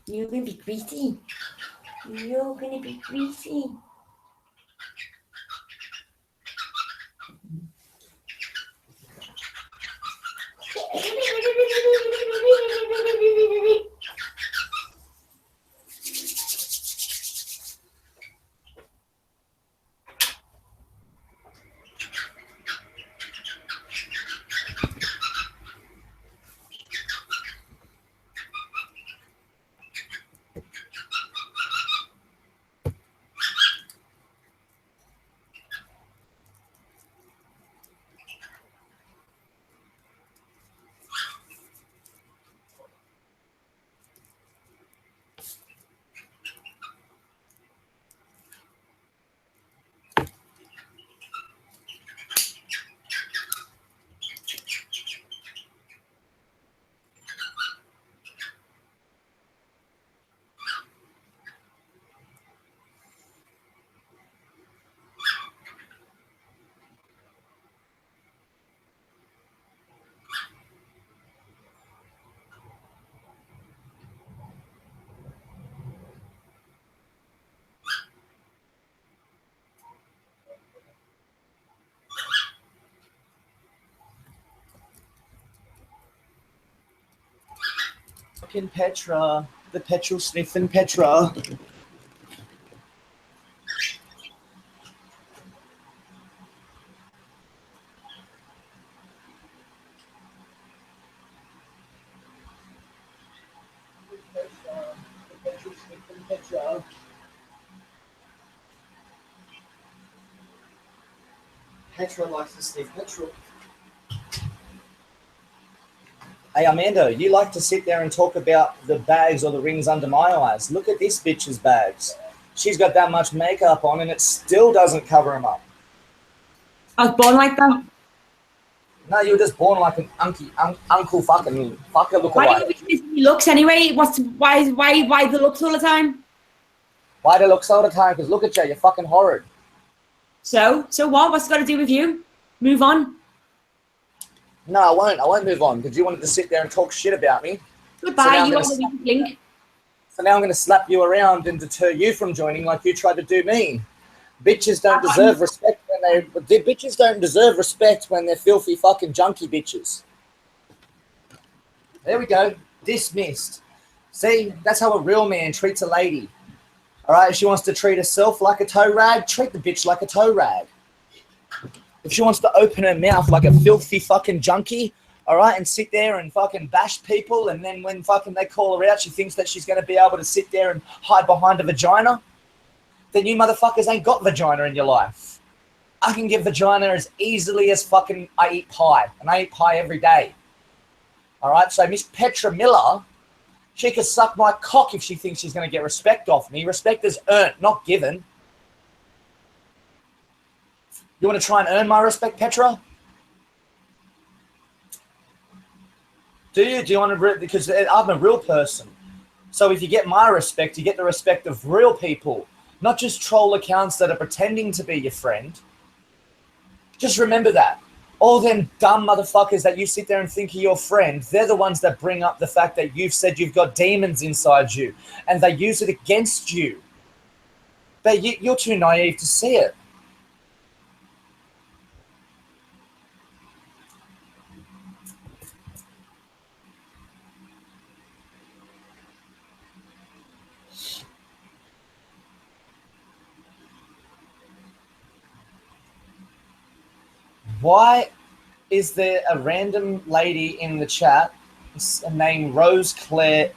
You're going to be greasy. You're going to be greasy. Fucking Petra, the petrol sniffing Petra. Petra likes to sniff petrol. Hey, Amanda, you like to sit there and talk about the bags or the rings under my eyes. Look at this bitch's bags. She's got that much makeup on and it still doesn't cover them up. I was born like that. No, you were just born like an uncle fucking fucker look Why alike. do you think he looks anyway? Why the looks all the time? Why do you look all the time? Because look at you, you're fucking horrid. So what? What's it got to do with you? Move on. No, I won't move on because you wanted to sit there and talk shit about me. Goodbye, you have a weak link. So now I'm going to slap you around and deter you from joining like you tried to do me. Bitches don't deserve respect bitches don't deserve respect when they're filthy fucking junkie bitches. There we go. Dismissed. See, that's how a real man treats a lady. All right, if she wants to treat herself like a toe rag, treat the bitch like a toe rag. If she wants to open her mouth like a filthy fucking junkie, all right, and sit there and fucking bash people, and then when fucking they call her out, she thinks that she's going to be able to sit there and hide behind a vagina, then you motherfuckers ain't got vagina in your life. I can get vagina as easily as fucking I eat pie. And I eat pie every day. All right? So Miss Petra Miller, she could suck my cock if she thinks she's going to get respect off me. Respect is earned, not given. You want to try and earn my respect, Petra? Do you? Do you want to? Because I'm a real person. So if you get my respect, you get the respect of real people, not just troll accounts that are pretending to be your friend. Just remember that. All them dumb motherfuckers that you sit there and think are your friend, they're the ones that bring up the fact that you've said you've got demons inside you, and they use it against you. But you're too naive to see it. Why is there a random lady in the chat named Rose Claire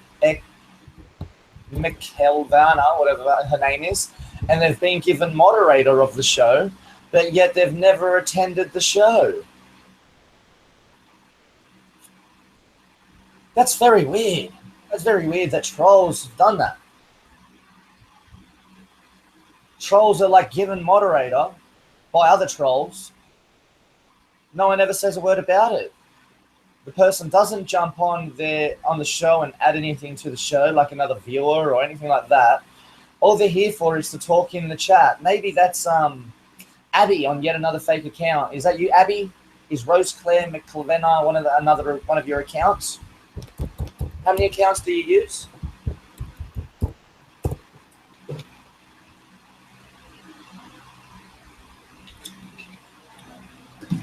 McKelvana, whatever her name is, and they've been given moderator of the show, but yet they've never attended the show? That's very weird. That's very weird that trolls have done that. Trolls are like given moderator by other trolls. No one ever says a word about it. The person doesn't jump on the show and add anything to the show, like another viewer or anything like that. All they're here for is to talk in the chat. Maybe that's Abby on yet another fake account. Is that you, Abby? Is Rose Claire McClevena one of your accounts? How many accounts do you use?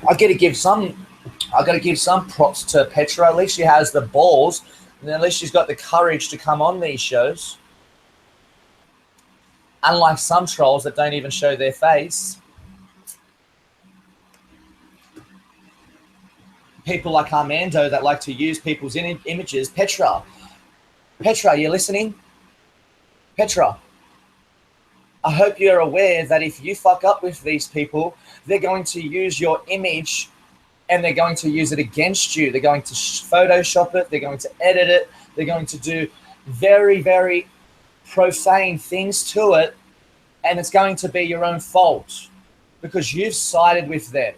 I got to give some props to Petra. At least she has the balls, and at least she's got the courage to come on these shows. Unlike some trolls that don't even show their face. People like Armando that like to use people's images. Petra, you listening? Petra, I hope you're aware that if you fuck up with these people, they're going to use your image and they're going to use it against you. They're going to Photoshop it. They're going to edit it. They're going to do very, very profane things to it. And it's going to be your own fault because you've sided with them.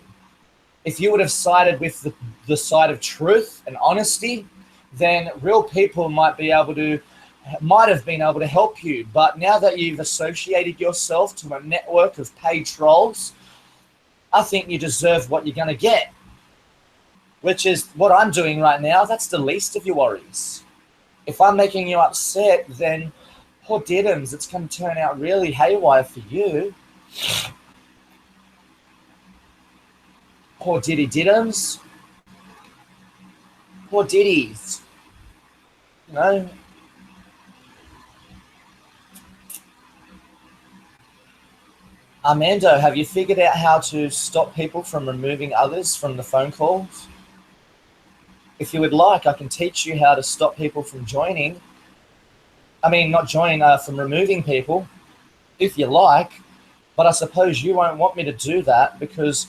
If you would have sided with the side of truth and honesty, then real people might have been able to help you. But now that you've associated yourself to a network of paid trolls, I think you deserve what you're going to get, which is what I'm doing right now. That's the least of your worries. If I'm making you upset, then poor diddums, it's going to turn out really haywire for you. Poor diddy diddums. Poor diddies. You know? Armando, have you figured out how to stop people from removing others from the phone calls? If you would like, I can teach you how to stop people from joining. I mean, not joining, from removing people, if you like. But I suppose you won't want me to do that because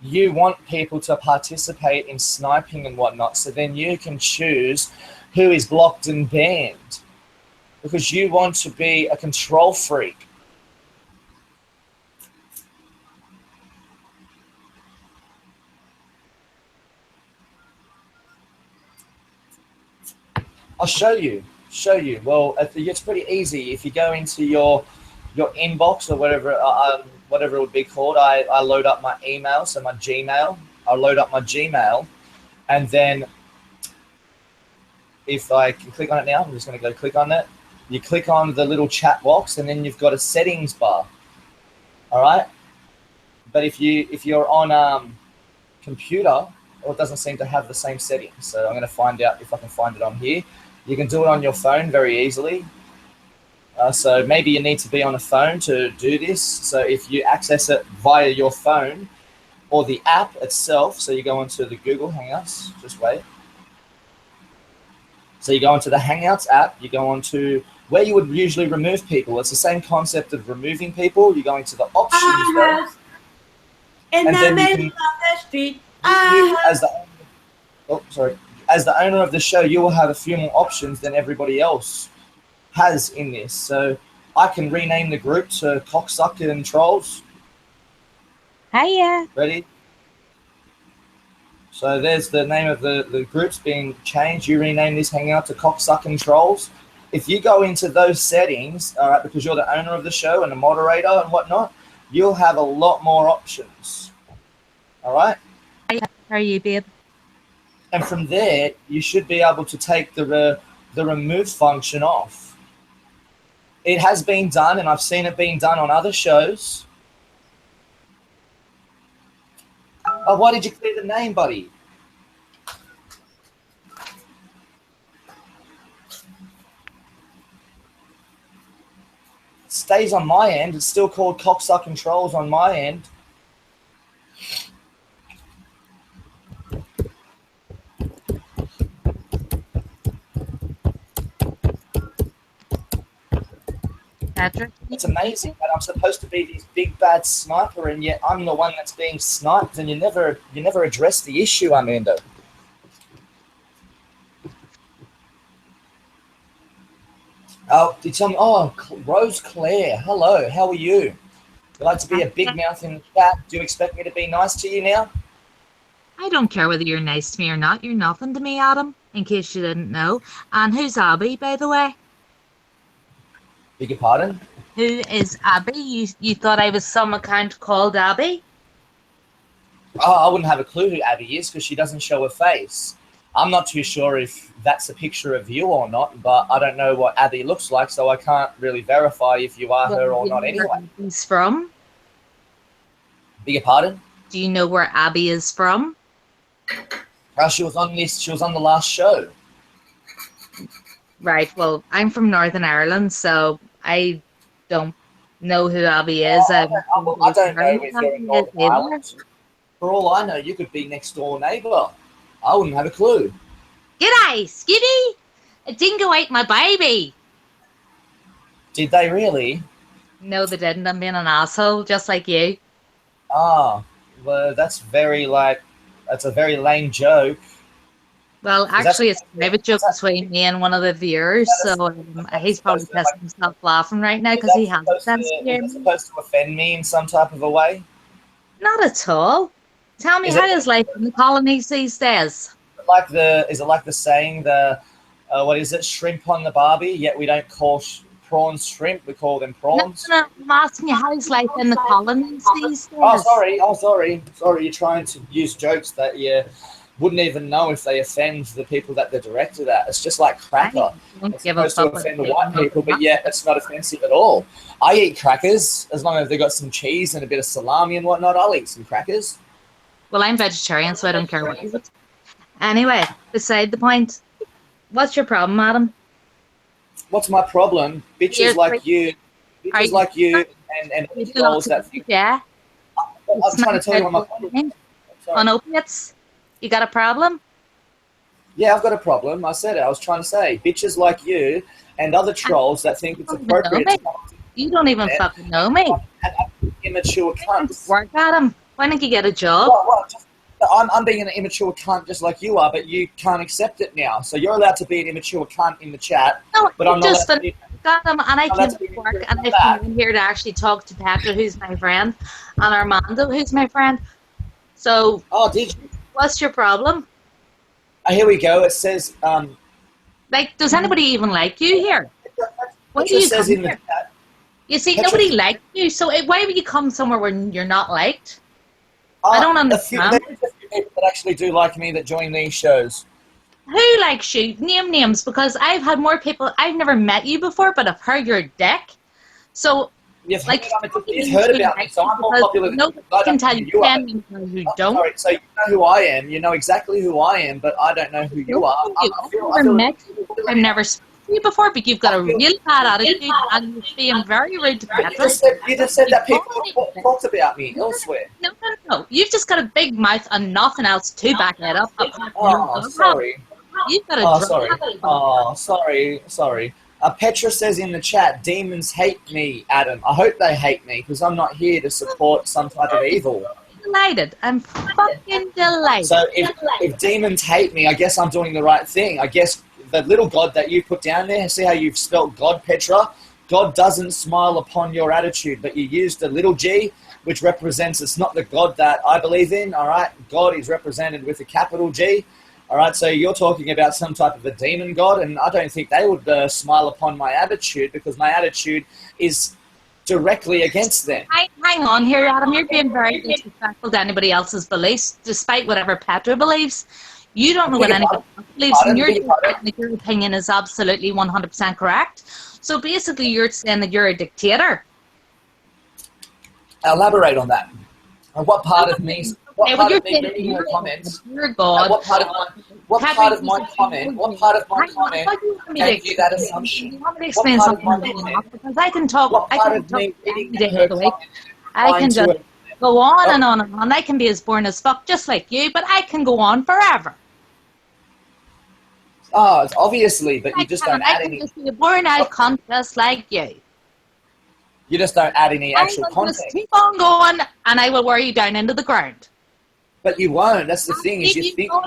you want people to participate in sniping and whatnot. So then you can choose who is blocked and banned because you want to be a control freak. I'll show you. Well, it's pretty easy. If you go into your inbox or whatever it would be called, I load up my email, so my Gmail. I'll load up my Gmail, and then if I can click on it now, I'm just going to go click on it. You click on the little chat box, and then you've got a settings bar. All right. But if you're on computer, well, it doesn't seem to have the same settings. So I'm going to find out if I can find it on here. You can do it on your phone very easily. So maybe you need to be on a phone to do this. So if you access it via your phone or the app itself, so you go into the Google Hangouts, just wait. So you go into the Hangouts app, you go onto where you would usually remove people. It's the same concept of removing people. You go into the options, In And the then you middle can- of the street. You, as the owner of the show, you will have a few more options than everybody else has in this. So I can rename the group to Cocksucker and Trolls. Hiya. Ready? So there's the name of the group's being changed. You rename this hangout to Cocksucker and Trolls. If you go into those settings, all right, because you're the owner of the show and the moderator and whatnot, you'll have a lot more options. All right? How are you, babe? And from there, you should be able to take the remove function off. It has been done, and I've seen it being done on other shows. Oh, why did you clear the name, buddy? It stays on my end. It's still called Cocksuck and Trolls on my end. Patrick? It's amazing that I'm supposed to be this big bad sniper, and yet I'm the one that's being sniped, and you never address the issue, Amanda. Oh, did some? Oh, Rose Claire, hello. How are you? You like to be a big mouth in the chat? Do you expect me to be nice to you now? I don't care whether you're nice to me or not. You're nothing to me, Adam, in case you didn't know. And who's Abby, by the way? Beg your pardon? Who is Abby? You thought I was some account called Abby? Oh, I wouldn't have a clue who Abby is because she doesn't show her face. I'm not too sure if that's a picture of you or not, but I don't know what Abby looks like, so I can't really verify if you are her or not anyway. Where Abby's from? Beg your pardon? Do you know where Abby is from? She was on the last show. Right, well, I'm from Northern Ireland, so I don't know who Abby is. I don't know if you're in Northern either. Ireland. For all I know, you could be next door neighbour. I wouldn't have a clue. G'day, Skitty! A dingo ate my baby! Did they really? No, they didn't. I'm being an asshole, just like you. Ah, well, that's a very lame joke. Well, actually, it's a private joke between me and one of the viewers, so he's probably pissing himself laughing right now because he has a sense of humor. Is it supposed to offend me in some type of a way? Not at all. Tell me, how is life in the colonies these days? Is it like the saying, what is it, shrimp on the barbie, yet we don't call prawns shrimp, we call them prawns? No, I'm asking you, how's life in the colonies these days? Oh, sorry, you're trying to use jokes that you wouldn't even know if they offend the people that they're directed at. It's just like cracker. It's supposed to offend the white people, but yet it's not offensive at all. I eat crackers, as long as they've got some cheese and a bit of salami and whatnot, I'll eat some crackers. Well, I'm vegetarian, so I don't care what you eat. Anyway, beside the point, what's your problem, Adam? What's my problem? Bitches like you and trolls that think. Yeah. I'm trying to tell you what my problem is. On opiates? You got a problem? Yeah, I've got a problem. I said it. I was trying to say bitches like you and other trolls that think it's appropriate. You don't even fucking know me. Immature cunts. Work at him. Why don't you get a job? I'm being an immature cunt just like you are, but you can't accept it now. So you're allowed to be an immature cunt in the chat. No, but I'm just not. Got them, and I came to work, and I've come in here to actually talk to Petra, who's my friend, and Armando, who's my friend. So, did you? What's your problem? Here we go. It says, like, does anybody even like you here? What do you come here? You see, nobody likes you, so why would you come somewhere where you're not liked? I don't understand. There's a few people that actually do like me that join these shows. Who likes you? Name names, because I've had more people. I've never met you before, but I've heard your dick. So, you've heard about me, so I'm more popular than you. I can tell you 10 people who don't. Sorry, so you know who I am. You know exactly who I am, but I don't know who you are. I've never spoken to you before, but you've got a really bad attitude, and you're being very rude to Petra. You just said that people talked about me elsewhere. No. You've just got a big mouth and nothing else to back it up. Sorry. You've got a sorry. Petra says in the chat, demons hate me, Adam. I hope they hate me because I'm not here to support some type of evil. delighted. I'm fucking delighted. So if demons hate me, I guess I'm doing the right thing. I guess the little God that you put down there, see how you've spelt God, Petra? God doesn't smile upon your attitude, but you used the little g, which represents it's not the God that I believe in, all right? God is represented with a capital G, all right? So you're talking about some type of a demon God, and I don't think they would smile upon my attitude, because my attitude is directly against them. Hang on here, Adam. You're being very disrespectful to anybody else's beliefs, despite whatever Petra believes. You don't know what anybody else believes, and you're just saying that your opinion is absolutely 100% correct. So basically, you're saying that you're a dictator. Elaborate on that. And what part of me? What part of me reading your comments? You're God. What part of my comment gave you that assumption? You want me to explain something? Because I can talk. I can talk every day of the week. I can just go on and on and on. I can be as boring as fuck, just like you, but I can go on forever. Oh, it's obviously, but you just don't add any. I can just be a boring out cunt just like you. You just don't add any actual I will context. just keep on going, and I will wear you down into the ground. But you won't. That's the thing. Is you think I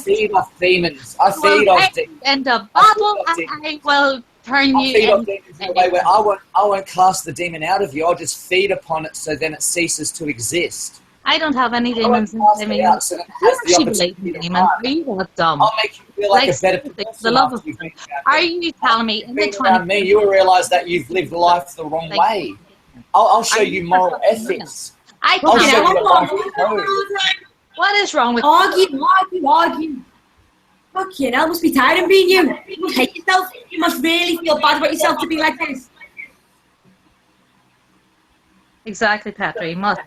feed off demons. I feed off demons. In the bottle, I will turn you. I feed off demons in a way where I won't cast the demon out of you. I'll just feed upon it, so then it ceases to exist. I don't have any demons in me. You actually believe in demons. Are you that dumb? I'll make you feel like a better person. The love of are you telling me in the 20s? You will realise that you've lived life the wrong way. I'll show you moral ethics. I'll show you what is wrong with argue? Fucking hell, must be tired of being you. You hate yourself. You must really feel bad about yourself to be like this. Exactly, Petra. He must.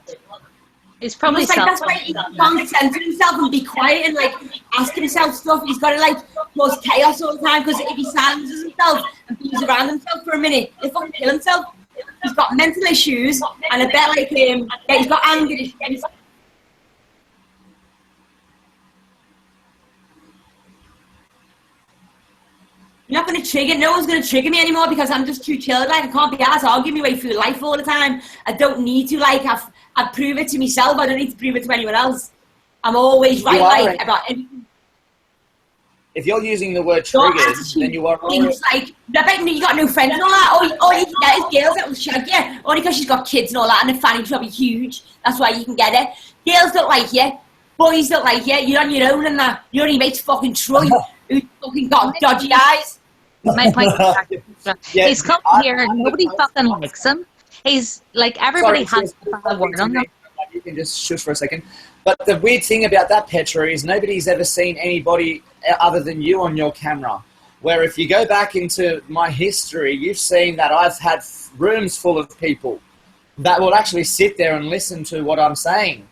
He's probably that's why he can't censor himself and be quiet and like ask himself stuff. He's got to like cause chaos all the time, because if he silences himself and bees around himself for a minute, he'll fucking kill himself. He's got mental issues, and I bet like him, he's got anger issues. You're not going to trigger. No one's going to trigger me anymore, because I'm just too chilled. Like, I can't be asked arguing my way through life all the time. I don't need to. Like, I've proved it to myself. I don't need to prove it to anyone else. I'm always right, like, about anything. If you're using the word triggered, then you are things like, I bet you got no friends and all that. All you can get is girls that will shag you. Only because she's got kids and all that, and the fanny's probably huge. That's why you can get it. Girls don't like you. Boys don't like you. You're on your own and that. Your only mate's fucking Troy, who fucking got dodgy eyes. My point is, he's come here and nobody fucking likes him. He's like, everybody has a bad word on him. You can just shush for a second. But the weird thing about that, Petra, is nobody's ever seen anybody other than you on your camera. Where if you go back into my history, you've seen that I've had rooms full of people that will actually sit there and listen to what I'm saying.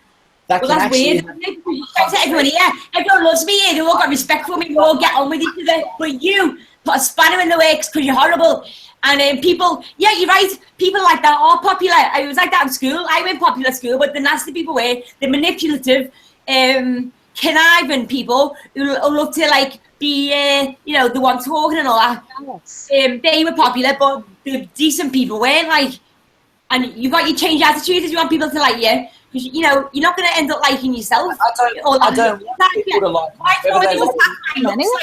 That's weird. Everyone here, everyone loves me here. They all got respect for me. We all get on with each other. But you put a spanner in the works because you're horrible. And people, yeah, you're right. People like that are popular. I was like that in school. I went popular school, but the nasty people were the manipulative, conniving people who love to like be, the one talking and all that. They were popular, but the decent people weren't like. And you got your change attitude if you want people to like you. Because, you're not going to end up liking yourself. I don't want people to like me.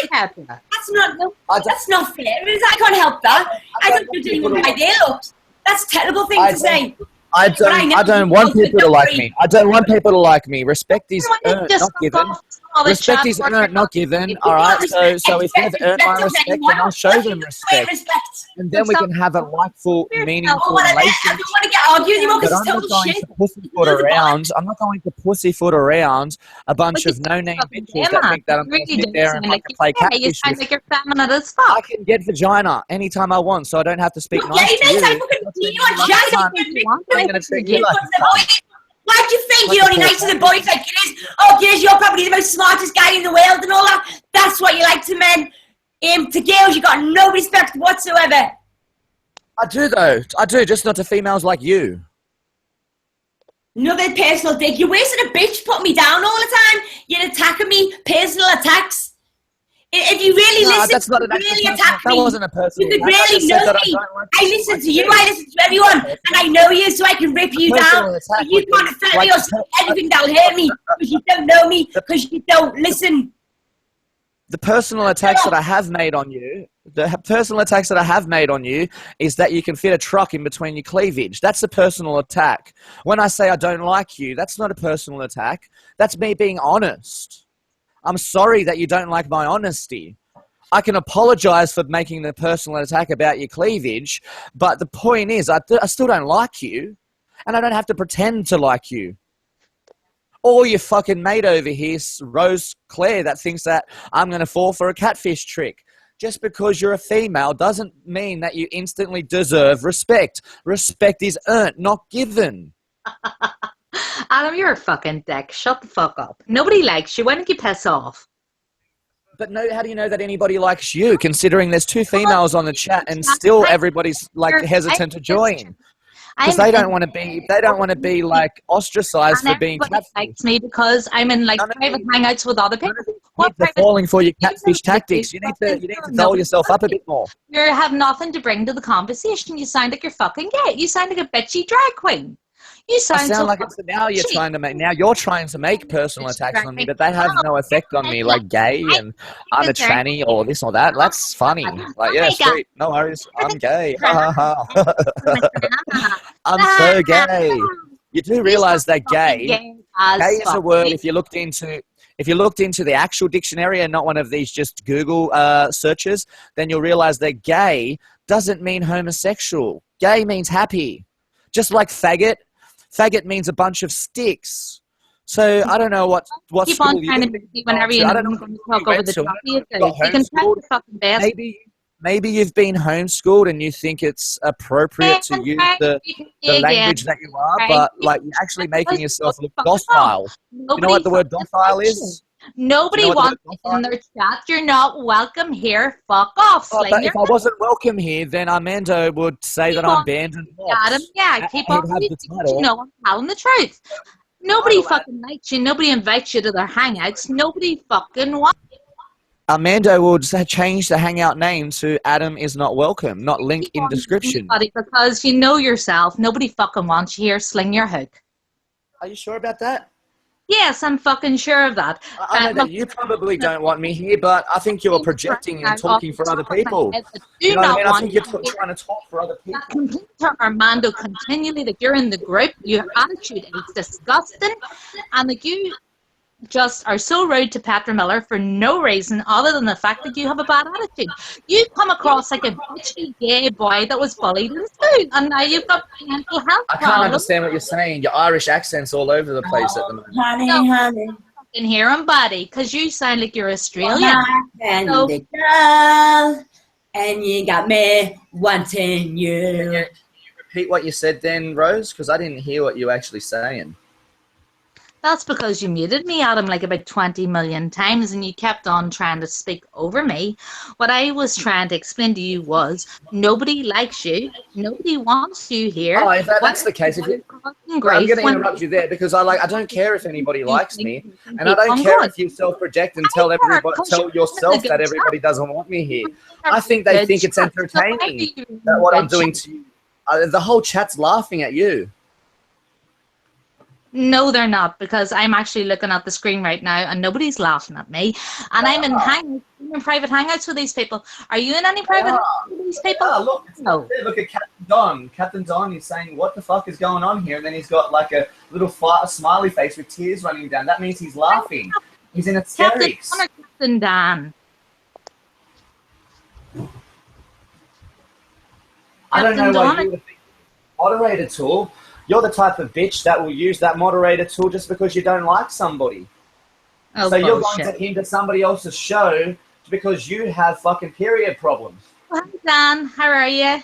That's not fair. I can't help that. I don't judge anyone by their looks. That's a terrible thing to say. I don't want people to like me. I don't want people to like me. Respect is earned, not given. Respect is earned, not given. All right. So if they've earned my respect, then I'll show them respect, and then we can have a likeful, meaningful relationship. I don't want to get argued anymore because it's total shit. I'm not going to pussyfoot around a bunch of no-name bitches that think that I'm going to sit there and like play catfish with. I can get vagina anytime I want, so I don't have to speak nice to you. I'm going to treat you like why do you think you're only nice to the boys like Giz? Oh, Giz, you're probably the most smartest guy in the world and all that. That's what you like to men. To girls, you got no respect whatsoever. I do, though. I do, just not to females like you. Another personal dig. You're wasting a bitch putting me down all the time. You're attacking me. Personal attacks. If you really listen, that's not really attack that me. wasn't a personal You could attack. really know me. I listen to you. I listen to everyone, and I know you, so I can rip you down. But you can't offend me or say anything that'll hurt me because you don't know me, because you don't listen. The personal attacks that I have made on you, is that you can fit a truck in between your cleavage. That's a personal attack. When I say I don't like you, that's not a personal attack. That's me being honest. I'm sorry that you don't like my honesty. I can apologize for making the personal attack about your cleavage, but the point is I still don't like you, and I don't have to pretend to like you. Or your fucking mate over here, Rose Claire, that thinks that I'm going to fall for a catfish trick. Just because you're a female doesn't mean that you instantly deserve respect. Respect is earned, not given. Adam, you're a fucking dick. Shut the fuck up. Nobody likes you. Why don't you piss off? But no, how do you know that anybody likes you, considering there's 2 females on the chat and still everybody's like hesitant to join? Because they don't want to be like ostracized for being catfish. Likes me because I'm in like private hangouts with other people. They're falling for your catfish tactics. You need to doll yourself up a bit more. You have nothing to bring to the conversation. You sound like you're fucking gay. You sound like a bitchy drag queen. You sound like it's now you're trying to make personal attacks on me, but they have no effect on me, like gay and I'm a tranny or this or that. That's funny. Like, yeah, sweet, no worries. I'm gay. I'm so gay. You do realize that gay is a word. If you looked into the actual dictionary and not one of these just Google searches, then you'll realize that gay doesn't mean homosexual. Gay means happy, just like faggot. Faggot means a bunch of sticks. So I don't know what keep on trying to be whenever you talk over the top. You can try the fucking best. Maybe you've been homeschooled and you think it's appropriate to use the language that you are, but like you're actually making yourself look docile. You know what the word docile is? Nobody wants it in their chat. You're not welcome here. Fuck off. But if I wasn't welcome here, then Armando would say that I'm banned and Adam, keep on. You know, I'm telling the truth. Nobody fucking likes you. Nobody invites you to their hangouts. Nobody fucking wants. Armando would change the hangout name to Adam is not welcome, not link in description. Because you know yourself. Nobody fucking wants you here. Sling your hook. Are you sure about that? Yes, I'm fucking sure of that. I know that you probably don't want me here, but I think you're projecting and talking for other people. You know what I mean? I think you're trying to talk for other people. That complaint to Armando continually that you're in the group, your attitude is disgusting, and that you just are so rude to Petra Miller for no reason other than the fact that you have a bad attitude. You come across like a bitchy gay boy that was bullied in school, and now you've got mental health problems. I can't understand what you're saying. Your Irish accent's all over the place at the moment. Honey. I can hear him, buddy, because you sound like you're Australian. The girl, and you got me wanting you. Can you repeat what you said then, Rose? Because I didn't hear what you were actually saying. That's because you muted me, Adam, like about 20 million times, and you kept on trying to speak over me. What I was trying to explain to you was nobody likes you. Nobody wants you here. Oh, if that's the case, I'm going to interrupt you there because I don't care if anybody likes me, and I don't care if you self-project and tell yourself that everybody doesn't want me here. I think they think it's entertaining that what I'm doing to you. The whole chat's laughing at you. No, they're not, because I'm actually looking at the screen right now and nobody's laughing at me. And I'm in private hangouts with these people. Are you in any private hangouts with these people? Look at Captain Don. Captain Don is saying, what the fuck is going on here? And then he's got like a little smiley face with tears running down. That means he's laughing. He's in hysterics. Captain Dan. I don't know why you would think moderator tool. You're the type of bitch that will use that moderator tool just because you don't like somebody. So you're going to hinder somebody else's show because you have fucking period problems. Hi, Dan. How are you?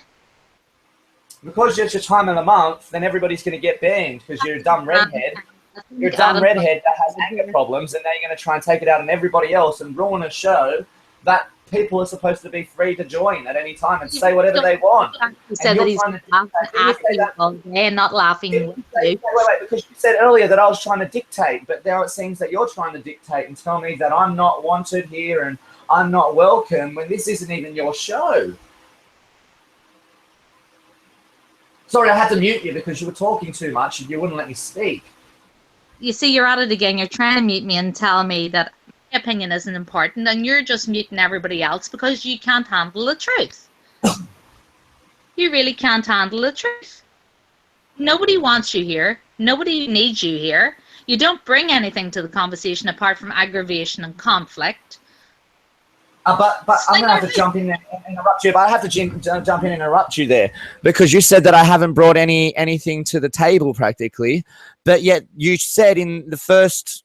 Because it's your time of the month, then everybody's going to get banned because you're a dumb redhead. You're a dumb redhead that has anger problems, and now you're going to try and take it out on everybody else and ruin a show that people are supposed to be free to join at any time and say whatever they want. You said that he's not laughing with you. Wait, because you said earlier that I was trying to dictate, but now it seems that you're trying to dictate and tell me that I'm not wanted here and I'm not welcome when this isn't even your show. Sorry, I had to mute you because you were talking too much and you wouldn't let me speak. You see, you're at it again. You're trying to mute me and tell me that my opinion isn't important, and you're just muting everybody else because you can't handle the truth. You really can't handle the truth. Nobody wants you here. Nobody needs you here. You don't bring anything to the conversation apart from aggravation and conflict. But I'm going to have to jump in there and interrupt you. But I have to jump in and interrupt you there because you said that I haven't brought anything to the table practically. But yet you said in the first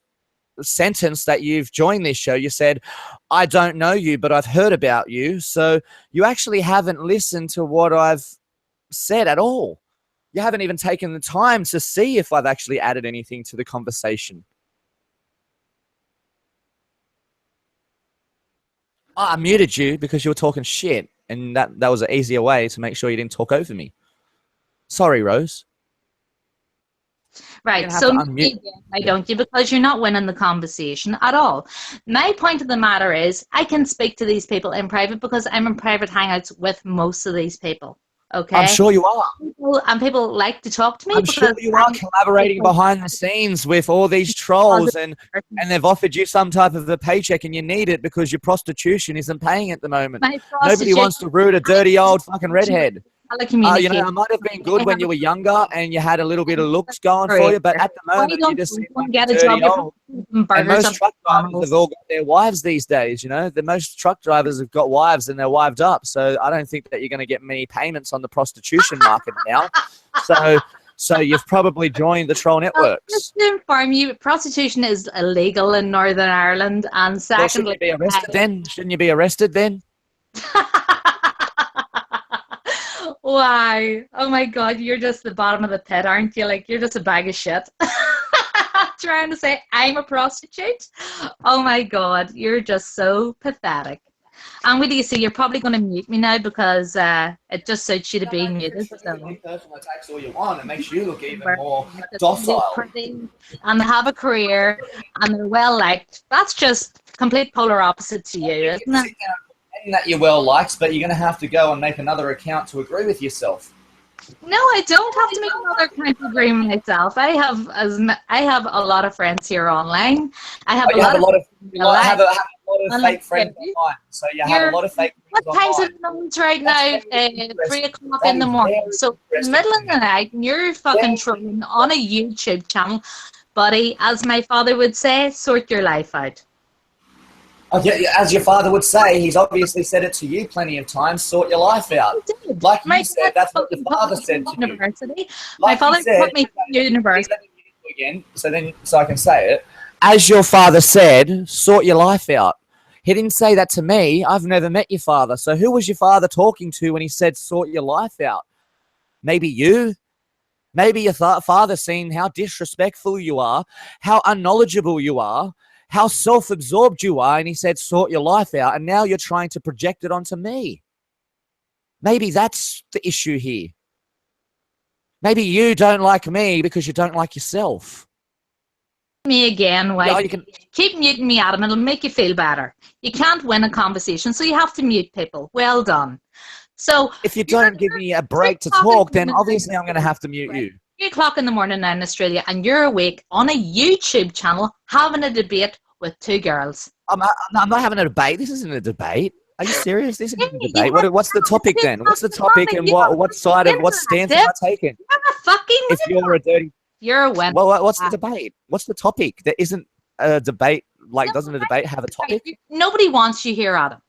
sentence that you've joined this show, you said, I don't know you, but I've heard about you. So you actually haven't listened to what I've said at all. You haven't even taken the time to see if I've actually added anything to the conversation. I muted you because you were talking shit, and that was an easier way to make sure you didn't talk over me. Sorry, Rose. Right, so why don't you? Because you're not winning the conversation at all. My point of the matter is I can speak to these people in private because I'm in private hangouts with most of these people. Okay. I'm sure you are. People like to talk to me. I'm sure you are collaborating behind the scenes with all these trolls and they've offered you some type of a paycheck and you need it because your prostitution isn't paying at the moment. Nobody wants to root a dirty old fucking redhead. You know, I might have been good when you were younger and you had a little bit of looks going for you, but at the moment you just seem like a dirty old. And most truck drivers have all got their wives these days, you know. The most truck drivers have got wives and they're wived up. So I don't think that you're going to get many payments on the prostitution market now. So you've probably joined the troll networks. Just to inform you, prostitution is illegal in Northern Ireland. And secondly, shouldn't you be arrested then? Shouldn't you be arrested then? Why? Oh my God, you're just the bottom of the pit, aren't you? Like, you're just a bag of shit. Trying to say I'm a prostitute? Oh my God, you're just so pathetic. And what do you see? You're probably going to mute me now because it just suits you to be muted. Personal attacks all you want. It makes you look even more docile. And they have a career and they're well liked. That's just complete polar opposite to you, isn't it? That you're well liked, but you're going to have to go and make another account to agree with yourself. No, I don't have to make another account to agree with myself. I have a lot of friends here online. I have a lot of fake friends online. So you have a lot of fake friends online. What time's it right now? 3 o'clock in the morning. So in the middle of the night, and you're fucking trolling on a YouTube channel, buddy. As my father would say, sort your life out. As your father would say, he's obviously said it to you plenty of times, sort your life out. Like you said, that's what your father said to you. My father put me to university. Again, so I can say it. As your father said, sort your life out. He didn't say that to me. I've never met your father. So who was your father talking to when he said sort your life out? Maybe you? Maybe your father seen how disrespectful you are, how unknowledgeable you are, how self-absorbed you are, and he said, sort your life out, and now you're trying to project it onto me. Maybe that's the issue here. Maybe you don't like me because you don't like yourself. Me again, why? Yeah, you can keep muting me, Adam. It'll make you feel better. You can't win a conversation, so you have to mute people. Well done. So if you don't give me a break to talk, then obviously I'm going to have to mute you. 3 o'clock in the morning now in Australia, and you're awake on a YouTube channel having a debate with 2 girls. I'm not having a debate. This isn't a debate. Are you serious? This isn't a debate. What's the topic then? What's the topic and what side of what stance am I taking? You're a fucking if you're a dirty... You're a winner. Well, what's the debate? What's the topic? There isn't a debate. Like, doesn't a debate have a topic? Nobody wants you here, Adam.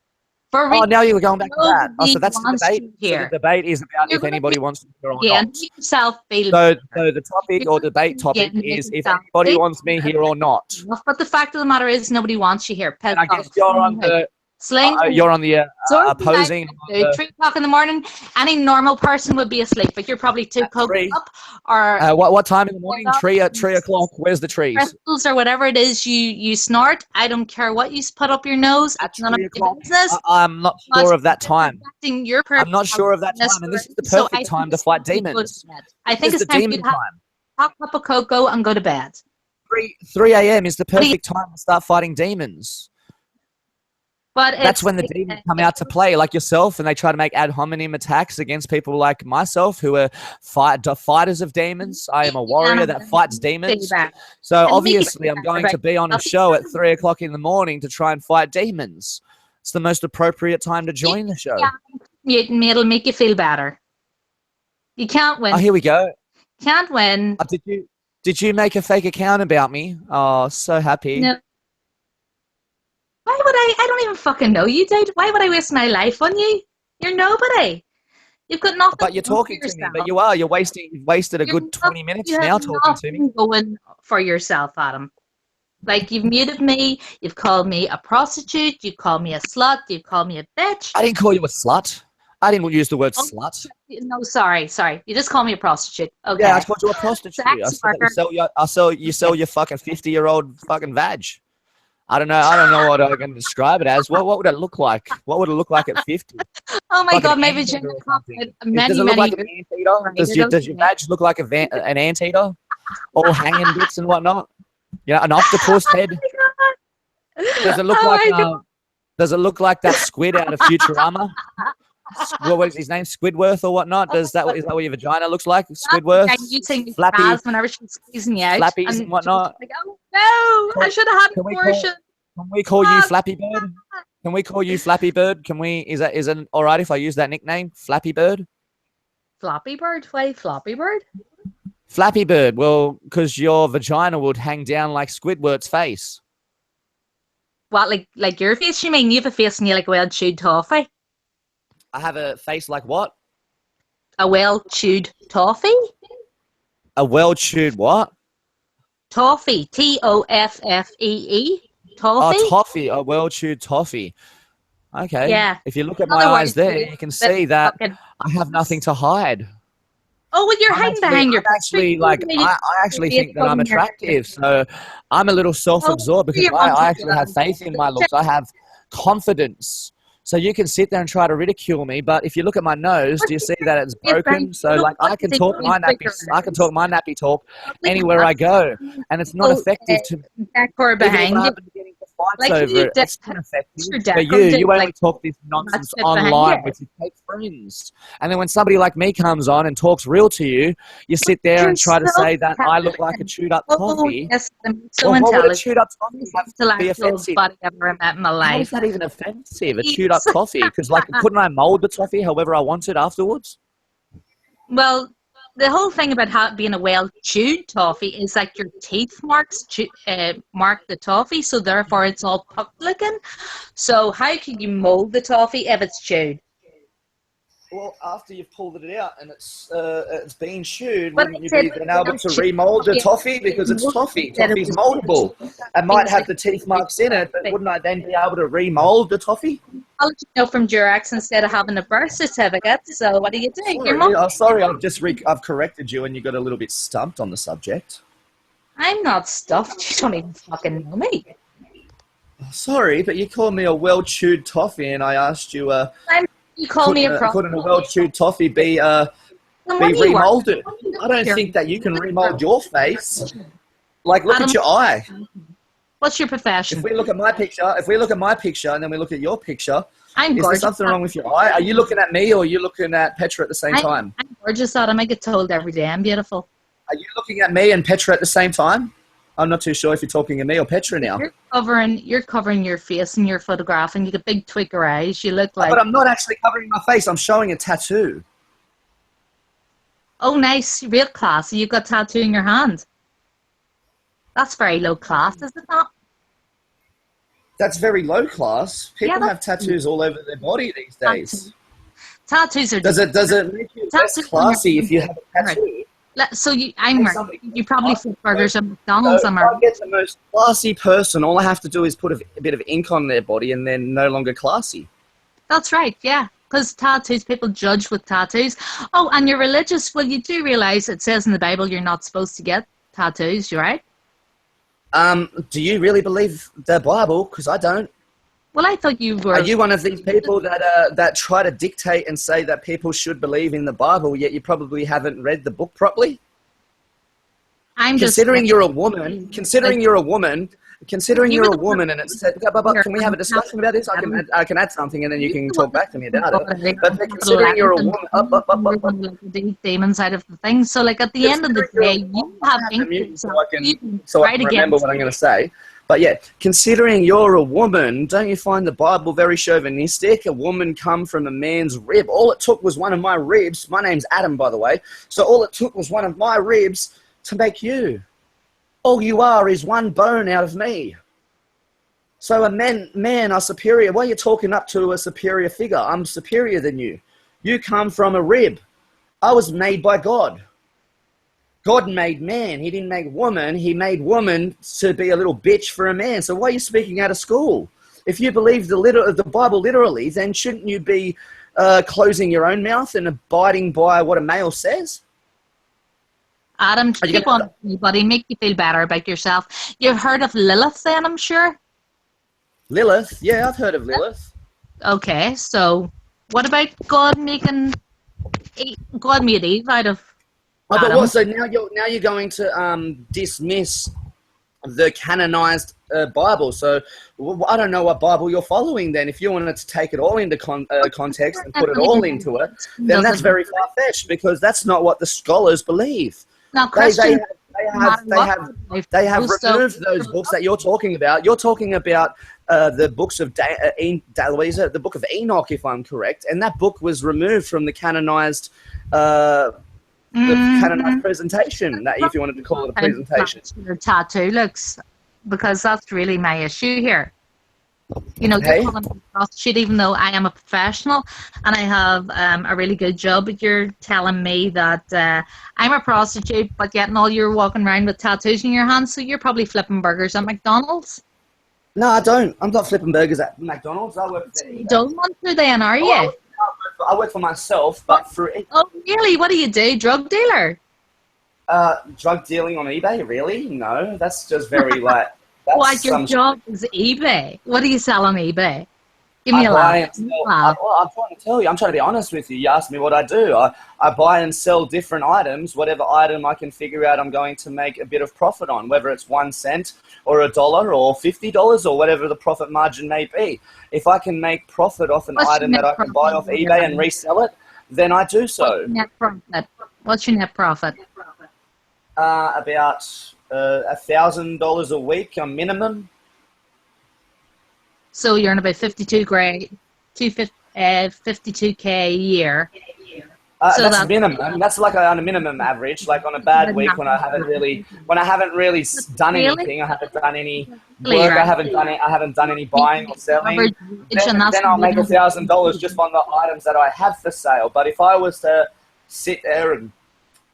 Now you're going back to that. So that's the debate. Here. So the debate is about if anybody wants to here or not. Yourself feel so the topic or debate topic is if anybody wants me here or not. But the fact of the matter is nobody wants you here. And I guess you're on the... you're on the opposing. 3 o'clock in the morning. Any normal person would be asleep, but you're probably too coked up. Or what time in the morning? 3 o'clock. Where's the trees? Crystals or whatever it is you snort. I don't care what you put up your nose. At 3 o'clock. I'm not sure of that time. I'm not sure of that time, and this is the perfect time to fight demons. I think it's time to have a cup of cocoa and go to bed. 3 a.m. is the perfect time to start fighting demons. But That's when the demons come out to play, like yourself, and they try to make ad hominem attacks against people like myself who are fighters of demons. I am a warrior that fights demons. So obviously I'm going to be on a show at 3 o'clock in the morning to try and fight demons. It's the most appropriate time to join the show. It'll make you feel better. You can't win. Oh, here we go. Can't win. Did you make a fake account about me? Oh, so happy. No. Why would I don't even fucking know you, dude. Why would I waste my life on you? You're nobody. You've got nothing. But you're talking to me, but you've wasted a good 20 minutes now talking to me. Going for yourself, Adam. Like, you've muted me, you've called me a prostitute, you've called me a slut, you've called me a bitch. I didn't call you a slut. I didn't use the word slut. No, sorry. You just called me a prostitute. Okay. Yeah, I called you a prostitute. You sell your fucking 50-year-old fucking vag. I don't know what I'm going to describe it as. What would it look like? What would it look like at 50? Oh my God, maybe Jim. Does it look like an anteater? Does your vag look like an anteater? All hanging bits and whatnot? You know, an octopus head? Does it look like that squid out of Futurama? What is his name? Squidward or whatnot? Is that what your vagina looks like? Squidward? Flappy whenever she's squeezing you out. Flappies and whatnot. Like, oh, no, I should have had an abortion. Can we call you Flappy Bird? Can we call you Flappy Bird? Is it all right if I use that nickname? Flappy Bird? Flappy Bird? Why Flappy Bird? Flappy Bird. Well, because your vagina would hang down like Squidward's face. What, like your face? You mean you have a face and you like a well-chewed toffee? I have a face like what? A well-chewed toffee? A well-chewed what? Toffee. Toffee. Toffee? Oh, toffee. A well-chewed toffee. Okay. Yeah. If you look at my eyes there, you can see that I have nothing to hide. Oh, well, you're hiding behind your... I actually think that I'm attractive, so I'm a little self-absorbed because I actually have faith in my looks. I have confidence. So you can sit there and try to ridicule me, but if you look at my nose, do you see that it's broken? So like I can talk my nappy talk anywhere I go, and it's not effective to behind you. It's not effective for you. You only talk this nonsense online with your fake friends, and then when somebody like me comes on and talks real to you, you sit there and try to say that I look like a chewed up toffee. Yes, I'm so intelligent. What would a chewed up toffee have to be offensive? I've ever met in my life. How is that even offensive? A chewed up toffee? Because like, couldn't I mold the toffee however I wanted afterwards? Well, the whole thing about being a well-chewed toffee is like your teeth mark the toffee, so therefore it's all puck-looking. So how can you mold the toffee if it's chewed? Well, after you've pulled it out and it's been chewed, wouldn't you be then able to remold the toffee? Because it's toffee. Toffee's moldable. It might have the teeth marks in it, but wouldn't I then be able to remold the toffee? I'll let you know from Durex instead of having a birth certificate. So what do you do? Sorry, I've corrected you and you got a little bit stumped on the subject. I'm not stuffed. You don't even fucking know me. Sorry, but you called me a well-chewed toffee and I asked you... You call me a prostitute. Couldn't a well-chewed toffee be remolded? I don't think that you can remold your face. Like, look at your eye. What's your profession? If we look at my picture, and then we look at your picture, is there something wrong with your eye? Are you looking at me or are you looking at Petra at the same time? I'm gorgeous, Adam. I get told every day I'm beautiful. Are you looking at me and Petra at the same time? I'm not too sure if you're talking to me or Petra now. You're covering your face in your photograph and you got big tweaker eyes. You look like... But I'm not actually covering my face. I'm showing a tattoo. Oh, nice. Real classy. You've got a tattoo in your hand. That's very low class, is it not? That's very low class. People have tattoos all over their body these days. Tattoos are... Does it make you less classy if you have a tattoo? So you probably flip burgers at McDonald's. So if I get the most classy person, all I have to do is put a bit of ink on their body and they're no longer classy. That's right, yeah. Because tattoos, people judge with tattoos. Oh, and you're religious. Well, you do realise it says in the Bible you're not supposed to get tattoos, right? Do you really believe the Bible? Because I don't. Well, I thought you were... Are you one of these people that try to dictate and say that people should believe in the Bible, yet you probably haven't read the book properly? Considering you're a woman, Considering you're a woman, and it said, but can we have a discussion about this? I can add something, and then you can talk back to me about it. But considering you're a woman, the demon side of the thing. So, like at the end of the day, you have so I can remember what I'm going to say. But yeah, considering you're a woman, don't you find the Bible very chauvinistic? A woman come from a man's rib. All it took was one of my ribs. My name's Adam, by the way. So all it took was one of my ribs to make you. All you are is one bone out of me. So a man are superior. Why are you talking up to a superior figure? I'm superior than you. You come from a rib. I was made by God. God made man. He didn't make woman. He made woman to be a little bitch for a man. So why are you speaking out of school? If you believe the Bible literally, then shouldn't you be closing your own mouth and abiding by what a male says? Adam, keep on, buddy. Make you feel better about yourself. You've heard of Lilith then, I'm sure? Lilith? Yeah, I've heard of Lilith. Okay, so what about God made Eve out of But what? So now you're going to dismiss the canonized Bible. So I don't know what Bible you're following. Then, if you wanted to take it all into context and put it all into it, then that's very far fetched because that's not what the scholars believe. Now, they have removed those books that you're talking about. You're talking about the books of the Book of Enoch, if I'm correct, and that book was removed from the canonized. The canonized presentation, that if you wanted to call it a presentation. Your tattoo looks, because that's really my issue here. You know, Hey? you're calling me a prostitute, even though I am a professional and I have a really good job. But you're telling me that I'm a prostitute, but yet all you're walking around with tattoos in your hands. So you're probably flipping burgers at McDonald's. No, I don't. I'm not flipping burgers at McDonald's. I work for You don't want to then, are you? I work for myself, but through Oh, really? What do you do? Drug dealer? drug dealing on eBay. Really? No, that's just very like. That's What, your job is eBay? What do you sell on eBay? Give me a I'm laugh. trying to tell you. I'm trying to be honest with you. You asked me what I do. I buy and sell different items. Whatever item I can figure out I'm going to make a bit of profit on, whether it's 1 cent or $1 or $50 or whatever the profit margin may be. If I can make profit off an item that I can buy off eBay and resell it, then I do so. What's your net profit? About $1,000 a week on minimum. So you're on about 52K a year. So that's minimum. That's like on a minimum average. Like on a bad week when I haven't really done anything, I haven't done any work, I haven't done any buying or selling. Then I'll make $1,000 just on the items that I have for sale. But if I was to sit there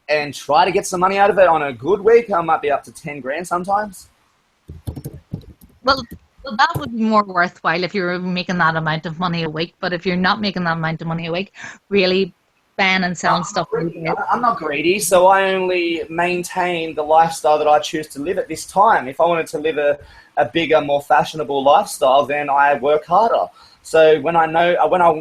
and try to get some money out of it on a good week, I might be up to 10 grand sometimes. Well, that would be more worthwhile if you were making that amount of money a week. But if you're not making that amount of money a week, really buying and selling stuff. I'm not greedy, so I only maintain the lifestyle that I choose to live at this time. If I wanted to live a bigger, more fashionable lifestyle, then I work harder. So when I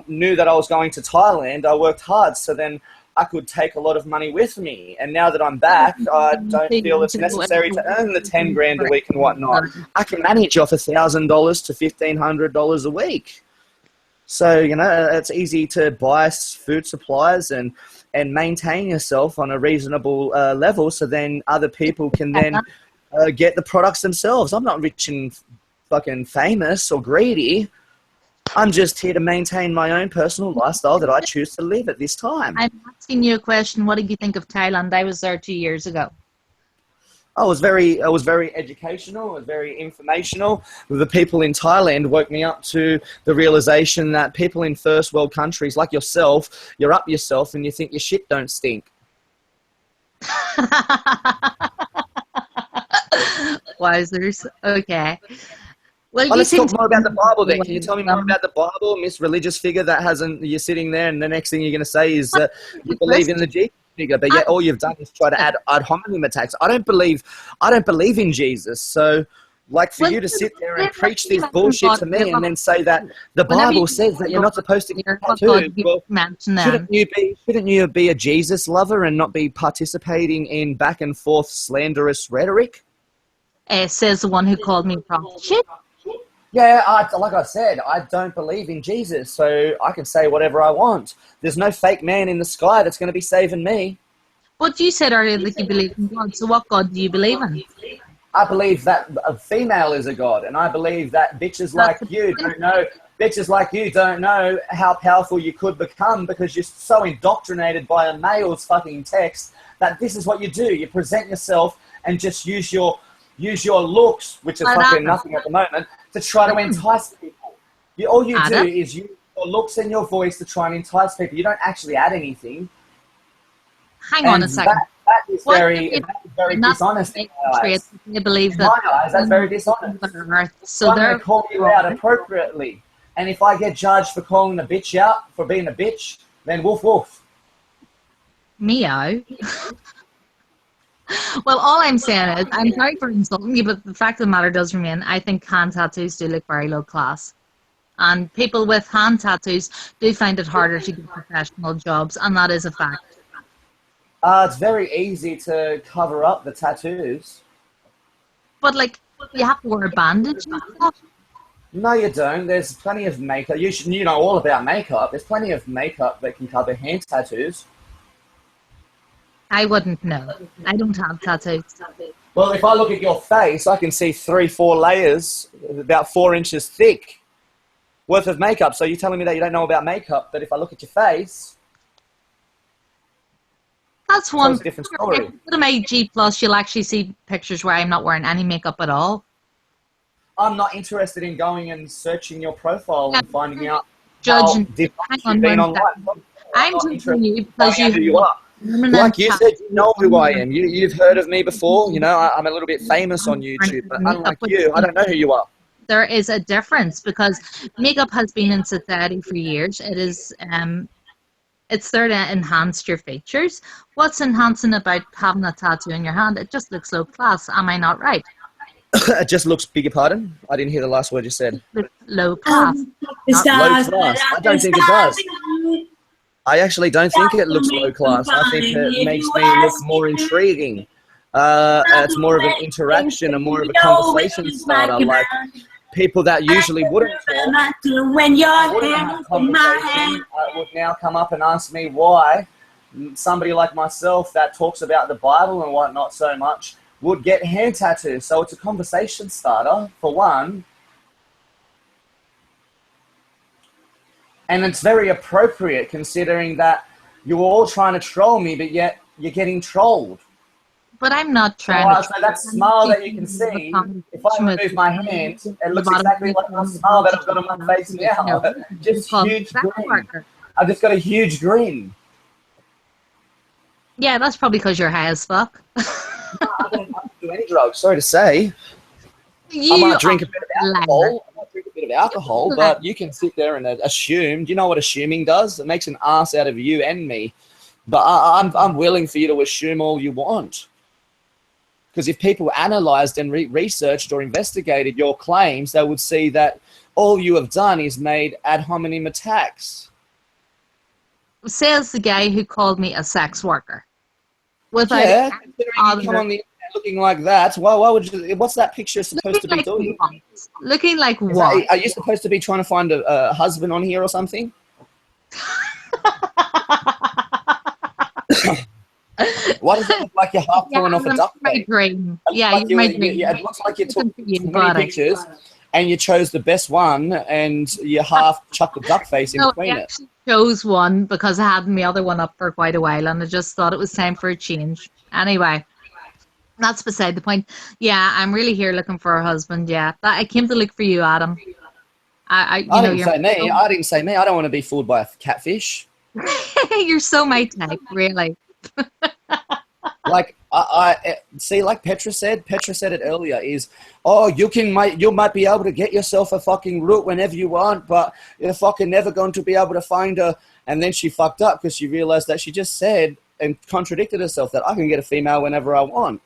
knew that I was going to Thailand, I worked hard. So then I could take a lot of money with me. And now that I'm back, I don't feel it's necessary to earn the 10 grand a week and whatnot. I can manage off $1,000 to $1,500 a week. So, it's easy to buy food supplies and maintain yourself on a reasonable level. So then other people can then get the products themselves. I'm not rich and fucking famous or greedy. I'm just here to maintain my own personal lifestyle that I choose to live at this time. I'm asking you a question. What did you think of Thailand? I was there 2 years ago. I was very educational. It was very informational. The people in Thailand woke me up to the realization that people in first world countries like yourself, you're up yourself and you think your shit don't stink. Wowzers. Okay. Well, let's talk more about the Bible then. Can you tell me more about the Bible, Miss Religious Figure you're sitting there and the next thing you're going to say is you believe in the Jesus figure, but yet all you've done is try to add ad hominem attacks. I don't believe in Jesus. So for you to sit there and preach this bullshit to me and then say that the Bible says that you're not supposed to get tattooed, well, shouldn't you be a Jesus lover and not be participating in back and forth slanderous rhetoric? says the one who called me a prostitute. Yeah, like I said, I don't believe in Jesus, so I can say whatever I want. There's no fake man in the sky that's going to be saving me. But you said earlier that you believe in God, so what God do you believe in? I believe that a female is a god, and I believe that bitches like you don't know how powerful you could become because you're so indoctrinated by a male's fucking text that this is what you do. You present yourself and just use your looks, which is fucking nothing at the moment, to try to entice people. All you do is use your looks and your voice to try and entice people. You don't actually add anything. Hang on a second. That is very dishonest in my eyes. I believe in that my eyes, that's very dishonest. So I'm going to call you out appropriately. And if I get judged for calling a bitch out, for being a bitch, then woof woof. Meow. Well, all I'm saying is, I'm sorry for insulting you, but the fact of the matter does remain, I think hand tattoos do look very low class. And people with hand tattoos do find it harder to get professional jobs, and that is a fact. It's very easy to cover up the tattoos. But, like, you have to wear a bandage and stuff. No, you don't. There's plenty of makeup. You know all about makeup. There's plenty of makeup that can cover hand tattoos. I wouldn't know. I don't have tattoos. Well, if I look at your face, I can see 3-4 layers, about 4 inches thick, worth of makeup. So you're telling me that you don't know about makeup, but if I look at your face... That's one. It's a different story. If you go to my G+, you'll actually see pictures where I'm not wearing any makeup at all. I'm not interested in going and searching your profile and finding out Judging. how different you've been online. I'm judging you because you are. Like you said, you know who I am. You've heard of me before. You know, I'm a little bit famous on YouTube, but unlike you, I don't know who you are. There is a difference because makeup has been in society for years. It is, it's there to enhance your features. What's enhancing about having a tattoo in your hand? It just looks low class. Am I not right? It just looks, beg your pardon? I didn't hear the last word you said. Low class. Low class. I don't think it does. I actually don't think it looks low class. I think it makes me look more intriguing. It's more of an interaction and more of a conversation starter. Like people that usually wouldn't talk, wouldn't have conversation, would now come up and ask me why somebody like myself that talks about the Bible and whatnot so much would get hand tattoos. So it's a conversation starter, for one. And it's very appropriate considering that you're all trying to troll me, but yet you're getting trolled. But I'm not trying so that smile that you can see, if I remove my hand, it looks exactly like the smile that I've got on my face now. Just huge grin. I've just got a huge grin. Yeah, that's probably because you're high as fuck. No, I don't do any drugs, sorry to say. I might drink a bit of alcohol. But you can sit there and assume. Do you know what assuming does? It makes an ass out of you and me. But I'm willing for you to assume all you want. Because if people analysed and researched or investigated your claims, they would see that all you have done is made ad hominem attacks. Says the guy who called me a sex worker. Considering you come on the internet looking like that, why would you? What's that picture supposed to be doing? Looking like what? Are you supposed to be trying to find a husband on here or something? Why does it look like you're half pulling off a duck face? Yeah, it looks like you took 20 pictures and you chose the best one and you half chucked the duck face in between it. I chose one because I had my other one up for quite a while and I just thought it was time for a change. Anyway, that's beside the point. Yeah, I'm really here looking for a husband. Yeah, I came to look for you, Adam. I didn't say me. I don't want to be fooled by a catfish. You're so my type, really. Like I see, like Petra said it earlier, is, you might be able to get yourself a fucking root whenever you want, but you're fucking never going to be able to find her. And then she fucked up because she realized that she just said and contradicted herself that I can get a female whenever I want.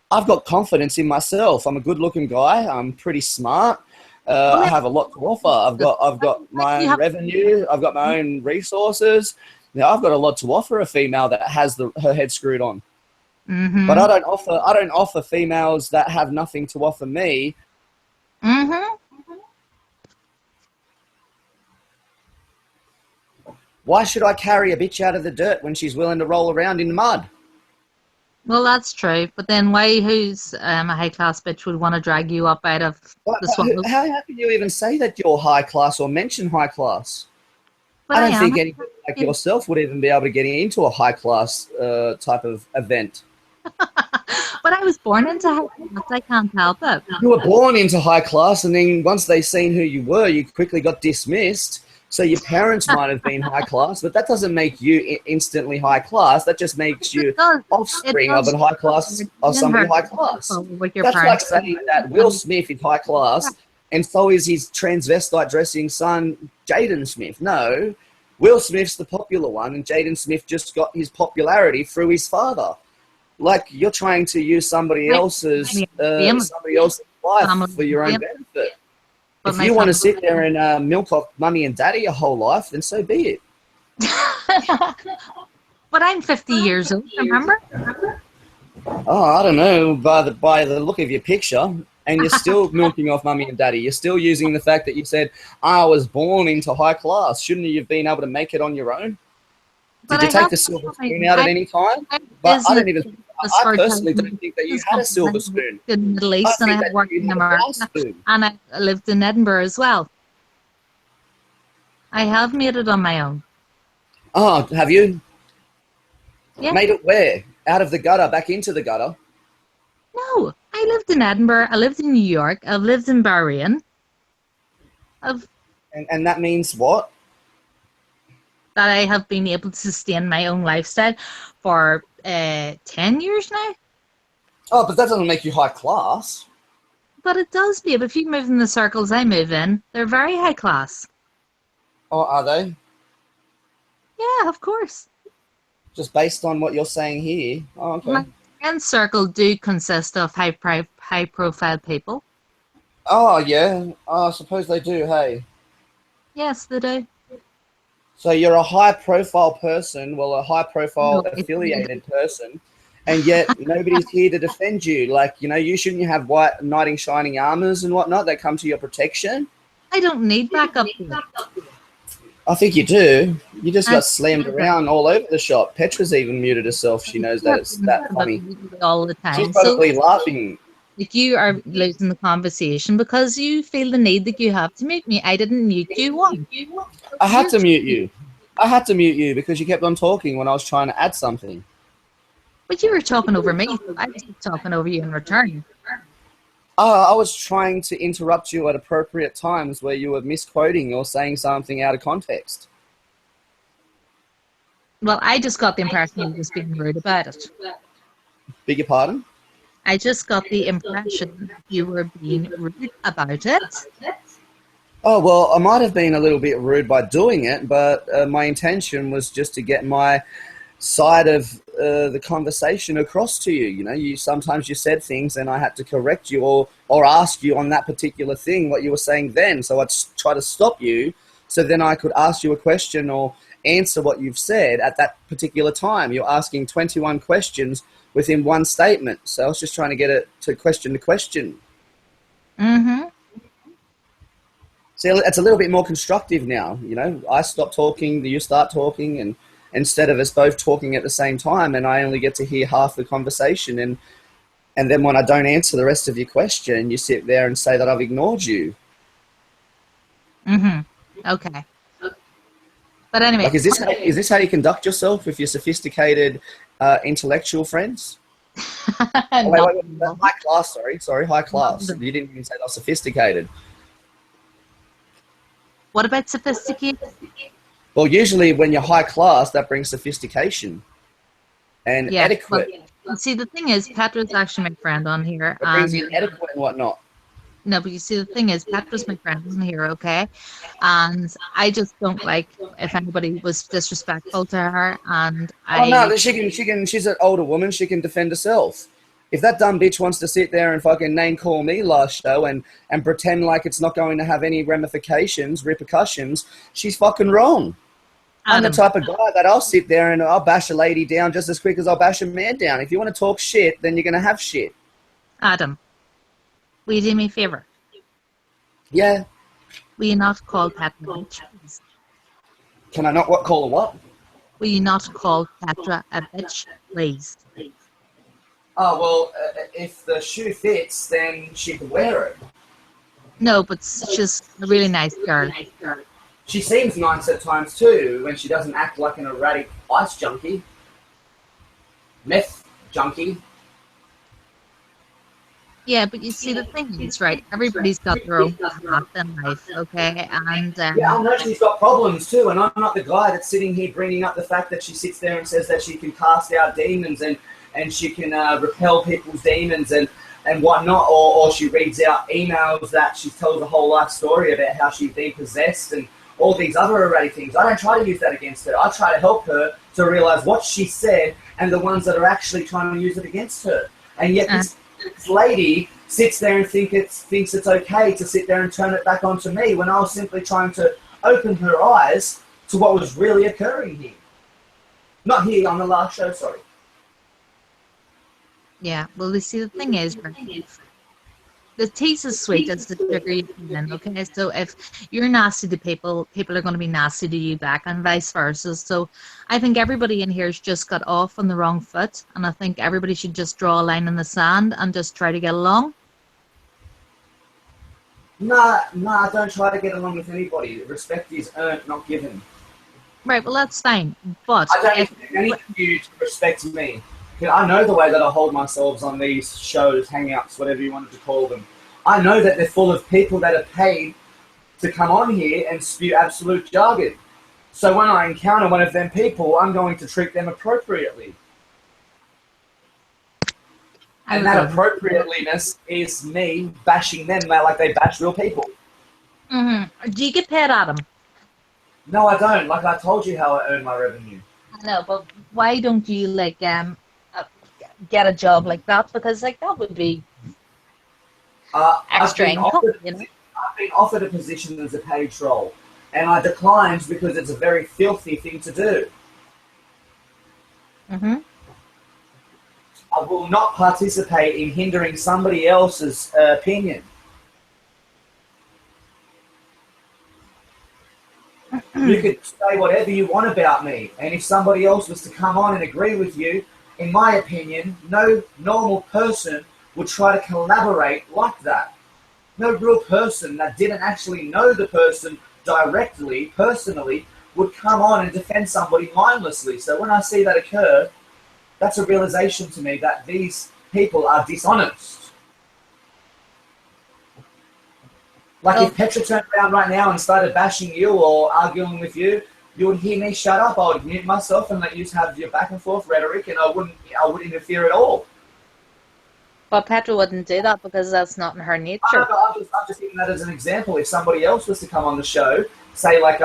I've got confidence in myself. I'm a good looking guy. I'm pretty smart. I have a lot to offer. I've got my own revenue. I've got my own resources. Now, I've got a lot to offer a female that has her head screwed on. Mm-hmm. But I don't offer females that have nothing to offer me. Mm-hmm. Why should I carry a bitch out of the dirt when she's willing to roll around in the mud? Well, that's true. But then who's a high-class bitch would want to drag you up out of the swamp? How can you even say that you're high class or mention high class? But I don't think anybody like yourself would even be able to get into a high class type of event. But I was born into high class. I can't help it. You were born into high class, and then once they seen who you were, you quickly got dismissed. So your parents might have been high class, but that doesn't make you instantly high class. That just makes you offspring of a high class, of somebody high class. That's like saying that Will Smith is high class, and so is his transvestite dressing son, Jaden Smith. No, Will Smith's the popular one, and Jaden Smith just got his popularity through his father. Like, you're trying to use somebody else's life for your own benefit. If you want to sit there and milk off mummy and daddy your whole life, then so be it. But I'm 50 years old, remember? Oh, I don't know, by the look of your picture, and you're still milking off mummy and daddy. You're still using the fact that you said, I was born into high class. Shouldn't you have been able to make it on your own? Did you take the silver spoon out at any time? But I personally don't think that you had a silver spoon. In the Middle East, and I had worked in America, and I lived in Edinburgh as well. I have made it on my own. Oh, have you? Yeah. Made it where? Out of the gutter, back into the gutter? No, I lived in Edinburgh. I lived in New York. I've lived in Bahrain. And that means what? That I have been able to sustain my own lifestyle for 10 years now. Oh, but that doesn't make you high class. But it does, babe. If you move in the circles I move in, they're very high class. Oh, are they? Yeah, of course. Just based on what you're saying here. Oh, okay. My friend circle do consist of high profile people. Oh, yeah. Oh, I suppose they do, hey. Yes, they do. So you're a high-profile person, well, a high-profile affiliated person, and yet nobody's here to defend you. Like, you know, you shouldn't have white knight in shining armors and whatnot that come to your protection. I don't need backup. I think you do. You just got slammed around all over the shop. Petra's even muted herself. She knows that it's that funny. All the time. She's probably laughing. Like, you are losing the conversation because you feel the need that you have to mute me. I didn't mute you once. I had to mute you. I had to mute you because you kept on talking when I was trying to add something. But you were talking over me. I was talking over you in return. I was trying to interrupt you at appropriate times where you were misquoting or saying something out of context. Well, I just got the impression you were just being rude about it. Beg your pardon? I just got the impression you were being rude about it. Oh, well, I might have been a little bit rude by doing it, but my intention was just to get my side of the conversation across to you. You know, sometimes you said things and I had to correct you or ask you on that particular thing what you were saying then. So I'd try to stop you so then I could ask you a question or answer what you've said at that particular time. You're asking 21 questions within one statement. So I was just trying to get it to question to question. Mm-hmm. See, it's a little bit more constructive now. You know, I stop talking, you start talking, and instead of us both talking at the same time, and I only get to hear half the conversation, and then when I don't answer the rest of your question, you sit there and say that I've ignored you. Mm-hmm. Okay. But anyway, like, is this how you conduct yourself with your sophisticated intellectual friends? Wait. High class, sorry, high class. You didn't even say they were sophisticated. What about sophisticated? Well, usually when you're high class, that brings sophistication and etiquette. Well, see, the thing is, Petra's actually my friend on here. It brings in etiquette and whatnot. No, but you see, the thing is, Petra's my friend on here, okay? And I just don't like if anybody was disrespectful to her. And she's an older woman. She can defend herself. If that dumb bitch wants to sit there and fucking name call me last show and pretend like it's not going to have any repercussions, she's fucking wrong. I'm the Adam. type of guy that I'll sit there and I'll bash a lady down just as quick as I'll bash a man down. If you want to talk shit, then you're going to have shit. Adam, will you do me a favour? Yeah. Will you not call Petra a bitch, please? Can I not call a what? Will you not call Petra a bitch, please? Oh, well, if the shoe fits, then she can wear it. No, but she's a really nice girl. She seems nice at times too, when she doesn't act like an erratic ice junkie. Meth junkie. Yeah, but you see, the thing is, right, everybody's got their own path in life, okay? And Yeah, I know she's got problems too, and I'm not the guy that's sitting here bringing up the fact that she sits there and says that she can cast out demons and she can repel people's demons and whatnot, or she reads out emails that she tells a whole life story about how she's been possessed and all these other erratic things. I don't try to use that against her. I try to help her to realise what she said and the ones that are actually trying to use it against her. And yet this lady sits there and thinks it's okay to sit there and turn it back onto me when I was simply trying to open her eyes to what was really occurring here. Not here, on the last show, sorry. yeah, well, you see, the thing is, the taste is sweet as the sugar you put in, okay? So if you're nasty to people, people are going to be nasty to you back and vice versa. So I think everybody in here has just got off on the wrong foot, and I think everybody should just draw a line in the sand and just try to get along. Nah, I don't try to get along with anybody. Respect is earned, not given. Right, well, that's fine, but I don't expect any of you to respect me. I know the way that I hold myself on these shows, hangouts, whatever you wanted to call them. I know that they're full of people that are paid to come on here and spew absolute jargon. So when I encounter one of them people, I'm going to treat them appropriately. And that appropriateness is me bashing them like they bash real people. Mm-hmm. Do you get paid, Adam? No, I don't. Like I told you how I earn my revenue. I know, but why don't you get a job like that? Because that would be extra income, you know? I've been offered a position as a page role, and I declined because it's a very filthy thing to do. Mm-hmm. I will not participate in hindering somebody else's opinion. You could say whatever you want about me, and if somebody else was to come on and agree with you, in my opinion, no normal person would try to collaborate like that. No real person that didn't actually know the person directly, personally, would come on and defend somebody mindlessly. So when I see that occur, that's a realization to me that these people are dishonest. Like if Petra turned around right now and started bashing you or arguing with you, you would hear me shut up. I would mute myself and let you have your back and forth rhetoric, and I wouldn't interfere at all. But Petra wouldn't do that because that's not in her nature. I'm just giving that as an example. If somebody else was to come on the show, say like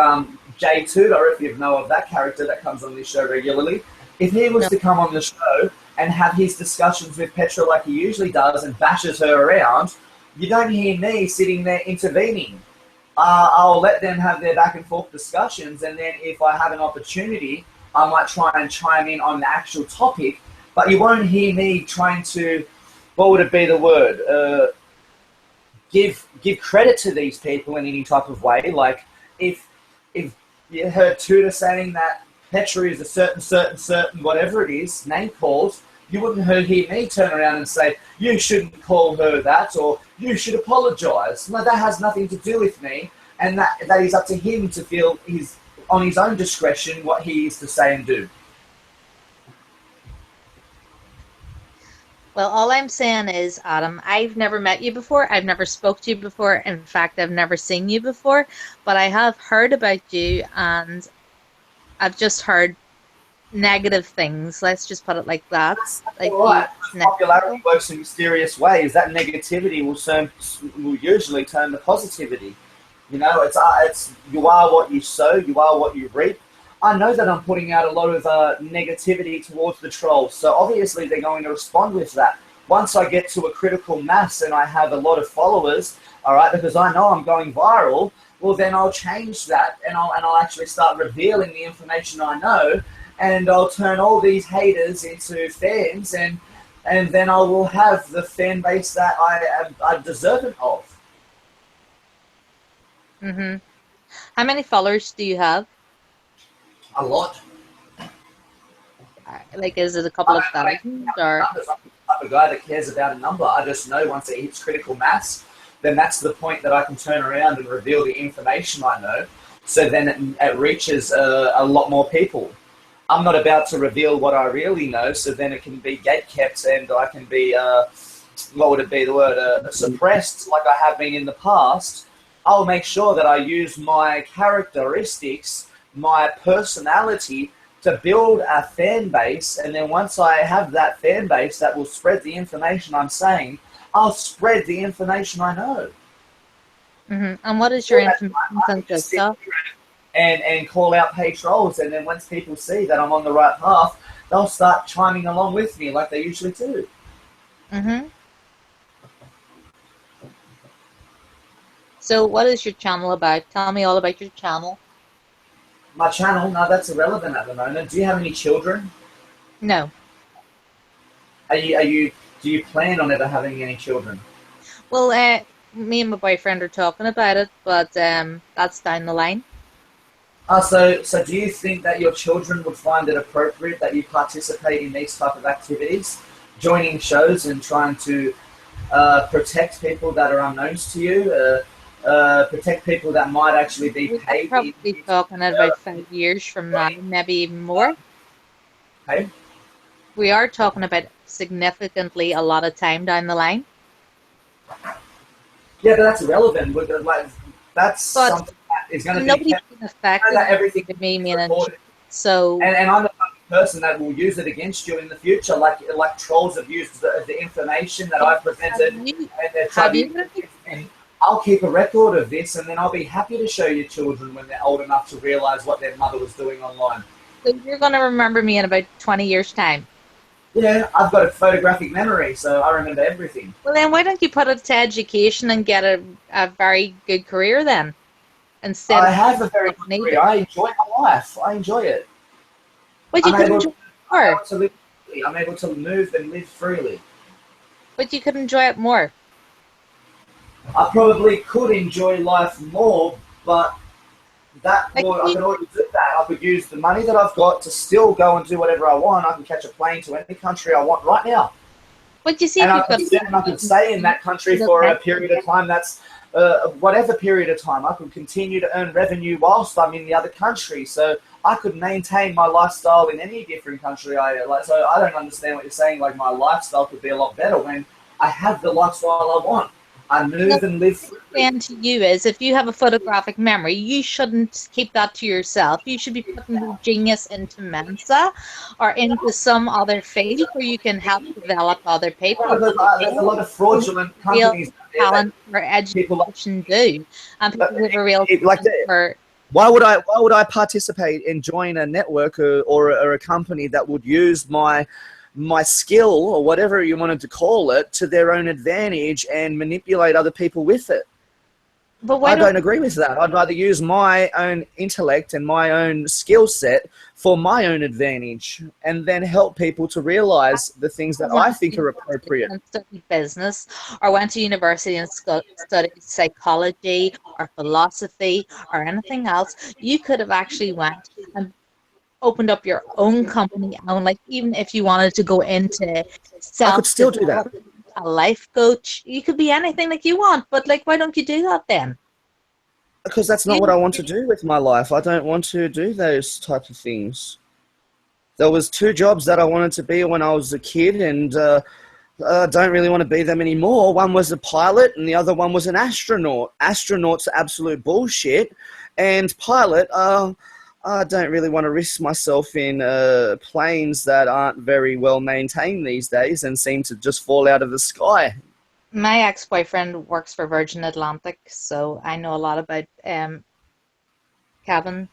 Jay Tudor, if you know of that character that comes on this show regularly, if he was to come on the show and have his discussions with Petra like he usually does and bashes her around, you don't hear me sitting there intervening. I'll let them have their back and forth discussions, and then if I have an opportunity, I might try and chime in on the actual topic, but you won't hear me trying to, what would it be the word, give credit to these people in any type of way. Like if you heard Tudor saying that Petra is a certain whatever it is, name calls, you wouldn't hear me turn around and say, you shouldn't call her that, or you should apologise. No, that has nothing to do with me, and that is up to him to feel on his own discretion what he is to say and do. Well, all I'm saying is, Adam, I've never met you before. I've never spoke to you before. In fact, I've never seen you before, but I have heard about you, and I've just heard negative things. Let's just put it like that. Like right. Popularity works in mysterious ways. That negativity will usually turn to positivity. You know, it's you are what you sow, you are what you reap. I know that I'm putting out a lot of negativity towards the trolls, so obviously they're going to respond with that. Once I get to a critical mass and I have a lot of followers, all right, because I know I'm going viral, well, then I'll change that, and I'll actually start revealing the information I know, and I'll turn all these haters into fans, and then I will have the fan base that I deserve of. Mm-hmm. How many followers do you have? A lot. Like, is it a couple of thousand, or? I'm the type of guy that cares about a number. I just know once it hits critical mass, then that's the point that I can turn around and reveal the information I know. So then it reaches a lot more people. I'm not about to reveal what I really know, so then it can be gatekept and I can be, what would it be, the word, suppressed like I have been in the past. I'll make sure that I use my characteristics, my personality, to build a fan base, and then once I have that fan base that will spread the information I'm saying, I'll spread the information I know. Mm-hmm. And what is your information consist of? And call out pay trolls, and then once people see that I'm on the right path, they'll start chiming along with me like they usually do. Mm-hmm. So what is your channel about? Tell me all about your channel. My channel? No, that's irrelevant at the moment. Do you have any children? No. Do you plan on ever having any children? Well, me and my boyfriend are talking about it, but that's down the line. So do you think that your children would find it appropriate that you participate in these type of activities, joining shows and trying to protect people that are unknowns to you, protect people that might actually be paid? We're probably talking about 5 years from now, maybe even more. Okay. We are talking about significantly a lot of time down the line. Yeah, but that's irrelevant. That's something that is going to be nobody's been affected. Everything to me, so and I'm the type of person that will use it against you in the future, like trolls have used the information that I've presented, and they're trying to. I'll keep a record of this, and then I'll be happy to show your children when they're old enough to realize what their mother was doing online. So you're going to remember me in about 20 years' time? Yeah, I've got a photographic memory, so I remember everything. Well, then why don't you put it to education and get a very good career then? Instead I have a very good career. I enjoy my life. I enjoy it. But you could enjoy it more. I'm able to move and live freely. But you could enjoy it more. I probably could enjoy life more, but I could already do that. I could use the money that I've got to still go and do whatever I want. I can catch a plane to any country I want right now. But you see, and I could stay in that country for a period of time. That's whatever period of time. I could continue to earn revenue whilst I'm in the other country. So I could maintain my lifestyle in any different country I like. So I don't understand what you're saying. Like, my lifestyle could be a lot better when I have the lifestyle I want. I move and live freely. And to you is, if you have a photographic memory, you shouldn't keep that to yourself. You should be putting your genius into Mensa or into some other field where you can help develop other people. There's a lot of fraudulent companies. Talent for education do, and people with a real for. Why would I participate and join a network or a company that would use my skill, or whatever you wanted to call it, to their own advantage and manipulate other people with it? But I don't agree with that. I'd rather use my own intellect and my own skill set for my own advantage, and then help people to realize the things that I think are appropriate. Study business, or went to university and studied psychology or philosophy or anything else. You could have actually went and opened up your own company, and like, even if you wanted to go into I could still do that. A life coach, you could be anything like you want, but like, why don't you do that then? Because that's not what I want to do with my life. I don't want to do those type of things. There was 2 jobs that I wanted to be when I was a kid, and I don't really want to be them anymore. One was a pilot, and the other one was an astronaut. Astronaut's absolute bullshit, and pilot, I don't really want to risk myself in planes that aren't very well maintained these days and seem to just fall out of the sky. My ex-boyfriend works for Virgin Atlantic, so I know a lot about cabin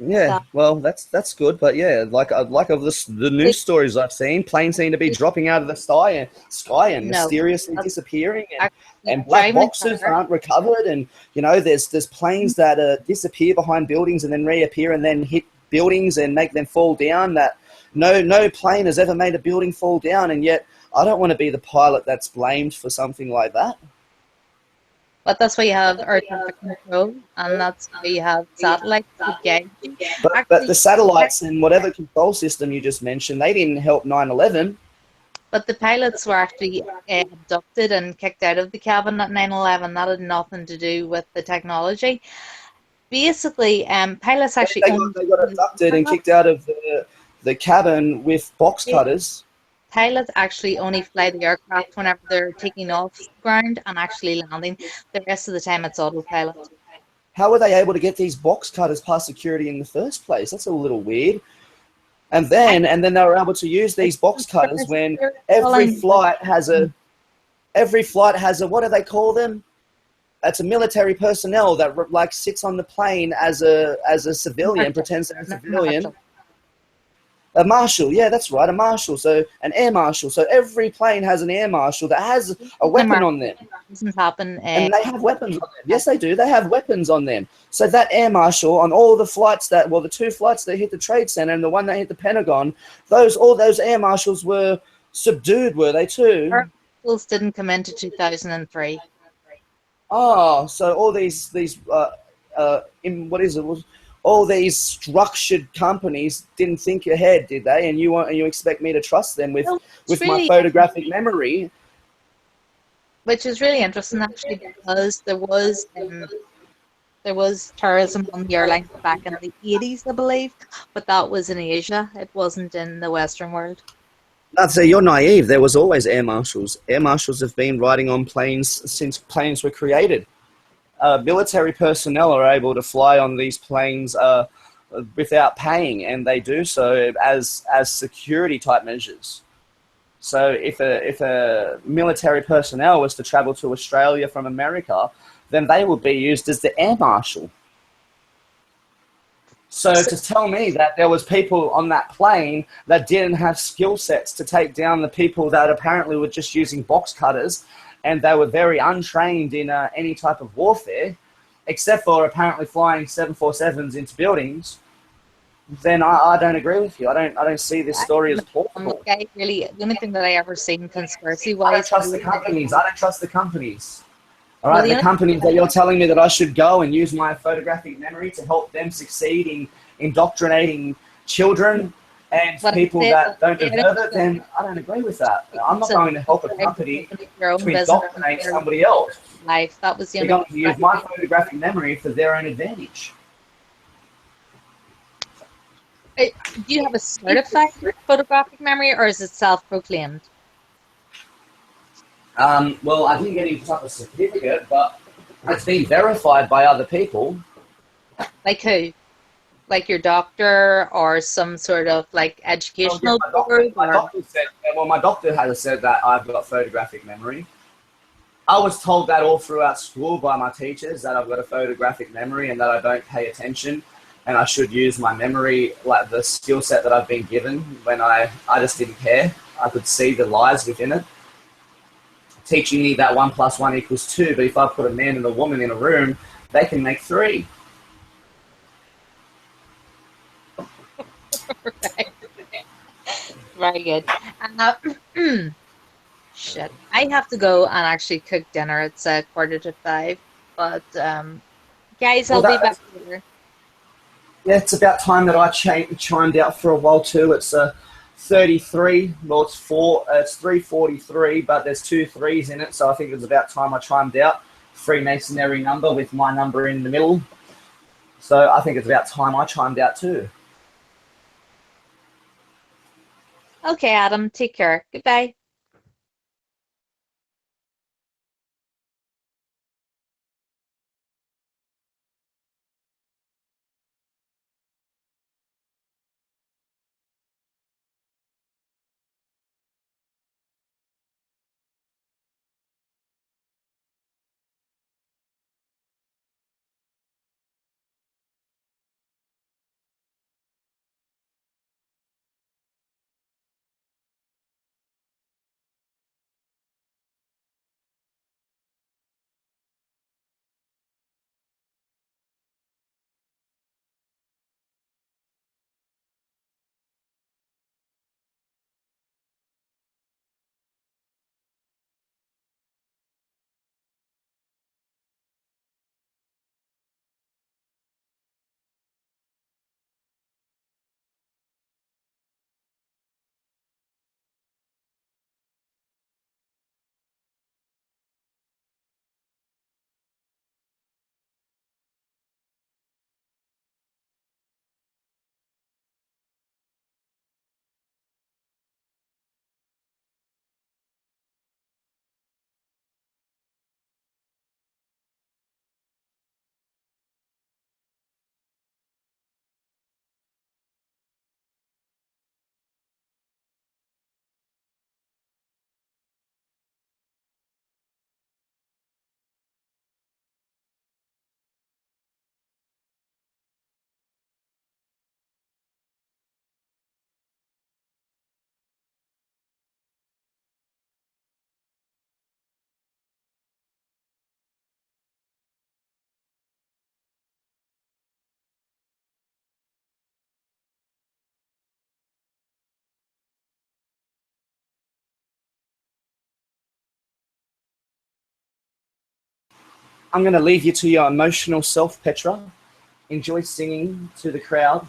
Yeah, So well, that's good, but yeah, like of the news it, stories I've seen, planes seem to be it, dropping out of the sky and no, mysteriously that's disappearing, actually and black driving a boxes car. aren't recovered, and there's planes that disappear behind buildings and then reappear and then hit buildings and make them fall down. That no plane has ever made a building fall down, and yet I don't want to be the pilot that's blamed for something like that. But that's why you have air traffic control, and that's why you have satellites to guide you. But the Actually, satellites and whatever control system you just mentioned, they didn't help 9/11. but the pilots were actually abducted and kicked out of the cabin at 9/11. That had nothing to do with the technology. Basically, pilots They, actually they only got they got abducted and kicked out of the cabin with box cutters. pilots actually only fly the aircraft whenever they're taking off the ground and actually landing. The rest of the time, it's autopilot. How were they able to get these box cutters past security in the first place? That's a little weird. And then they were able to use these box cutters when every flight has a what do they call them? It's a military personnel that like sits on the plane as a civilian, pretends they're a civilian. A marshal, yeah, that's right, a marshal. So an air marshal. So every plane has an air marshal that has a weapon on them. Doesn't happen. And they have weapons on them. Yes, they do. They have weapons on them. So that air marshal on all the flights the two flights that hit the Trade Center and the one that hit the Pentagon, all those air marshals were subdued, were they too? Our schools didn't come into 2003. Oh, so all these what is it? All these structured companies didn't think ahead, did they? And you expect me to trust them with No, it's my really, photographic memory? which is really interesting actually, because there was tourism on the airlines back in the 80s, I believe, but that was in Asia. It wasn't in the Western world. I'd say you're naive. There was always air marshals. Air marshals have been riding on planes since planes were created. Military personnel are able to fly on these planes without paying, and they do so as security type measures. So if a military personnel was to travel to Australia from America, then they would be used as the air marshal. So to tell me that there was people on that plane that didn't have skill sets to take down the people that apparently were just using box cutters, and they were very untrained in any type of warfare, except for apparently flying 747s into buildings, then I don't agree with you. I don't see this story as plausible. The only thing that I ever seen conspiracy I don't wise. trust the companies. I don't trust the companies. All Well, right, the the only companies that you're telling me that I should go and use my photographic memory to help them succeed in indoctrinating children and what I people said, that don't I deserve it, then I don't agree with that. I'm not going to help a company your own to business, indoctrinate somebody else. life. That was the They're only. going to use my photographic memory for their own advantage. Do you have a certified photographic memory, or is it self-proclaimed? Well, I didn't get any type of certificate, but it's been verified by other people. Like who? Like your doctor or some sort of like Oh, yeah, educational board? Or my doctor has said that I've got photographic memory. I was told that all throughout school by my teachers that I've got a photographic memory and that I don't pay attention and I should use my memory, like the skill set that I've been given when I just didn't care. I could see the lies within it. Teaching me that 1 + 1 = 2, but if I put a man and a woman in a room, they can make 3. right. Very good. Shit. I have to go and actually cook dinner. It's 4:45. But guys, Well, I'll be back later. yeah, it's about time that I chimed out for a while too. It's 33. Well, it's 3:43, but there's 2 3s in it, so I think it's about time I chimed out. Freemasonry number with my number in the middle. So I think it's about time I chimed out too. Okay, Adam, take care. Goodbye. I'm going to leave you to your emotional self, Petra. Enjoy singing to the crowd.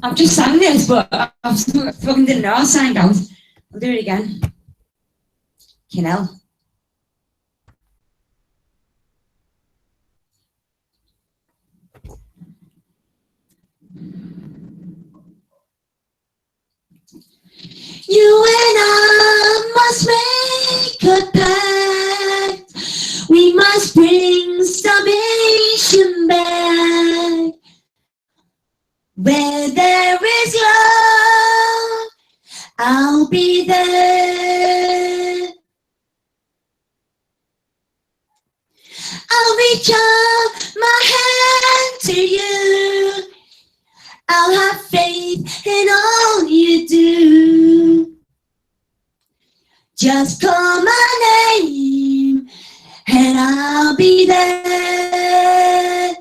I've just sang this, but I've fucking didn't know I signed out. I'll do it again. Hell. You and I must make a pact. We must bring salvation back. Where there is love, I'll be there. I'll reach out my hand to you. I'll have faith in all you do. Just call my name and I'll be there.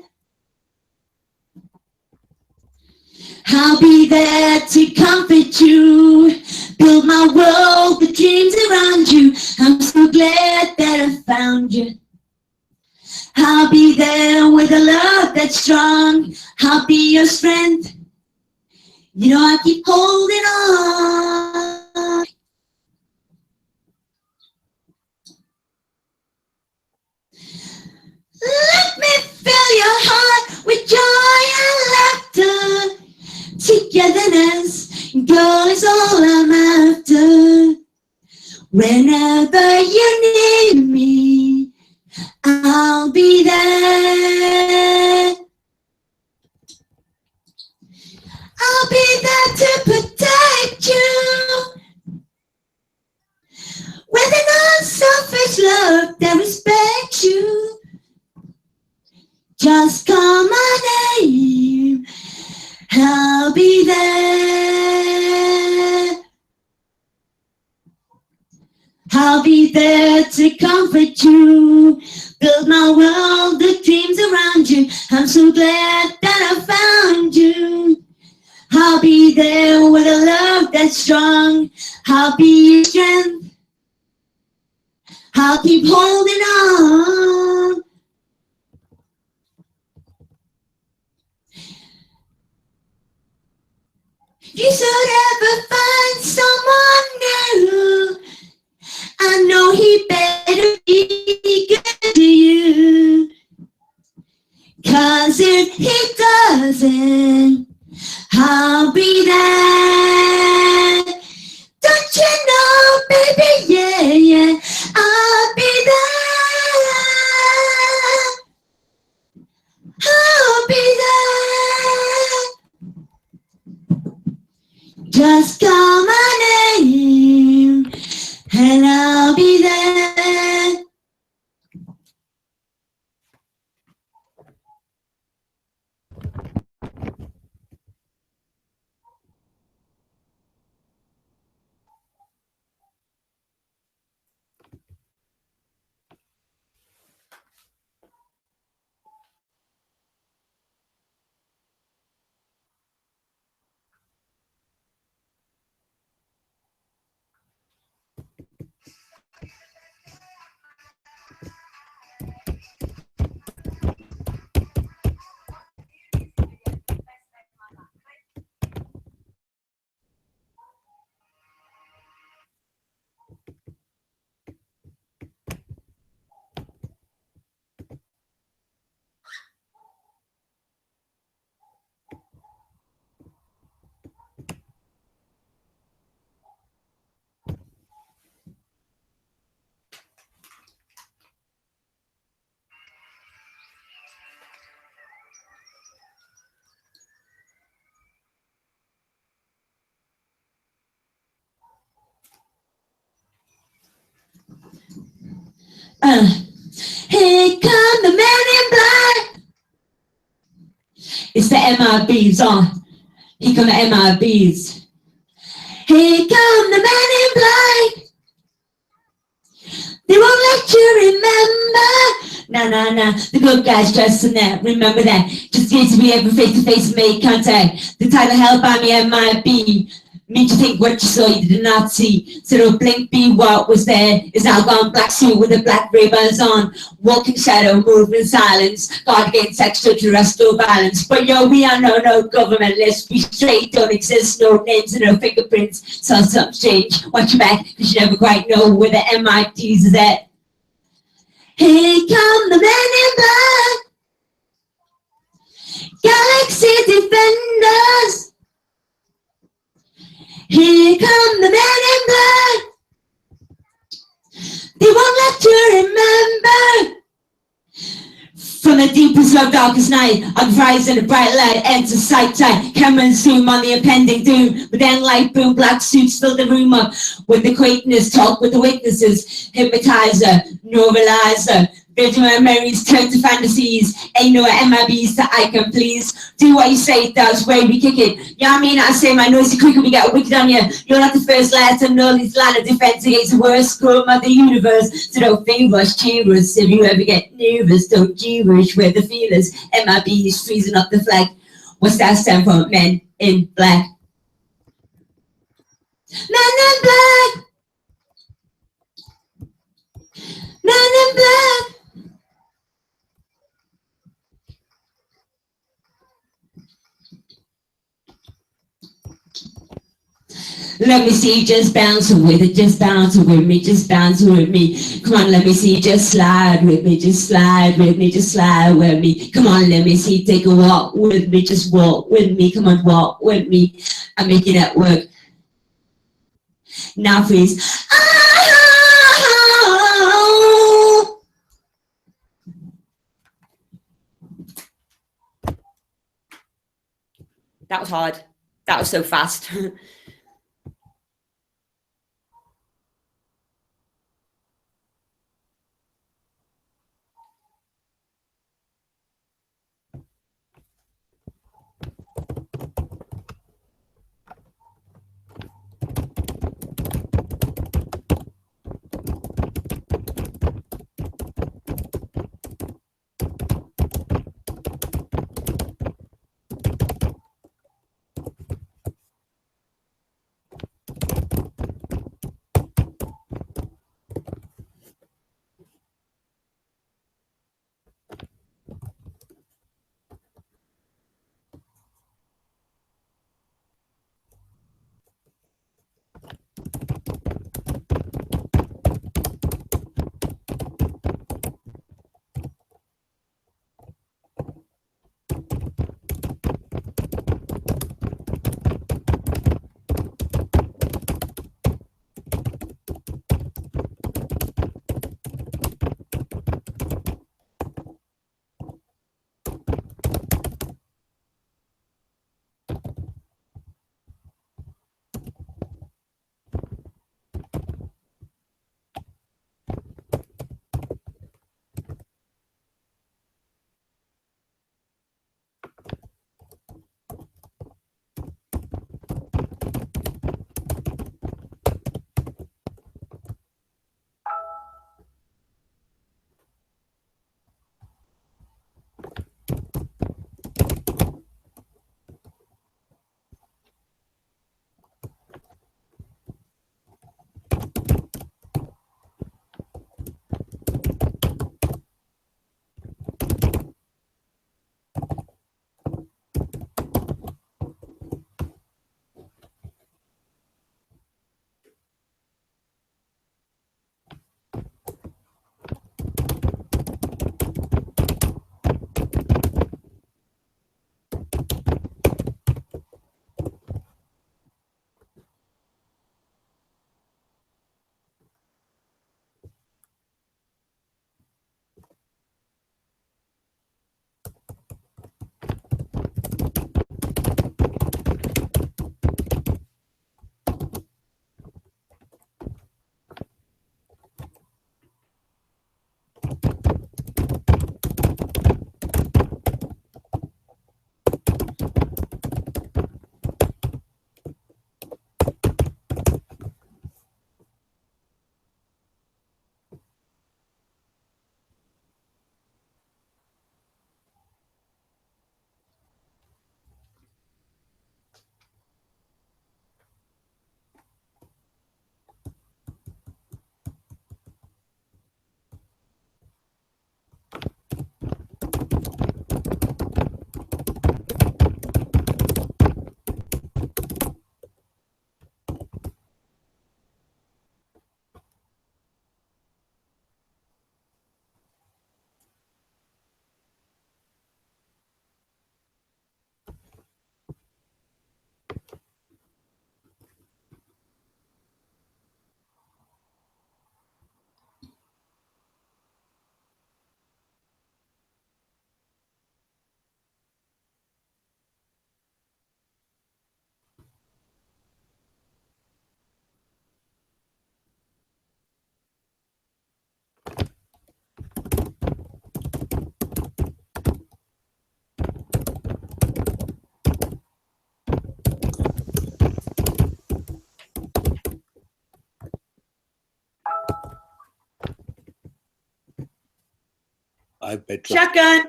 I'll be there to comfort you, build my world with dreams around you. I'm so glad that I found you. I'll be there with a love that's strong. I'll be your strength. You know I keep holding on. Let me fill your heart with joy and laughter. Togetherness, girl, is all I'm after. Whenever you need me, I'll be there. I'll be there to protect you with an unselfish love that respects you. Just call my name, I'll be there. I'll be there to comfort you, build my world with dreams around you. I'm so glad that I found you. I'll be there with a love that's strong. I'll be your strength. I'll keep holding on. You should ever find someone new, I know he better be good to you. 'Cause if he doesn't, I'll be there. Don't you know, baby, yeah, yeah, I'll be there. I'll be there. Just call my name and I'll be there. Here come the men in black. It's the MIBs on. Here come the MIBs. Here come the men in black. They won't let you remember. Nah. The good guys dressed in that. Remember that. Just need to be able face to face and make contact. The title held by me MIB. Made you think what you saw you did not see. So don't blink, be what was there is now gone. Black suit with the black ribbons on. Walking shadow, move in silence. God against extraterrestrial balance. But yo, we are no government list. We straight don't exist. No names and no fingerprints. Saw something strange. Watch your back, cause you never quite know where the MITs is at. Here come the men in black. Galaxy defenders. Here come the men in black. They won't let you remember. From the deepest love, darkest night, on the horizon, a bright light enters sight tight. Cameras zoom on the impending doom. But then light boom, black suits fill the room up. With the quakeness, talk with the witnesses. Hypnotizer, normalizer. Virgin memories turn to fantasies. Ain't no MIBs that I can please. Do what you say, that's where we kick it. Yeah, I mean, I say my noisy cricket, we get wicked on you. You're not the first lad to know this line of defense against the worst scrum of the universe. So don't think rush, cheer us. If you ever get nervous, don't gibberish where the feelers. MIBs freezing up the flag. What's that stand for? Men in black. Men in black. Men in black. Let me see you just bouncing with it, just bouncing with me, just bouncing with me. Come on, let me see you just slide with me, just slide with me, just slide with me. Come on, let me see you take a walk with me, just walk with me. Come on, walk with me. I'm making that work. Now freeze. That was hard. That was so fast. Hi, Petra. Shotgun.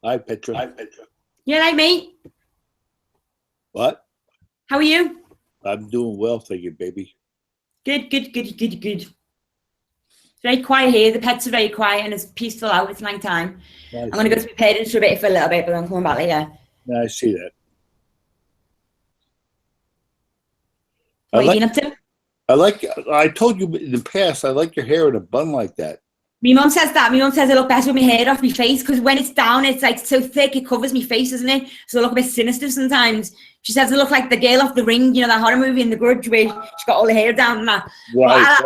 Hi, Petra. You like me? What? How are you? I'm doing well, thank you, baby. Good. It's very quiet here. The pets are very quiet and it's peaceful out. It's night time. I'm going to go to my parents for a little bit, but I'm coming back later. Yeah, I see that. What have you been up to? I told you in the past, I like your hair in a bun like that. My mum says that. My mum says I look better with my hair off my face because when it's down, it's like so thick, it covers my face, doesn't it? So I look a bit sinister sometimes. She says I look like the girl off The Ring, you know, that horror movie in The Grudge where she's got all the hair down and that. Right.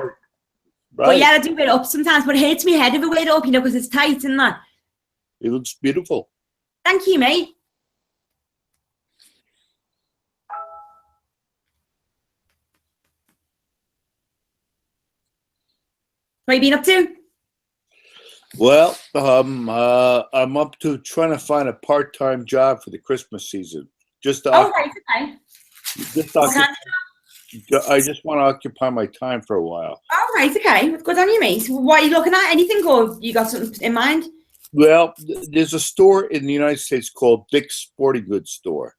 But yeah, I do it up sometimes, but it hurts my head if I wear it up, you know, because it's tight and that. It looks beautiful. Thank you, mate. What have you been up to? Well, I'm up to trying to find a part-time job for the Christmas season. Right, okay. I just want to occupy my time for a while. Oh, right, okay. Good on you, mate. What are you looking at? Anything, or you got something in mind? Well, there's a store in the United States called Dick's Sporting Goods Store.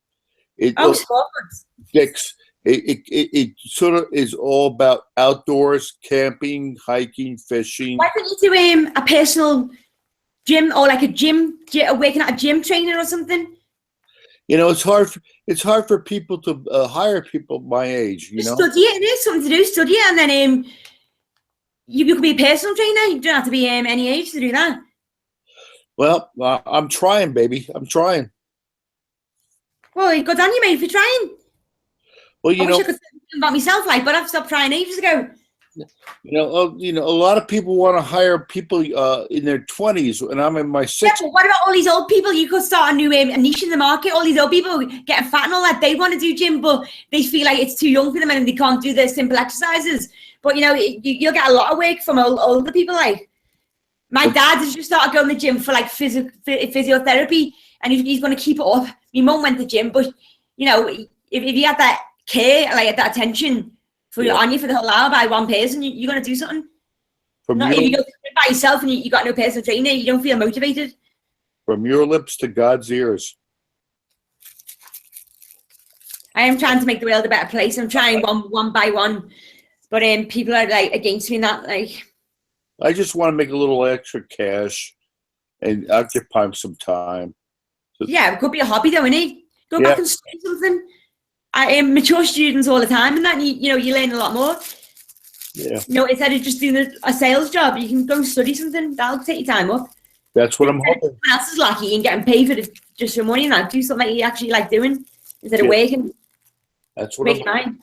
Sports goods. Dick's. It sort of is all about outdoors, camping, hiking, fishing. Why don't you do a personal gym or like a gym, working at a gym trainer or something? You know, it's hard for people to hire people my age. You know, study it. There's something to do. Study it, and then you could be a personal trainer. You don't have to be any age to do that. Well, I'm trying, baby. I'm trying. Well, good on you, mate, for trying. Well, I wish I could say something about myself, but I've stopped trying ages ago. You know, a lot of people want to hire people in their 20s, and I'm in my 60s. Yeah, but what about all these old people? You could start a new a niche in the market. All these old people getting fat and all that, they want to do gym, but they feel like it's too young for them and they can't do the simple exercises. But, you know, you'll get a lot of work from older people. Like, my dad has just started going to the gym for, like, physiotherapy, and he's going to keep it up. My mum went to the gym, but, you know, if you had that care, like that attention on you for the whole hour by one person, you're going to do something. If you go by yourself and you got no personal trainer, you don't feel motivated. From your lips to God's ears. I am trying to make the world a better place. I'm trying one by one, but people are like against me in that. Like, I just want to make a little extra cash and occupy some time. Yeah, it could be a hobby though, innit? Go back and study something. I mature students all the time, and that you learn a lot more. Yeah. You know, instead of just doing a sales job, you can go and study something. That'll take your time up. That's what I'm hoping. Someone else is lucky and getting paid for it just for money, and do something that you actually like doing instead of working. That's what I'm hoping.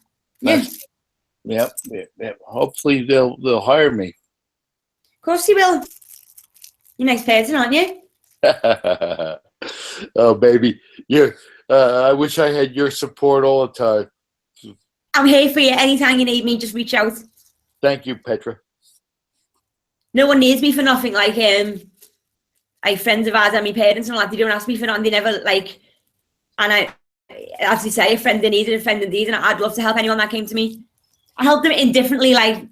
Yeah. Hopefully they'll hire me. Of course you will. You're next person, aren't you? Oh, baby, I wish I had your support all the time. I'm here for you. Anytime you need me, just reach out. Thank you, Petra. No one needs me for nothing. Like friends of ours and my parents and all that, they don't ask me for nothing. They never and I actually say a friend in need and a friend indeed, and I'd love to help anyone that came to me. I help them indifferently, like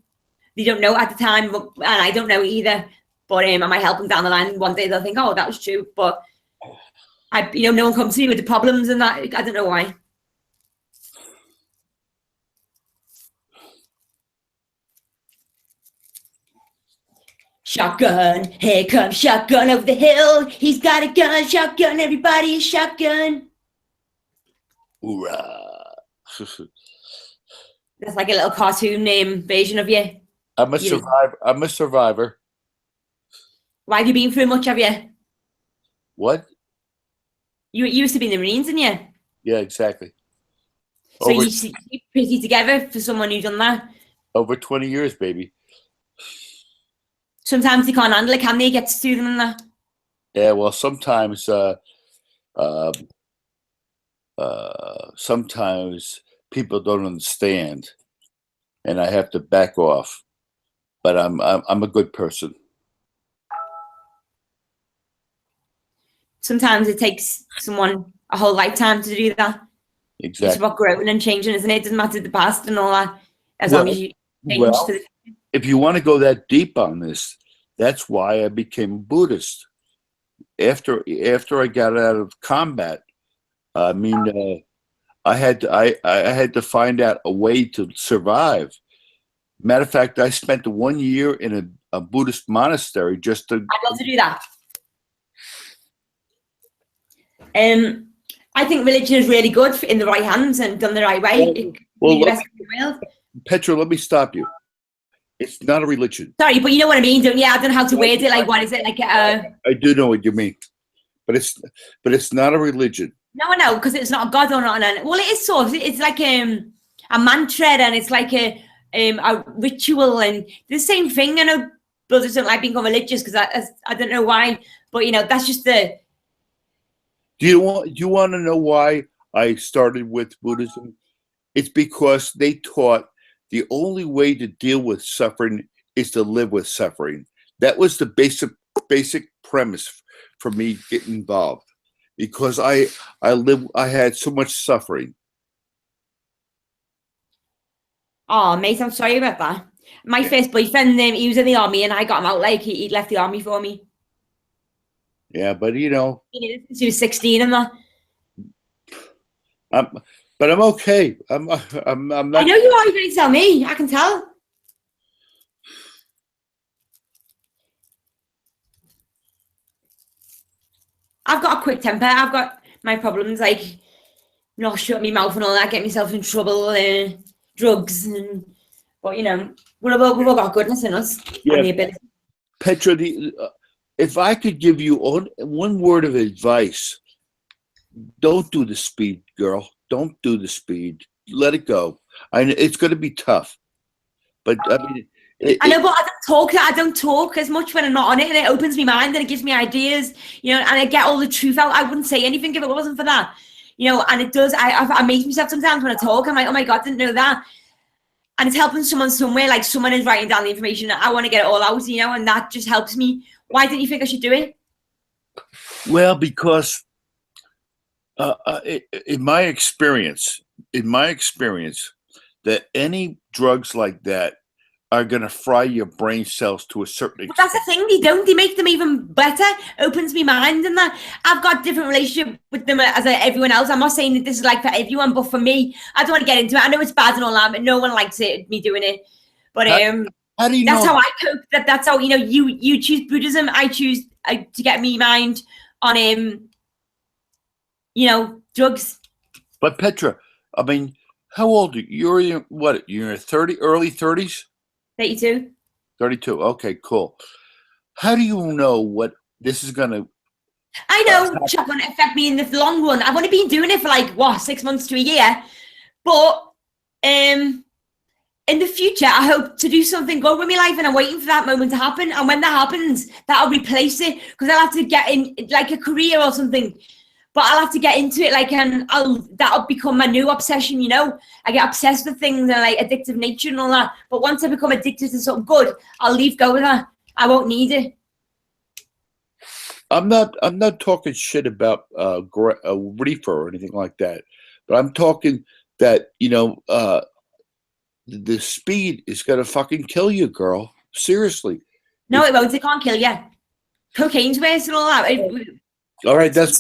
they don't know at the time, and I don't know either. But I might help them down the line. One day they'll think, "Oh, that was true," but no one comes to me with the problems and that. I don't know why. Shotgun, here comes shotgun over the hill. He's got a gun, shotgun, everybody is shotgun. Hoorah. That's like a little cartoon name version of you. I'm a survivor. Why have you been through much, have you? What? You used to be in the Marines, didn't you? Yeah, exactly. So you keep pretty together for someone who's done that? Over 20 years, baby. Sometimes they can't handle it, can they? Get to them and that? Yeah, well, sometimes sometimes people don't understand, and I have to back off. But I'm a good person. Sometimes it takes someone a whole lifetime to do that. Exactly. It's about growing and changing, isn't it? It doesn't matter the past and all that, as long as you change. If you want to go that deep on this, that's why I became a Buddhist. after I got out of combat, I mean, I had to find out a way to survive. Matter of fact, I spent 1 year in a Buddhist monastery just to. I'd love to do that. I think religion is really good in the right hands and done the right way. Petra, let me stop you. It's not a religion. Sorry, but you know what I mean, don't you? I don't know how to word it. Like, what is it? Like, I do know what you mean, but it's not a religion. No, because it's not a god or not. Well, it is sort of. It's like a mantra, and it's like a ritual, and the same thing. I know brothers don't like being religious because I don't know why, but you know that's just the. Do you want to know why I started with Buddhism? It's because they taught the only way to deal with suffering is to live with suffering. That was the basic premise for me getting involved, because I had so much suffering. Oh, mate, I'm sorry about that. My first boyfriend, he was in the army, and I got him out. Like he left the army for me. Yeah, but you know, he was 16 and that. But I'm okay. I'm not. I know you are. You're going to tell me. I can tell. I've got a quick temper. I've got my problems, like not shutting my mouth and all that, get myself in trouble, drugs, but you know, we've all got goodness in us. Yeah. Petra, if I could give you one word of advice, don't do the speed, girl. Don't do the speed. Let it go. It's going to be tough, but I mean. I know, but I don't talk as much when I'm not on it, and it opens my mind and it gives me ideas, you know, and I get all the truth out. I wouldn't say anything if it wasn't for that, you know, and it does. I amaze myself sometimes when I talk. I'm like, oh my God, didn't know that. And it's helping someone somewhere, like someone is writing down the information. I want to get it all out, you know, and that just helps me. Why didn't you think I should do it? Well, because in my experience, that any drugs like that are going to fry your brain cells to a certain extent. But that's the thing, they don't. They make them even better. Opens my mind and that. I've got a different relationship with them as everyone else. I'm not saying that this is like for everyone, but for me, I don't want to get into it. I know it's bad and all that, but no one likes it, me doing it. But how do you that's know? how I cope. That's how, you know, you choose Buddhism. I choose to get me mind on, you know, drugs. But Petra, I mean, how old are you? You're in your early 30s? 32. 32. Okay, cool. How do you know what this is going to? I know it's going to affect me in the long run. I've only been doing it for 6 months to a year, but in the future, I hope to do something good with my life, and I'm waiting for that moment to happen. And when that happens, that'll replace it, because I'll have to get in like a career or something. But I'll have to get into it, like, and that'll become my new obsession, you know? I get obsessed with things and, like, addictive nature and all that. But once I become addicted to something good, I'll leave go with that. I won't need it. I'm not talking shit about reefer or anything like that. But I'm talking that, you know, the speed is going to fucking kill you, girl. Seriously. No, it won't. It can't kill you. Cocaine's worse and all that. All right, that.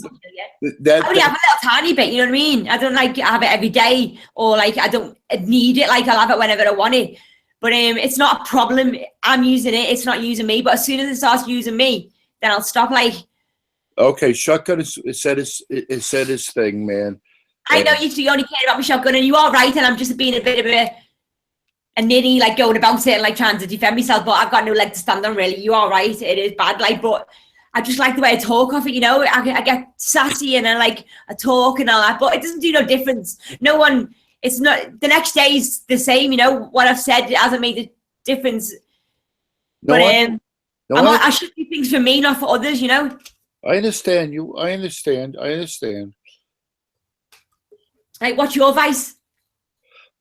I only have a little tiny bit, you know what I mean? I don't like have it every day, or like I don't need it. Like I'll have it whenever I want it. But it's not a problem. I'm using it. It's not using me. But as soon as it starts using me, then I'll stop. Like. Okay, shotgun is said his thing, man. I know you only care about my shotgun, and you are right. And I'm just being a bit of a ninny, like going about it and like trying to defend myself. But I've got no leg to stand on. Really, you are right. It is bad, like, but. I just like the way I talk off it, you know. I get sassy and I talk and all that, but it doesn't do no difference. It's not, the next day is the same, you know. What I've said hasn't made a difference. But I should do things for me, not for others, you know. I understand you. I understand. Like, what's your vice?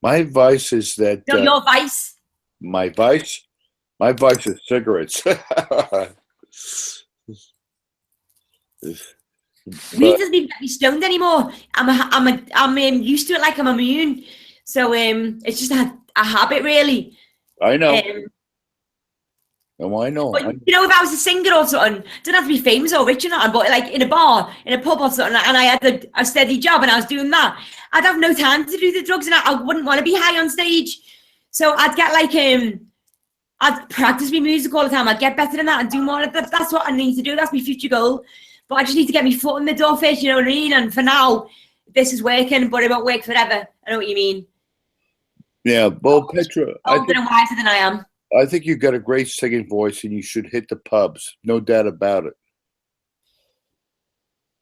My vice is that. No, your vice. My vice is cigarettes. Weed doesn't even get me stoned anymore. I'm used to it, like I'm immune. So it's just a habit, really. I know. Oh, I know. But, you know, if I was a singer or something, don't have to be famous or rich or nothing, but like in a bar, in a pub or something, and I had a steady job and I was doing that, I'd have no time to do the drugs, and I wouldn't want to be high on stage. So I'd get like I'd practice my music all the time. I'd get better than that and do more. That's what I need to do. That's my future goal. But I just need to get my foot in the door first, you know what I mean? And for now, this is working, but it won't work forever. I know what you mean. Yeah, well, Petra, Older and wiser than I am. I think you've got a great singing voice, and you should hit the pubs. No doubt about it.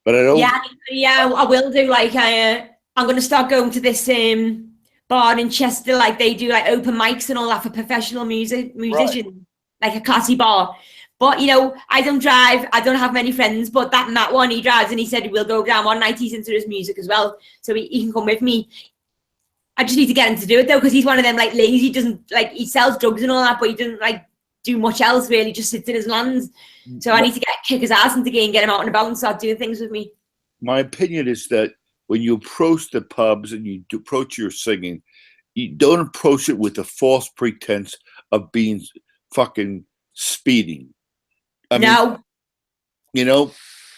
But I don't. Yeah, I will do. Like, I'm going to start going to this bar in Chester. Like, they do like open mics and all that for professional musicians, right. Like a classy bar. But, you know, I don't drive. I don't have many friends. But that one, he drives, and he said we'll go down one night. He's into his music as well, so he can come with me. I just need to get him to do it though, because he's one of them like lazy. Doesn't like, he sells drugs and all that, but he doesn't like do much else really. Just sits in his lands. So I need to kick his ass into game, get him out and about, and start doing things with me. My opinion is that when you approach the pubs and you approach your singing, you don't approach it with a false pretense of being fucking speeding. I mean, you know,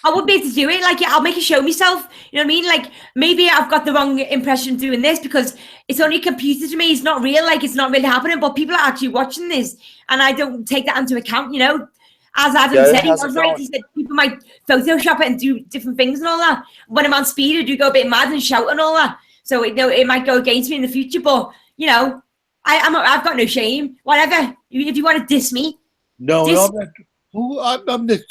I would be able to do it. Like, I'll make a show myself. You know what I mean? Like, maybe I've got the wrong impression doing this because it's only a computer to me. It's not real. Like, it's not really happening. But people are actually watching this, and I don't take that into account. You know, as Adam said, he was right. He said people might Photoshop it and do different things and all that. When I'm on speed, I do go a bit mad and shout and all that. So it might go against me in the future. But you know, I've got no shame. Whatever. If you want to diss me, no. I'm not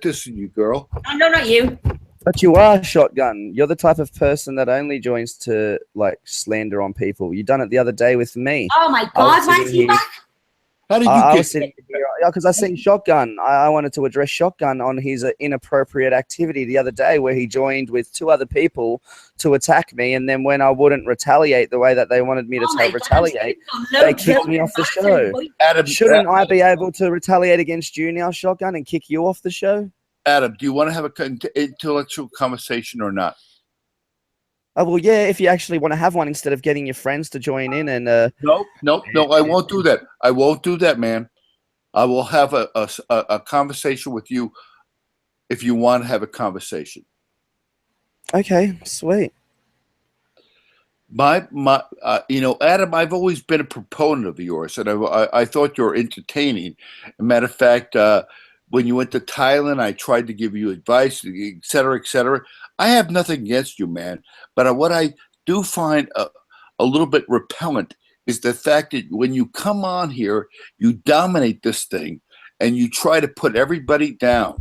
dissing you, girl. No, not you. But you are, Shotgun. You're the type of person that only joins to like slander on people. You done it the other day with me. Oh my God! Why is he back? How did you I was sitting here because I seen Shotgun. I wanted to address Shotgun on his inappropriate activity the other day where he joined with 2 other people to attack me, and then when I wouldn't retaliate the way that they wanted me to retaliate, they kicked me off the show. Adam, shouldn't I be able to retaliate against you now, Shotgun, and kick you off the show? Adam, do you want to have an intellectual conversation or not? Oh, well, yeah, if you actually want to have one instead of getting your friends to join in and... No, I won't do that. I won't do that, man. I will have a conversation with you if you want to have a conversation. Okay, sweet. You know, Adam, I've always been a proponent of yours, and I thought you were entertaining. As a matter of fact, when you went to Thailand, I tried to give you advice, et cetera, et cetera. I have nothing against you, man. But what I do find a little bit repellent is the fact that when you come on here, you dominate this thing and you try to put everybody down.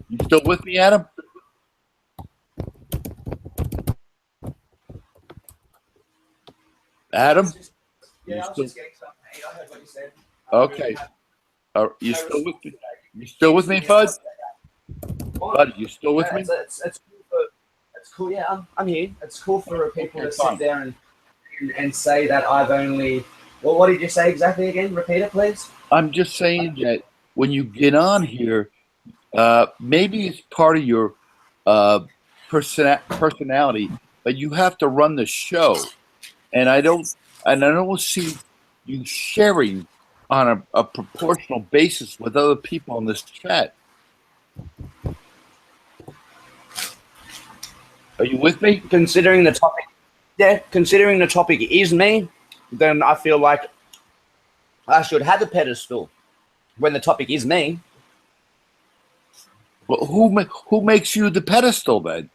You still with me, Adam? Adam? Yeah, I was just getting something. I heard what you said. Okay. You still with me? You still with me, Bud? Bud, you still with me? It's cool. Yeah, I'm here. It's cool for people to sit there and say that I've only... Well, what did you say exactly again? Repeat it, please. I'm just saying that when you get on here, maybe it's part of your personality, but you have to run the show. And I don't see you sharing on a proportional basis with other people in this chat. Are you with me? Considering the topic is me, then I feel like I should have a pedestal when the topic is me. Well, who makes you the pedestal then?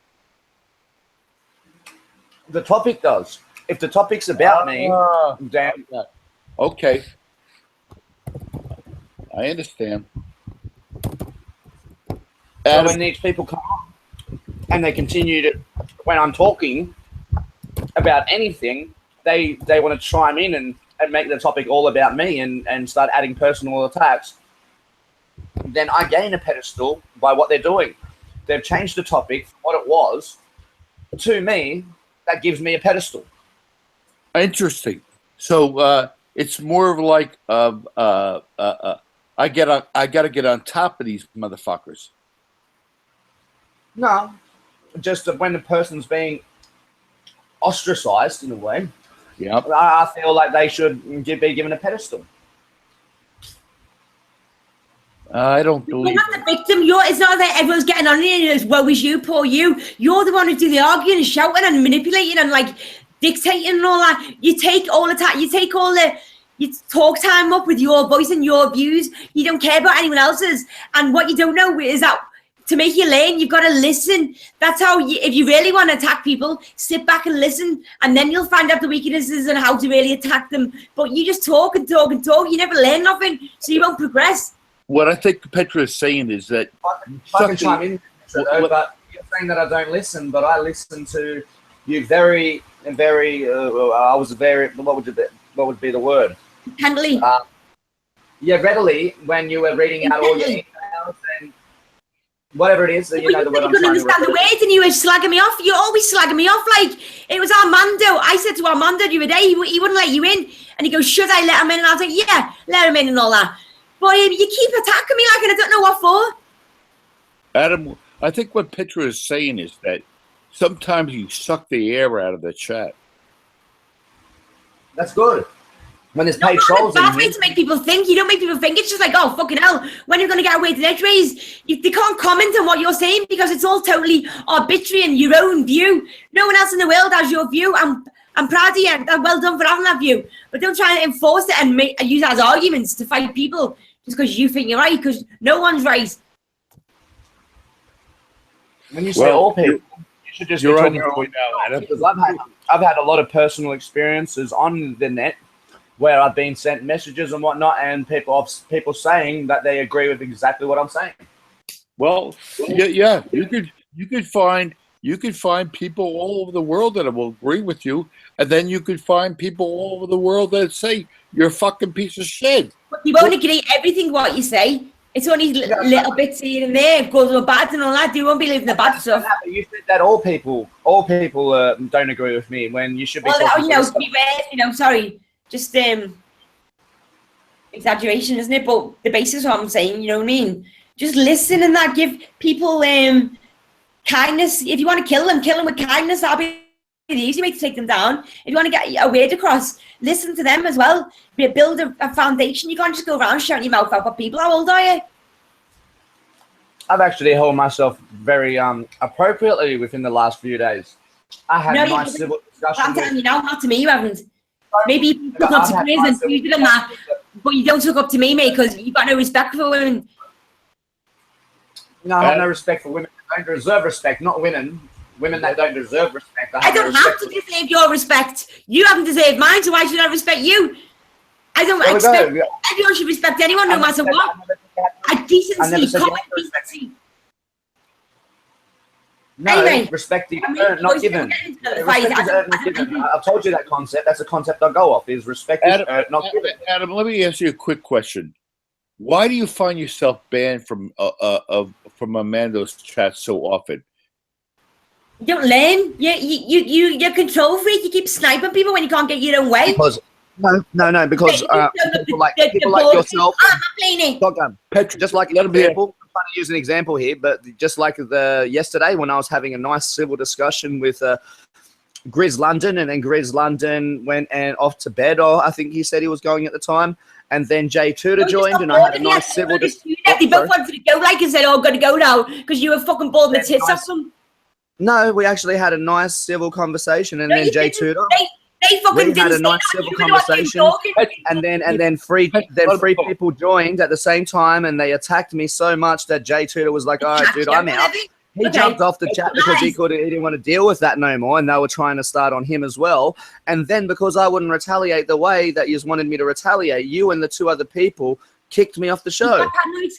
The topic does. If the topic's about me, then... Okay. I understand. So when these people come on and they continue to, when I'm talking about anything, they want to chime in and make the topic all about me and start adding personal attacks, then I gain a pedestal by what they're doing. They've changed the topic from what it was to me. That gives me a pedestal. Interesting. So it's more of like I got to get on top of these motherfuckers. No, just when the person's being ostracized in a way, Yep. I feel like they should be given a pedestal. I don't believe You're not the victim. It's not that everyone's getting on you and woe is you, poor you. You're the one who do the arguing and shouting and manipulating and like dictating and all that. You take all the time. You take all the talk time up with your voice and your views. You don't care about anyone else's. And what you don't know is that to make you learn, you've got to listen. That's how, if you really want to attack people, sit back and listen, and then you'll find out the weaknesses and how to really attack them. But you just talk and talk and talk. You never learn nothing, so you won't progress. What I think Petra is saying is that I can chime in, but you're saying that I don't listen, but I listen to you very, very. I was very. What would be the word? Intently. Yeah, readily when you were reading out all your emails and whatever it is that you know the word. You couldn't understand the words, and you were slagging me off. You're always slagging me off. Like it was Armando. I said to Armando the other day, he wouldn't let you in, and he goes, "Should I let him in?" And I was like, "Yeah, let him in," and all that. But you keep attacking me like, and I don't know what for. Adam, I think what Petra is saying is that sometimes you suck the air out of the chat. That's good. When there's paid trolls in here. To make people think. You don't make people think. It's just like, oh, fucking hell, when are you going to get away to the x-rays? They can't comment on what you're saying because it's all totally arbitrary and your own view. No one else in the world has your view. I'm proud of you and well done for having that view. But don't try and enforce it and use it as arguments to fight people just because you think you're right, because no one's right. When you say all people, you should just be talking now. Because I've had a lot of personal experiences on the net where I've been sent messages and whatnot, and people saying that they agree with exactly what I'm saying. Well, yeah, you could find people all over the world that will agree with you, and then you could find people all over the world that say you're a fucking piece of shit. But you won't agree everything what you say. It's only little bits here and there. It goes with bad and all that. You won't believe in the bad stuff. You said that all people don't agree with me when you should be. Well, to be fair, sorry, just exaggeration, isn't it? But the basis of what I'm saying, you know what I mean? Just listen and that. Give people kindness. If you want to kill them with kindness. That'll be the easy way to take them down. If you want to get a word across, listen to them as well. Build a foundation. You can't just go around shouting your mouth out for people. How old are you? I've actually held myself very appropriately within the last few days. I had nice civil discussion. I'm telling you now, not to me, you haven't. Maybe you took up to Chris and you did that, but you don't took up to me, mate, because you've got no respect for women. No, I have no respect for women that don't deserve respect, not women. Women that don't deserve respect. I don't have to deserve your respect. You haven't deserved mine, so why should I respect you? I don't expect everyone should respect anyone, no matter what. Decency, common decency. No, anyway, respect is earned, not given. I've told you that concept. That's a concept I go off. Is respect is earned, not given. Adam, let me ask you a quick question. Why do you find yourself banned from Amando's chat so often? You don't learn. You're control freak. You keep sniping people when you can't get your own way. Because because people like yourself. Petra, just like example. I'm trying to use an example here, but just like yesterday when I was having a nice civil discussion with Grizz London, and then Grizz London went and off to bed, or I think he said he was going at the time, and then Jay Tudor joined, and I had a nice civil discussion. They both wanted to go, like I said, "Oh, I've got to go now," because you were fucking bored the tits off them. No, we actually had a nice civil conversation, and then Jay Tudor. They fucking had a nice civil conversation, and then three people joined at the same time, and they attacked me so much that Jay Tudor was like, "All right, dude, I'm out." He jumped off the chat because he didn't want to deal with that no more, and they were trying to start on him as well. And then because I wouldn't retaliate the way that you wanted me to retaliate, you and the two other people kicked me off the show.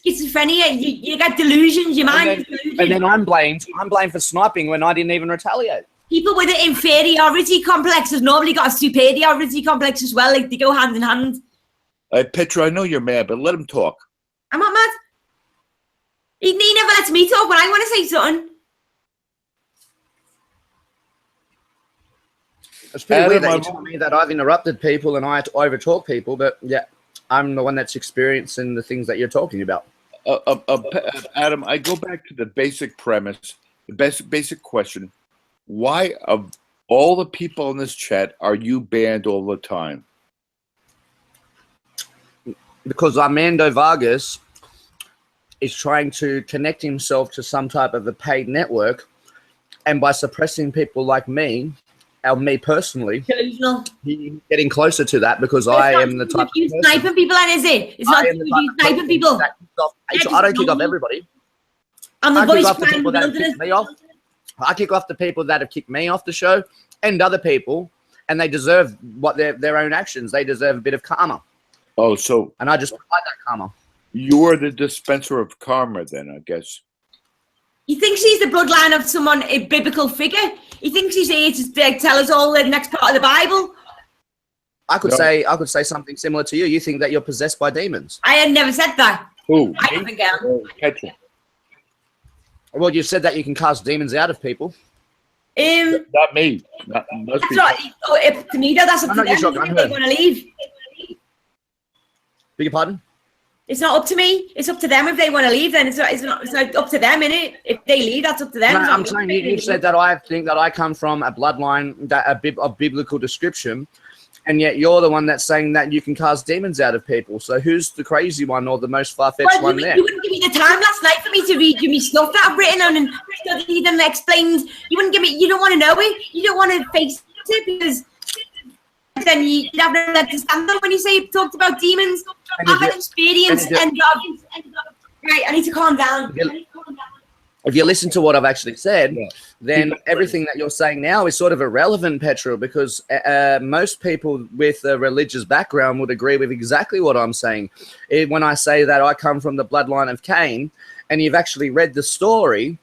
Schizophrenia. You got delusions. Your mind is delusions. And then I'm blamed for sniping when I didn't even retaliate. People with an inferiority complex has normally got a superiority complex as well. Like they go hand in hand. Petra, I know you're mad, but let him talk. I'm not mad. He never lets me talk when I want to say something. It's pretty weird that you tell me that I've interrupted people and I overtalk people, but yeah, I'm the one that's experiencing the things that you're talking about. Adam, I go back to the basic premise the basic question: why, of all the people in this chat, are you banned all the time? Because Armando Vargas is trying to connect himself to some type of a paid network, and by suppressing people like me, or me personally, he's getting closer to that because I am the type of person. Sniping people, and is it? It's not you sniping people. I don't kick off everybody. I'm the voice of people that have kicked me off. I kick off the people that have kicked me off the show and other people, and they deserve what their own actions. They deserve a bit of karma. Oh, so and I just provide that karma. You're the dispenser of karma, then, I guess. He thinks he's the bloodline of someone, a biblical figure. He thinks he's here to tell us all the next part of the Bible. I could say something similar to you. You think that you're possessed by demons. I had never said that. Who? I don't think I am. Well, you said that you can cast demons out of people. Not me. That's right. To me, that's up to them. If they want to leave. Beg your pardon? It's not up to me. It's up to them if they want to leave. Then it's not up to them, innit? If they leave, that's up to them. No, I'm saying you said that I think that I come from a bloodline of biblical description, and yet you're the one that's saying that you can cast demons out of people. So who's the crazy one or the most far-fetched one there? You wouldn't give me the time last night for me to read you me stuff that I've written on and studied and explained. You wouldn't give me. You don't want to know it. You don't want to face it because then you'd have no leg to stand on when you say you talked about demons. I've had experience and right, I need to calm down. If you listen to what I've actually said, then everything that you're saying now is sort of irrelevant, Petrol, because most people with a religious background would agree with exactly what I'm saying. When I say that I come from the bloodline of Cain, and you've actually read the story,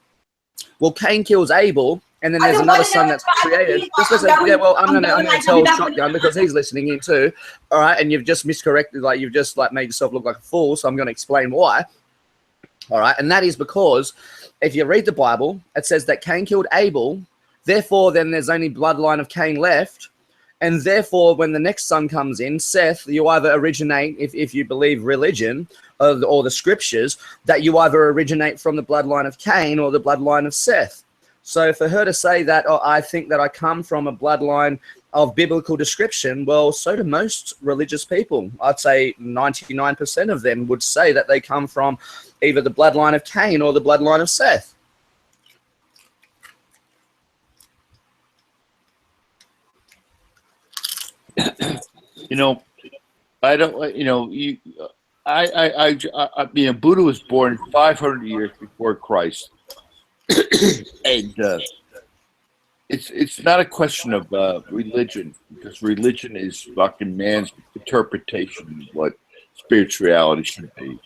well, Cain kills Abel, and then there's another son that's created. Just listen, I'm gonna tell Shotgun because he's listening in too. All right, and you've just miscorrected, you've just made yourself look like a fool. So I'm gonna explain why. All right, and that is because if you read the Bible, it says that Cain killed Abel. Therefore, then there's only bloodline of Cain left, and therefore, when the next son comes in, Seth, you either originate, if you believe religion or the scriptures, that you either originate from the bloodline of Cain or the bloodline of Seth. So for her to say that, I think that I come from a bloodline of biblical description, well, so do most religious people. I'd say 99% of them would say that they come from either the bloodline of Cain or the bloodline of Seth. I don't, I mean, Buddha was born 500 years before Christ. And it's not a question of religion, because religion is fucking man's interpretation of what spirituality should be.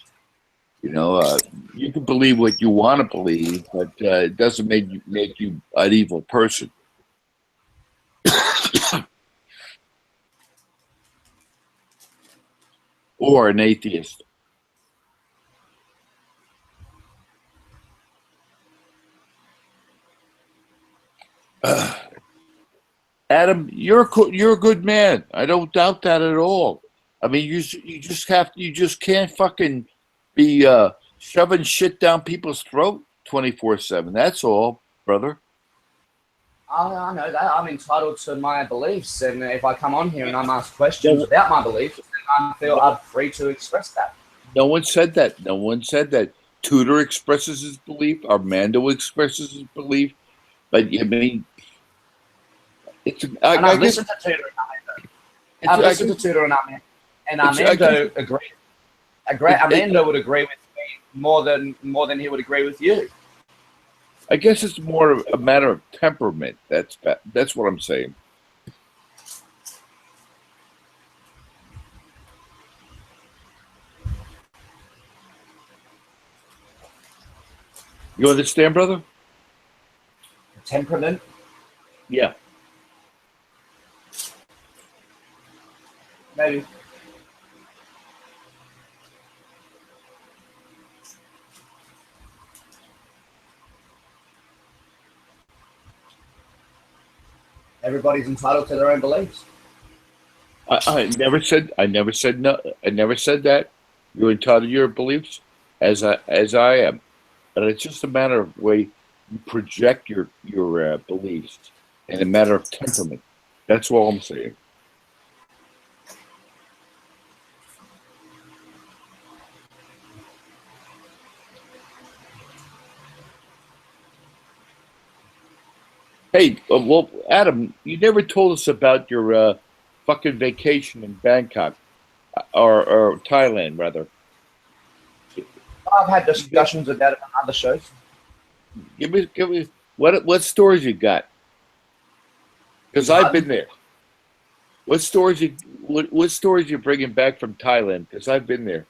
You can believe what you want to believe, but it doesn't make you an evil person. Or an atheist. Adam, you're a good man. I don't doubt that at all. I mean, you just can't fucking be shoving shit down people's throat 24/7. That's all, brother. I know that. I'm entitled to my beliefs, and if I come on here and I'm asked questions about my beliefs, then I feel I'm free to express that. No one said that. No one said that. Tudor expresses his belief. Armando expresses his belief. But I mean, I've listened to Tudor and Armando. I've listened to Tudor and Armando, and Armando agreed. Armando would agree with me more than he would agree with you. I guess it's more of a matter of temperament. That's what I'm saying. You understand, brother? Temperament? Yeah. Maybe. Everybody's entitled to their own beliefs. I never said no. I never said that. You're entitled to your beliefs, as I am. But it's just a matter of way You project your beliefs in a matter of temperament. That's all I'm saying. Hey, well, Adam, you never told us about your fucking vacation in Bangkok or Thailand, rather. I've had discussions about it on other shows. Give me what stories you got? Because I've been there. What stories you bringing back from Thailand? Because I've been there.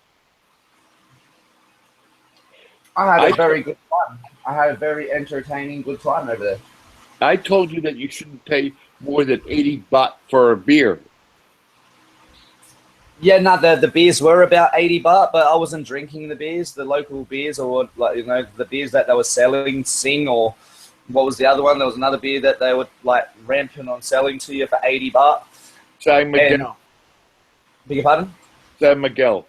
I had a very good time. I had a very entertaining, good time over there. I told you that you shouldn't pay more than 80 baht for a beer. Yeah, no, the beers were about 80 baht, but I wasn't drinking the beers, the local beers, or like the beers that they were selling, Sing, or what was the other one? There was another beer that they were like ramping on selling to you for 80 baht. San Miguel. Beg your pardon? San Miguel.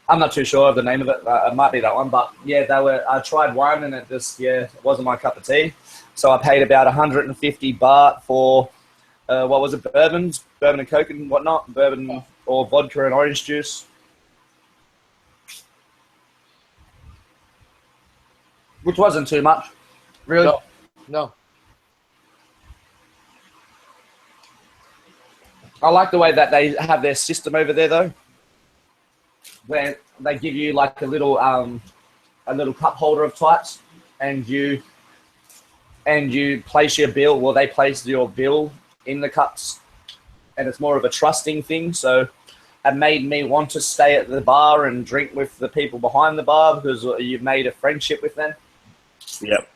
I'm not too sure of the name of it. It might be that one, but yeah, they were. I tried one, and it just it wasn't my cup of tea. So I paid about 150 baht for what was it? Bourbon and Coke and whatnot, bourbon or vodka and orange juice, which wasn't too much, really. No. I like the way that they have their system over there, though, where they give you like a little cup holder of types, and you place your bill. Well, they place your bill in the cups, and it's more of a trusting thing. So it made me want to stay at the bar and drink with the people behind the bar because you've made a friendship with them. Yep.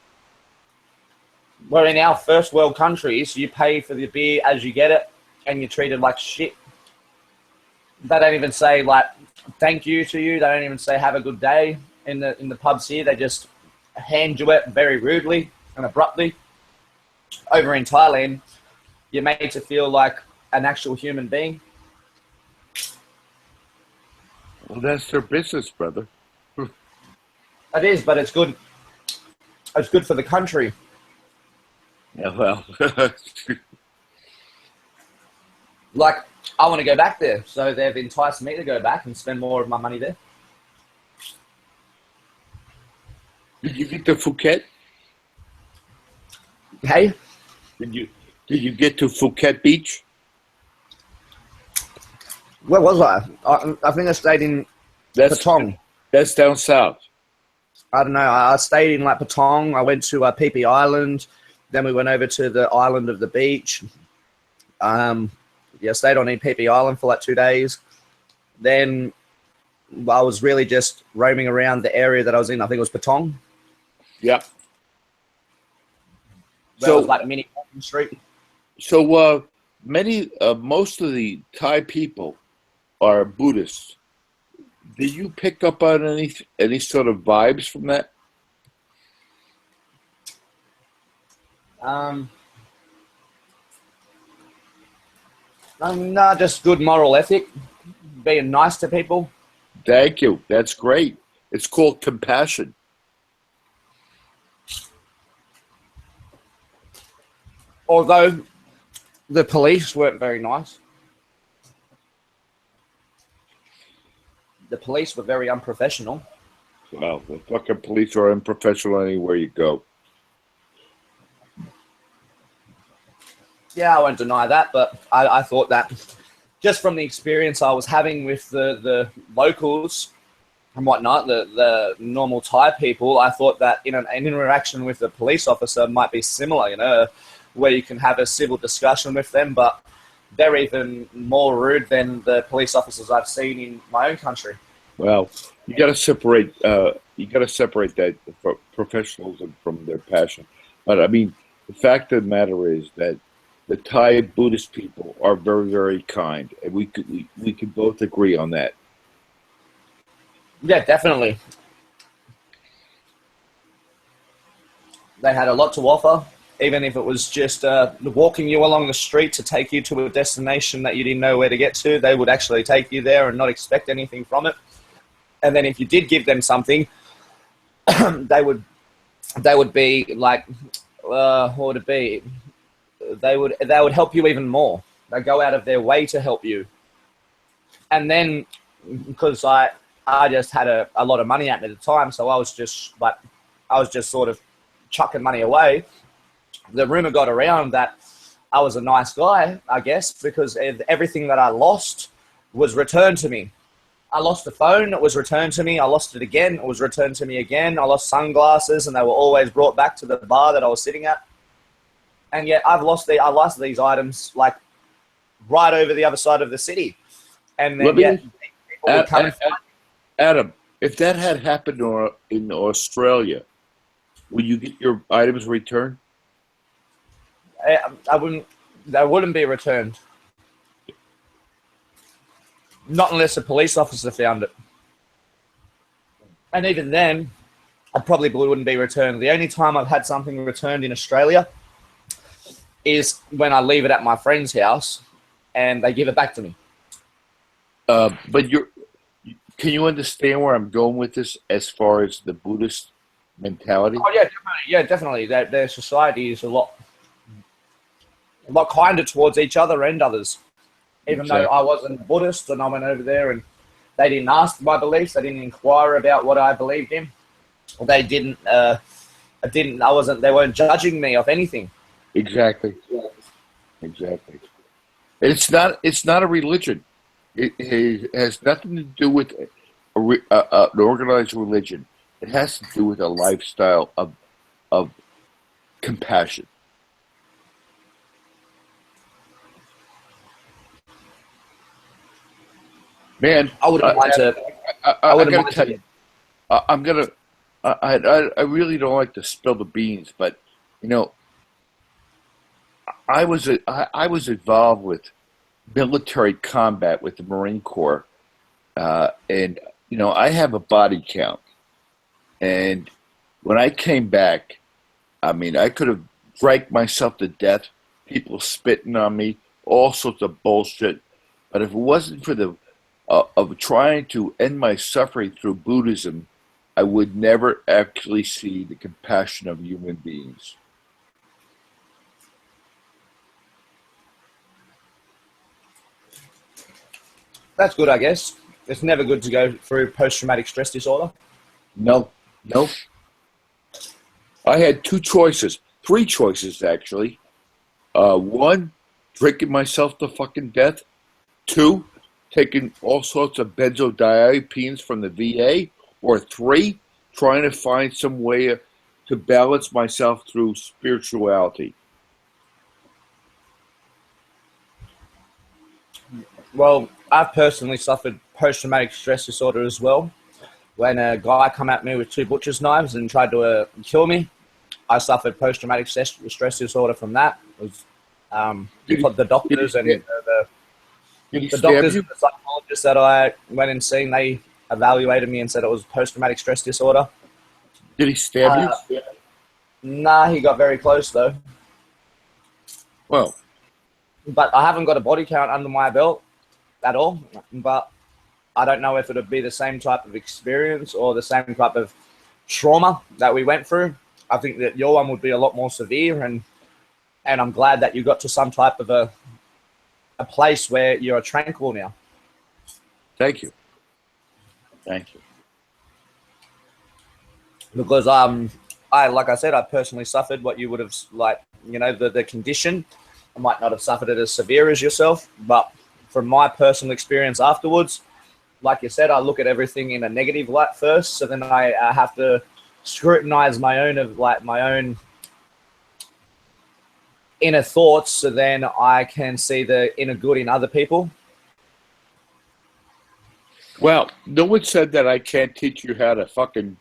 Where in our first world countries, you pay for the beer as you get it, and you're treated like shit. They don't even say like thank you to you. They don't even say have a good day in the pubs here. They just hand you it very rudely and abruptly. Over in Thailand, you're made to feel like an actual human being. Well, that's their business, brother. It is, but it's good. It's good for the country. Yeah, well. Like, I want to go back there, so they've enticed me to go back and spend more of my money there. Did you get to Phuket? Hey? Did you get to Phuket Beach? Where was I? I think I stayed in Patong. That's down south. I don't know. I stayed in like Patong. I went to Phi Phi Island. Then we went over to the island of the beach. Stayed on Phi Phi Island for like 2 days. Then I was really just roaming around the area that I was in. I think it was Patong. Yep. So it was like mini street. So most of the Thai people are Buddhists. Did you pick up on any sort of vibes from that? No, just good moral ethic, being nice to people. Thank you. That's great. It's called compassion. Although the police weren't very nice. The police were very unprofessional. Well, the fucking police are unprofessional anywhere you go. Yeah, I won't deny that, but I thought that just from the experience I was having with the locals and whatnot, the normal Thai people, I thought that an interaction with a police officer might be similar, where you can have a civil discussion with them, but they're even more rude than the police officers I've seen in my own country. Well, you got to separate. That professionalism from their passion. But I mean, the fact of the matter is that the Thai Buddhist people are very, very kind, and we could both agree on that. Yeah, definitely. They had a lot to offer. Even if it was just walking you along the street to take you to a destination that you didn't know where to get to, they would actually take you there and not expect anything from it. And then if you did give them something, they would they would be like, what would it be? They would help you even more. They go out of their way to help you. And then, because I just had a lot of money at me at the time, so I was just sort of chucking money away. The rumor got around that I was a nice guy, I guess, because everything that I lost was returned to me. I lost the phone, it was returned to me. I lost it again, it was returned to me again. I lost sunglasses, and they were always brought back to the bar that I was sitting at. And yet I lost these items like right over the other side of the city. And then people would come and find me. Adam, if that had happened in Australia, would you get your items returned? I wouldn't. They wouldn't be returned. Not unless a police officer found it. And even then, I probably wouldn't be returned. The only time I've had something returned in Australia is when I leave it at my friend's house and they give it back to me. But can you understand where I'm going with this as far as the Buddhist mentality? Oh yeah, definitely. Yeah, definitely. Their society is a lot kinder towards each other and others. Even though I wasn't Buddhist and I went over there and they didn't ask my beliefs, they didn't inquire about what I believed in. They didn't. They weren't judging me of anything. Exactly. Exactly. It's not a religion. It has nothing to do with an organized religion. It has to do with a lifestyle of compassion. Man, I wouldn't like to. I gotta tell you, I really don't like to spill the beans, but you know, I was involved with military combat with the Marine Corps, and you know, I have a body count, and when I came back, I mean, I could have drank myself to death, people spitting on me, all sorts of bullshit, but if it wasn't for the of trying to end my suffering through Buddhism, I would never actually see the compassion of human beings. That's good, I guess. It's never good to go through post-traumatic stress disorder. No. I had three choices actually. One, drinking myself to fucking death. Two, taking all sorts of benzodiazepines from the VA. Or three, trying to find some way to balance myself through spirituality. Well, I've personally suffered post-traumatic stress disorder as well. When a guy come at me with two butcher's knives and tried to kill me, I suffered post-traumatic stress disorder from that. It was the doctors and the doctors and the psychologists that I went and seen, they evaluated me and said it was post-traumatic stress disorder. Did he stab you? Nah, he got very close though. Well, but I haven't got a body count under my belt at all. But I don't know if it would be the same type of experience or the same type of trauma that we went through. I think that your one would be a lot more severe, and I'm glad that you got to some type of a place where you're tranquil now. Thank you. Because I like I said, I personally suffered what you would have, like, you know, the condition. I might not have suffered it as severe as yourself, but from my personal experience afterwards, like you said, I look at everything in a negative light first, so then I have to scrutinize my own inner thoughts, so then I can see the inner good in other people. Well, no one said that I can't teach you how to fucking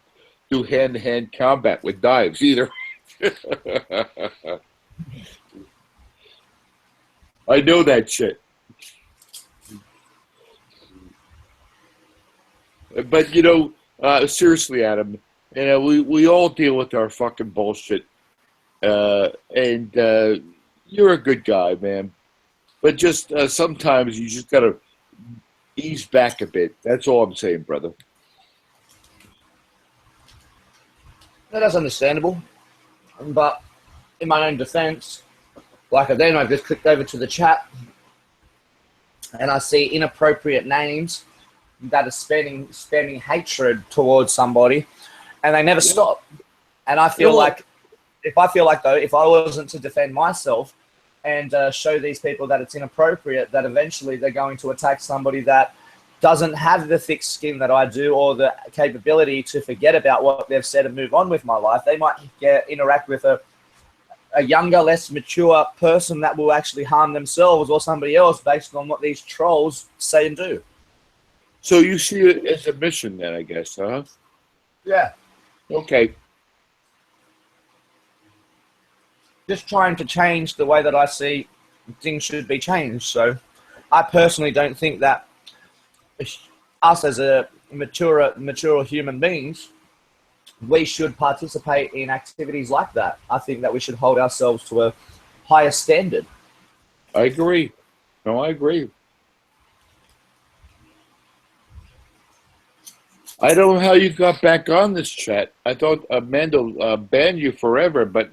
do hand-to-hand combat with knives either. I know that shit. But, you know, seriously, Adam, you know, we all deal with our fucking bullshit. And you're a good guy, man. But just sometimes you just got to ease back a bit. That's all I'm saying, brother. That's understandable. But in my own defense, like then I've just clicked over to the chat and I see inappropriate names that are spamming hatred towards somebody, and they never stop. And I feel like if I wasn't to defend myself and show these people that it's inappropriate, that eventually they're going to attack somebody that doesn't have the thick skin that I do, or the capability to forget about what they've said and move on with my life. They might interact with a younger, less mature person that will actually harm themselves or somebody else based on what these trolls say and do. So you see it as a mission then, I guess, huh? Yeah. Okay. Just trying to change the way that I see things should be changed. So I personally don't think that us as a mature human beings, we should participate in activities like that. I think that we should hold ourselves to a higher standard. I agree. No, I agree. I don't know how you got back on this chat. I thought Amanda banned you forever, but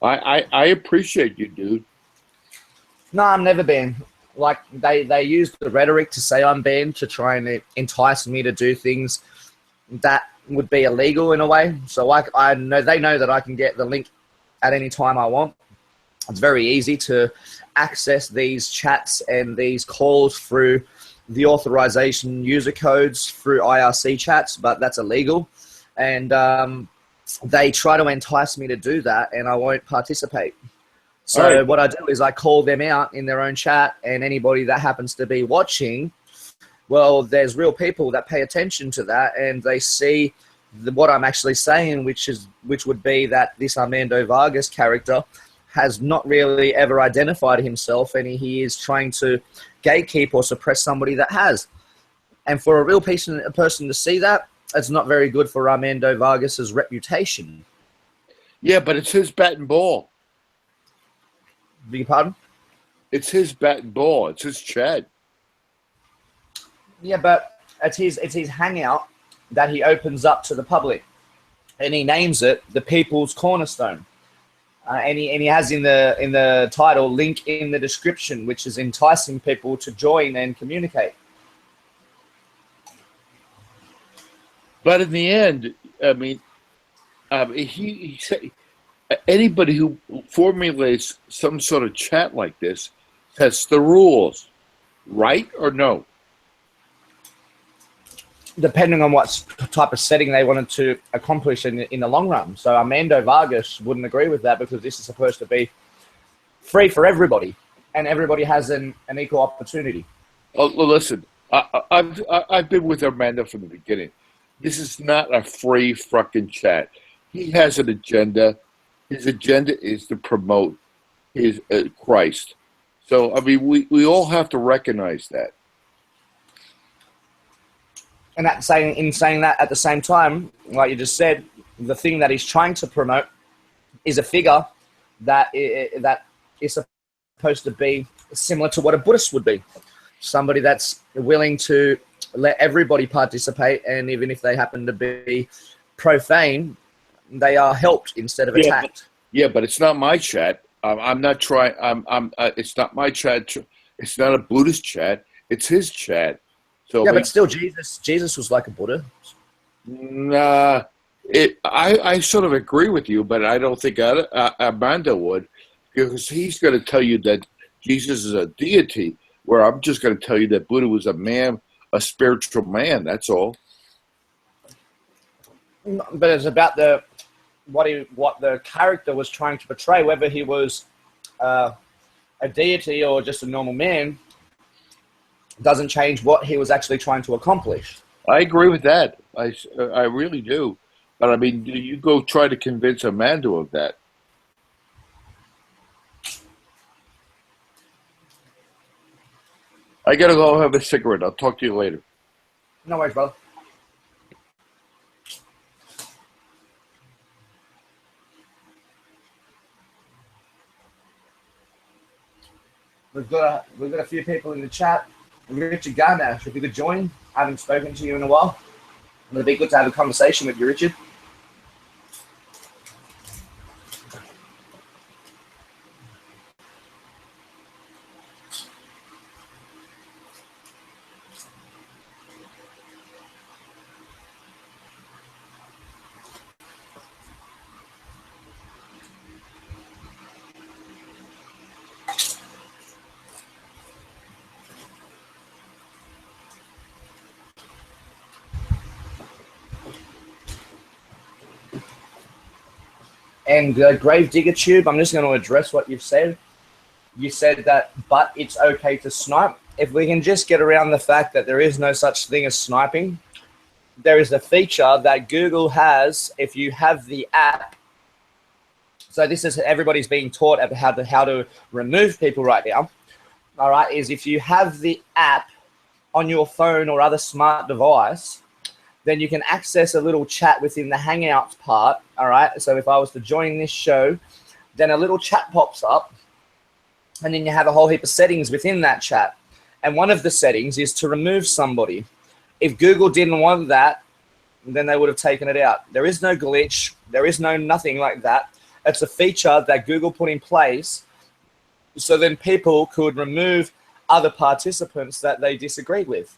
I appreciate you, dude. No, I'm never banned. Like they use the rhetoric to say I'm banned to try and entice me to do things that would be illegal in a way. So I know they know that I can get the link at any time I want. It's very easy to access these chats and these calls through the authorization user codes through IRC chats, but that's illegal. And they try to entice me to do that, and I won't participate. So what I do is I call them out in their own chat, and anybody that happens to be watching, well, there's real people that pay attention to that, and they see what I'm actually saying, which would be that this Armando Vargas character has not really ever identified himself, and he is trying to gatekeep or suppress somebody that has. And for a real person to see that, it's not very good for Armando Vargas's reputation. Yeah, but it's his bat and ball. Beg your pardon? It's his bat and ball. It's his chat. Yeah, but it's his hangout that he opens up to the public, and he names it the People's Cornerstone. And he has in the title, link in the description, which is enticing people to join and communicate. But in the end, I mean, he said anybody who formulates some sort of chat like this sets the rules, right or no? Depending on what type of setting they wanted to accomplish in the long run. So Armando Vargas wouldn't agree with that, because this is supposed to be free for everybody, and everybody has an equal opportunity. Oh, well, listen, I've been with Armando from the beginning. This is not a free fucking chat. He has an agenda. His agenda is to promote his Christ. So, I mean, we all have to recognize that. And in saying that at the same time, like you just said, the thing that he's trying to promote is a figure that is supposed to be similar to what a Buddhist would be. Somebody that's willing to let everybody participate, and even if they happen to be profane, they are helped instead of attacked. But it's not my chat. I'm not trying. It's not my chat. It's not a Buddhist chat. It's his chat. So yeah, but still, Jesus was like a Buddha. Nah, I sort of agree with you, but I don't think Armando would, because he's going to tell you that Jesus is a deity, where I'm just going to tell you that Buddha was a man, a spiritual man. That's all. But it's about what the character was trying to portray, whether he was a deity or just a normal man. Doesn't change what he was actually trying to accomplish. I agree with that. I really do. But I mean, you go try to convince Amanda of that. I gotta go have a cigarette. I'll talk to you later. No worries, brother. We've got a few people in the chat. Richard Garnash, if you could join. I haven't spoken to you in a while. It'd be good to have a conversation with you, Richard. And Gravedigger Tube, I'm just going to address what you've said. You said that, but it's okay to snipe. If we can just get around the fact that there is no such thing as sniping, there is a feature that Google has if you have the app. So this is everybody's being taught about how to remove people right now. All right, is if you have the app on your phone or other smart device, then you can access a little chat within the Hangouts part. All right, so if I was to join this show, then a little chat pops up, and then you have a whole heap of settings within that chat. And one of the settings is to remove somebody. If Google didn't want that, then they would have taken it out. There is no glitch. There is no nothing like that. It's a feature that Google put in place so then people could remove other participants that they disagreed with.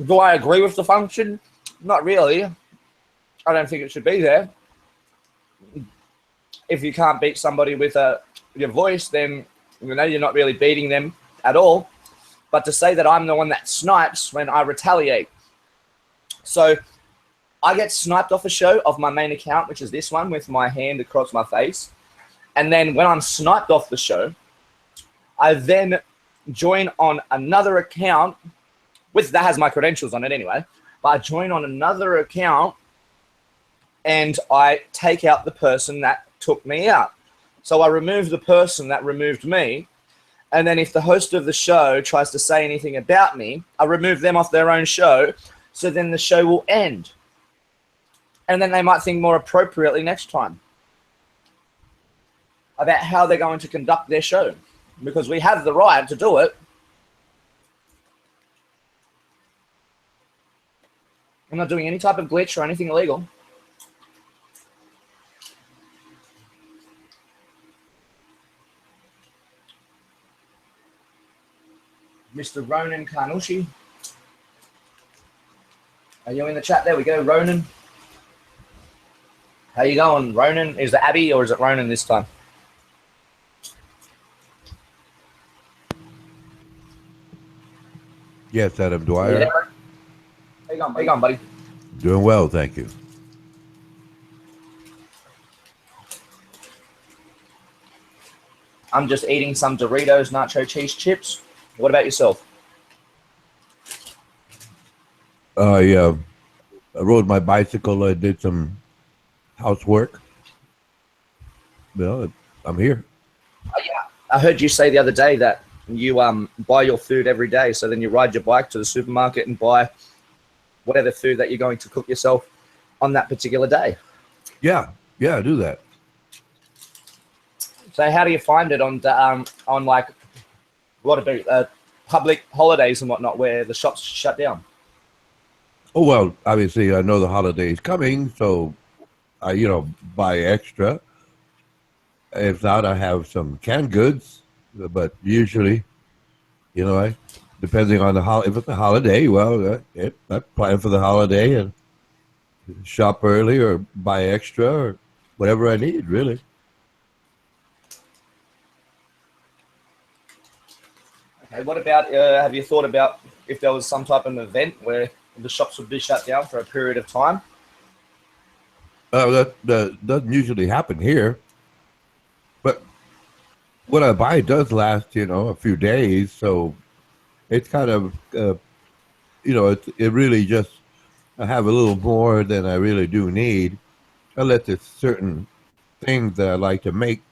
Do I agree with the function? Not really. I don't think it should be there. If you can't beat somebody with your voice, then you're not really beating them at all. But to say that I'm the one that snipes when I retaliate. So I get sniped off a show of my main account, which is this one with my hand across my face. And then when I'm sniped off the show, I then join on another account, that has my credentials on it anyway, but I join on another account and I take out the person that took me out. So I remove the person that removed me. And then if the host of the show tries to say anything about me, I remove them off their own show. So then the show will end. And then they might think more appropriately next time about how they're going to conduct their show, because we have the right to do it. I'm not doing any type of glitch or anything illegal. Mr. Ronan Carnucci. Are you in the chat? There we go, Ronan. How you going, Ronan? Is it Abby or is it Ronan this time? Yes, Adam Dwyer. Yeah. How you going, buddy? Doing well, thank you. I'm just eating some Doritos nacho cheese chips. What about yourself? I rode my bicycle. I did some housework. Well, I'm here. Yeah, I heard you say the other day that you buy your food every day. So then you ride your bike to the supermarket and buy whatever food that you're going to cook yourself on that particular day. Yeah, I do that. So how do you find it on like what about public holidays and whatnot where the shops shut down? Oh, well, obviously I know the holiday's coming, so I, buy extra. If not, I have some canned goods, but usually, depending on if it's a holiday, well, I plan for the holiday and shop early or buy extra or whatever I need, really. Okay, what about, have you thought about if there was some type of event where the shops would be shut down for a period of time? That doesn't usually happen here. But what I buy does last, a few days. So it's kind of, it really just, I have a little more than I really do need. Unless it's certain things that I like to make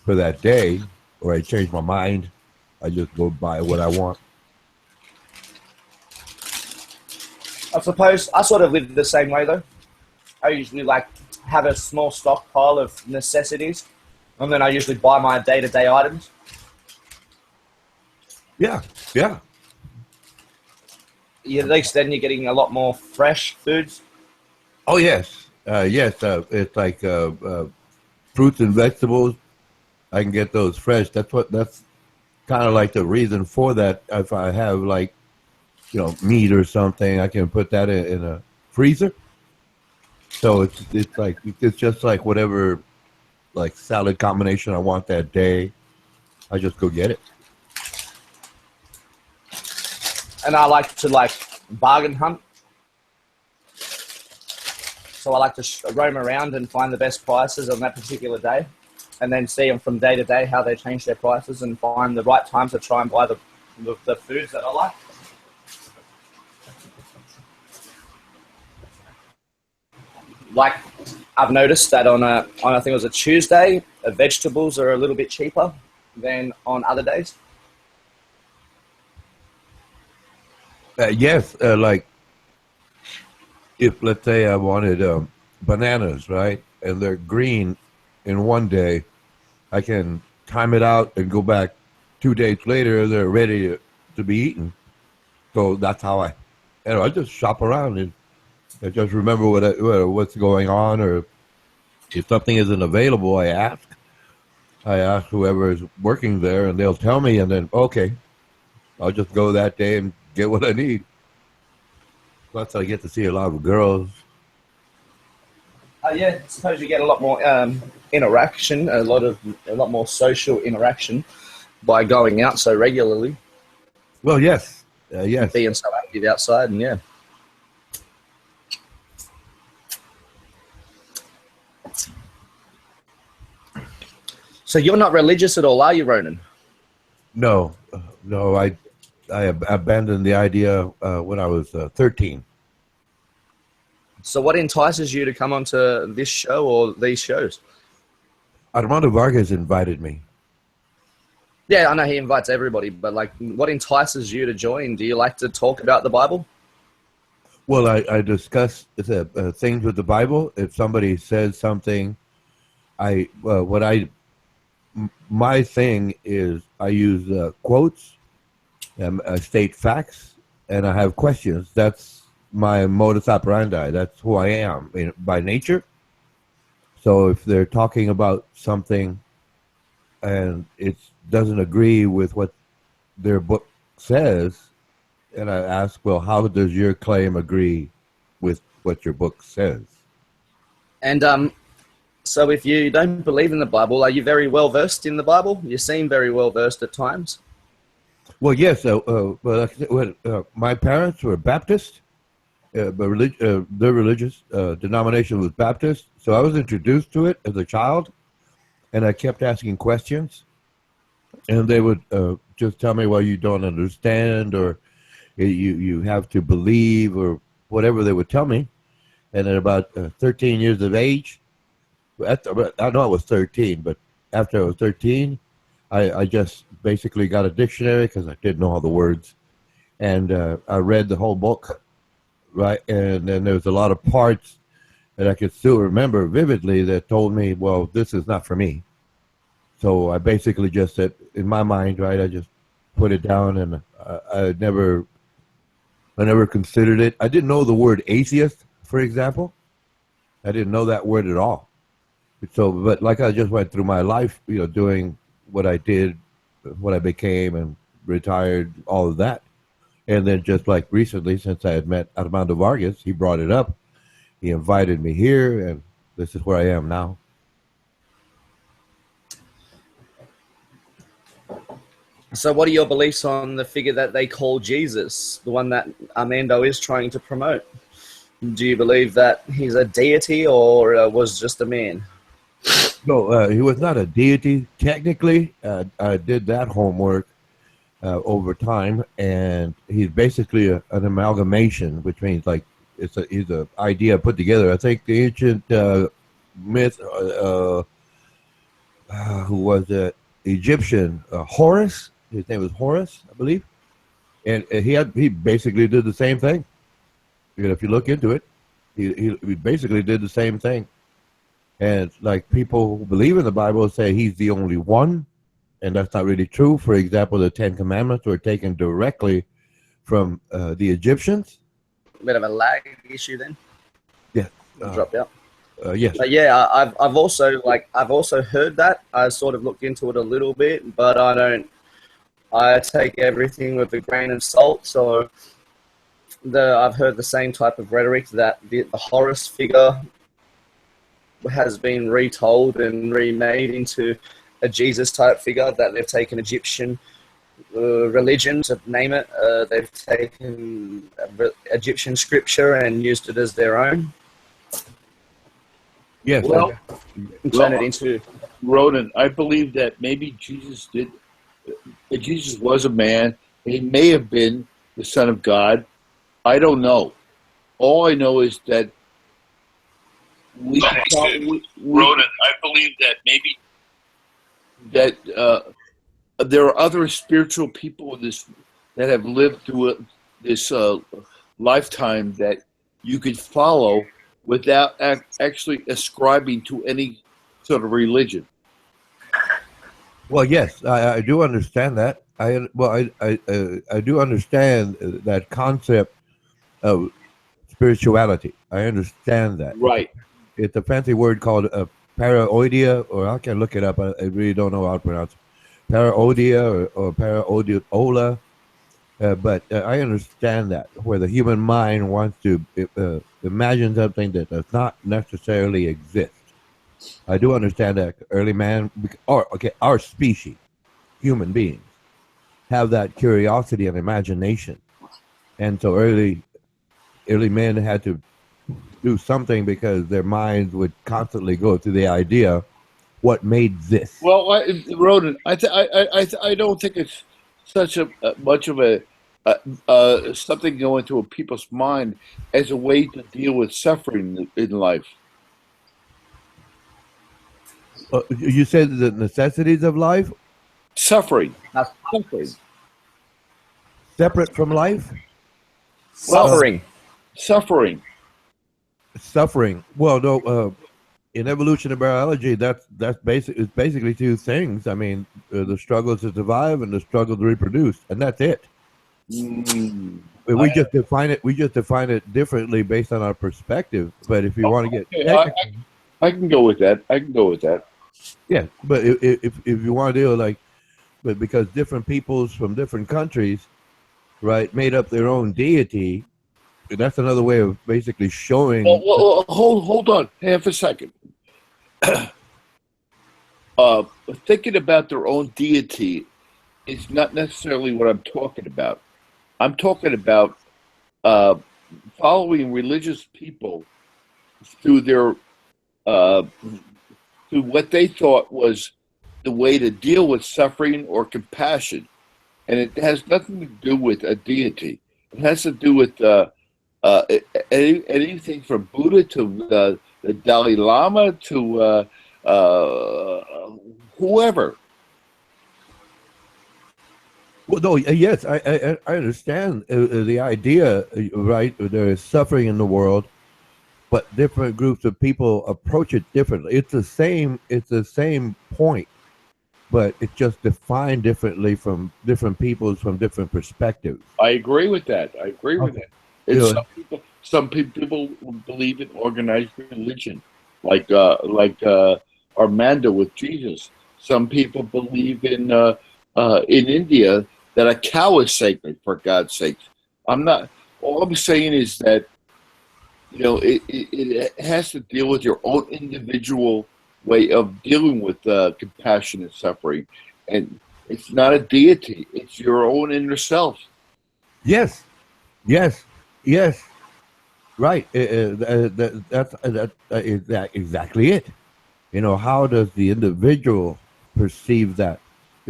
for that day, or I change my mind, I just go buy what I want. I suppose I sort of live the same way though. I usually have a small stockpile of necessities, and then I usually buy my day-to-day items. Yeah. At least then you're getting a lot more fresh foods. Oh yes, it's like fruits and vegetables. I can get those fresh. That's kind of like the reason for that. If I have meat or something, I can put that in a freezer. So it's just like whatever salad combination I want that day, I just go get it. And I like to bargain hunt. So I like to roam around and find the best prices on that particular day, and then see them from day to day how they change their prices and find the right time to try and buy the foods that I like. Like, I've noticed that on I think it was a Tuesday, vegetables are a little bit cheaper than on other days. Yes, like if let's say I wanted bananas, right, and they're green in one day, I can time it out and go back 2 days later. They're ready to be eaten. So that's how I just shop around and I just remember what's going on, or if something isn't available, I ask whoever is working there, and they'll tell me, and then okay, I'll just go that day and get what I need. Plus, I get to see a lot of girls. Yeah, I suppose you get a lot more interaction, a lot more social interaction by going out so regularly. Well, yes, yes. Being so active outside, and yeah. So you're not religious at all, are you, Ronan? No. I abandoned the idea when I was 13. So what entices you to come onto this show or these shows? Armando Vargas invited me. Yeah, I know he invites everybody, but like, what entices you to join? Do you like to talk about the Bible? Well, I discuss things with the Bible. If somebody says something, my thing is I use quotes, I state facts, and I have questions. That's my modus operandi. That's who I am by nature. So if they're talking about something and it doesn't agree with what their book says, and I ask, well, how does your claim agree with what your book says? And so if you don't believe in the Bible, are you very well versed in the Bible? You seem very well versed at times. Well, yes. My parents were Baptist. Their religious denomination was Baptist. So I was introduced to it as a child, and I kept asking questions. And they would just tell me, well, you don't understand, or you have to believe, or whatever they would tell me. And at about 13 years of age, I know I was 13, but after I was 13, I just basically got a dictionary because I didn't know all the words. And I read the whole book, right? And then there was a lot of parts that I could still remember vividly that told me, well, this is not for me. So I basically just said, in my mind, right, I just put it down, and I never considered it. I didn't know the word atheist, for example. I didn't know that word at all. So, but like I just went through my life, doing what I did, what I became, and retired, all of that. And then just like recently, since I had met Armando Vargas, he brought it up. He invited me here, and this is where I am now. So what are your beliefs on the figure that they call Jesus, the one that Armando is trying to promote? Do you believe that he's a deity or was just a man? No, he was not a deity. Technically, I did that homework over time, and he's basically an amalgamation, which means like he's an idea put together. I think the ancient myth, who was it? Egyptian Horus. His name was Horus, I believe, and he basically did the same thing. If you look into it, he basically did the same thing. And like people who believe in the Bible say he's the only one, and that's not really true. For example, the Ten Commandments were taken directly from the Egyptians. A bit of a lag issue then. Yeah, dropped out. Yes. But yeah, I've also heard that. I sort of looked into it a little bit, but I take everything with a grain of salt. So I've heard the same type of rhetoric that the Horus figure has been retold and remade into a Jesus type figure, that they've taken Egyptian religion, to name it. They've taken Egyptian scripture and used it as their own. Yes. Well, turn it into. Ronan, I believe that maybe Jesus was a man. He may have been the Son of God. I don't know. All I know is that Ronan, I believe that maybe that there are other spiritual people in this that have lived through this lifetime that you could follow without actually ascribing to any sort of religion. Well, yes, I do understand that. I do understand that concept of spirituality. I understand that. Right. It's a fancy word called paraodia, or I can look it up. I really don't know how to pronounce it. Paraodia or paraodiola. But I understand that where the human mind wants to imagine something that does not necessarily exist. I do understand that early man, our species, human beings, have that curiosity and imagination, and so early men had to do something because their minds would constantly go to the idea, what made this? Well, Ronan, I don't think it's such a much of a something going through a people's mind as a way to deal with suffering in life. You said the necessities of life? Suffering. Suffering. Separate from life? Suffering. Suffering. Suffering. Well, no. In evolutionary biology, that's it's basically two things. I mean, the struggle to survive and the struggle to reproduce, and that's it. We just define it. We just define it differently based on our perspective. But if you want to get technical, I can go with that. Yeah, but if you want to deal but because different peoples from different countries, right, made up their own deity, that's another way of basically showing. Well, hold on, half a second. Thinking about their own deity is not necessarily what I'm talking about. I'm talking about following religious people through their through what they thought was the way to deal with suffering or compassion, and it has nothing to do with a deity. It has to do with anything from Buddha to the Dalai Lama to whoever. Well, no, yes, I understand the idea, right? There is suffering in the world, but different groups of people approach it differently. It's the same point, but it's just defined differently from different peoples from different perspectives. I agree with that. Some people believe in organized religion, like Armando with Jesus. Some people believe in India that a cow is sacred, for God's sake. All I'm saying is that, it has to deal with your own individual way of dealing with compassion and suffering. And it's not a deity. It's your own inner self. Yes. Right. That's exactly it. How does the individual perceive that?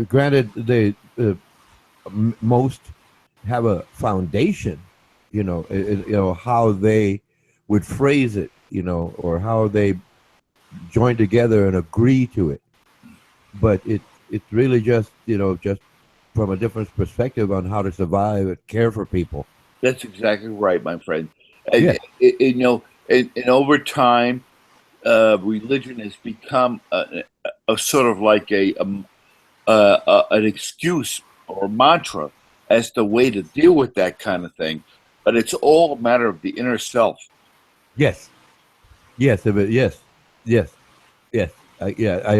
Granted, they most have a foundation. How they would phrase it. Or how they join together and agree to it. But it's really just from a different perspective on how to survive and care for people. That's exactly right, my friend. And, and over time, religion has become a sort of like an excuse or mantra as the way to deal with that kind of thing. But it's all a matter of the inner self. Yes. Yes. I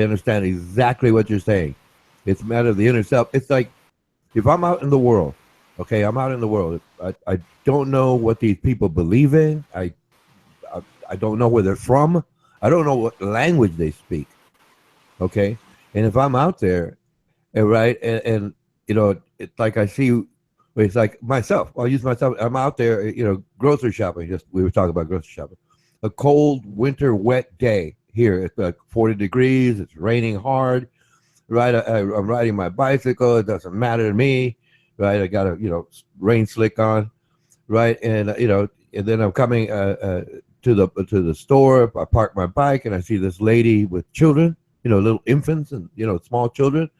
understand exactly what you're saying. It's a matter of the inner self. It's like if I'm out in the world, okay, I'm out in the world. I don't know what these people believe in. I don't know where they're from. I don't know what language they speak. Okay, and if I'm out there, right, and it's like I see. It's like myself. I'll use myself. I'm out there, grocery shopping. We were talking about grocery shopping. A cold winter, wet day. here. It's like 40 degrees. It's raining hard, right? I'm riding my bicycle. It doesn't matter to me, right? I got a rain slick on, right? And and then I'm coming to the store. I park my bike and I see this lady with children, little infants and small children,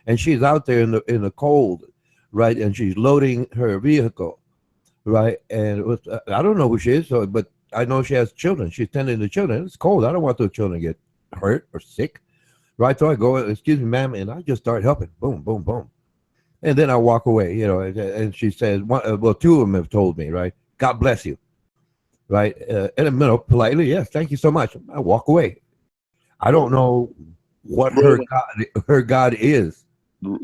and she's out there in the cold, right? And she's loading her vehicle, right? And it was, I don't know who she is, but I know she has children. She's tending the children. It's cold. I don't want those children to get hurt or sick, right? So I go, excuse me, ma'am, and I just start helping. Boom, boom, boom. And then I walk away, and she says, well, two of them have told me, right? God bless you, right? And politely, yes, thank you so much. I walk away. I don't know what her God is.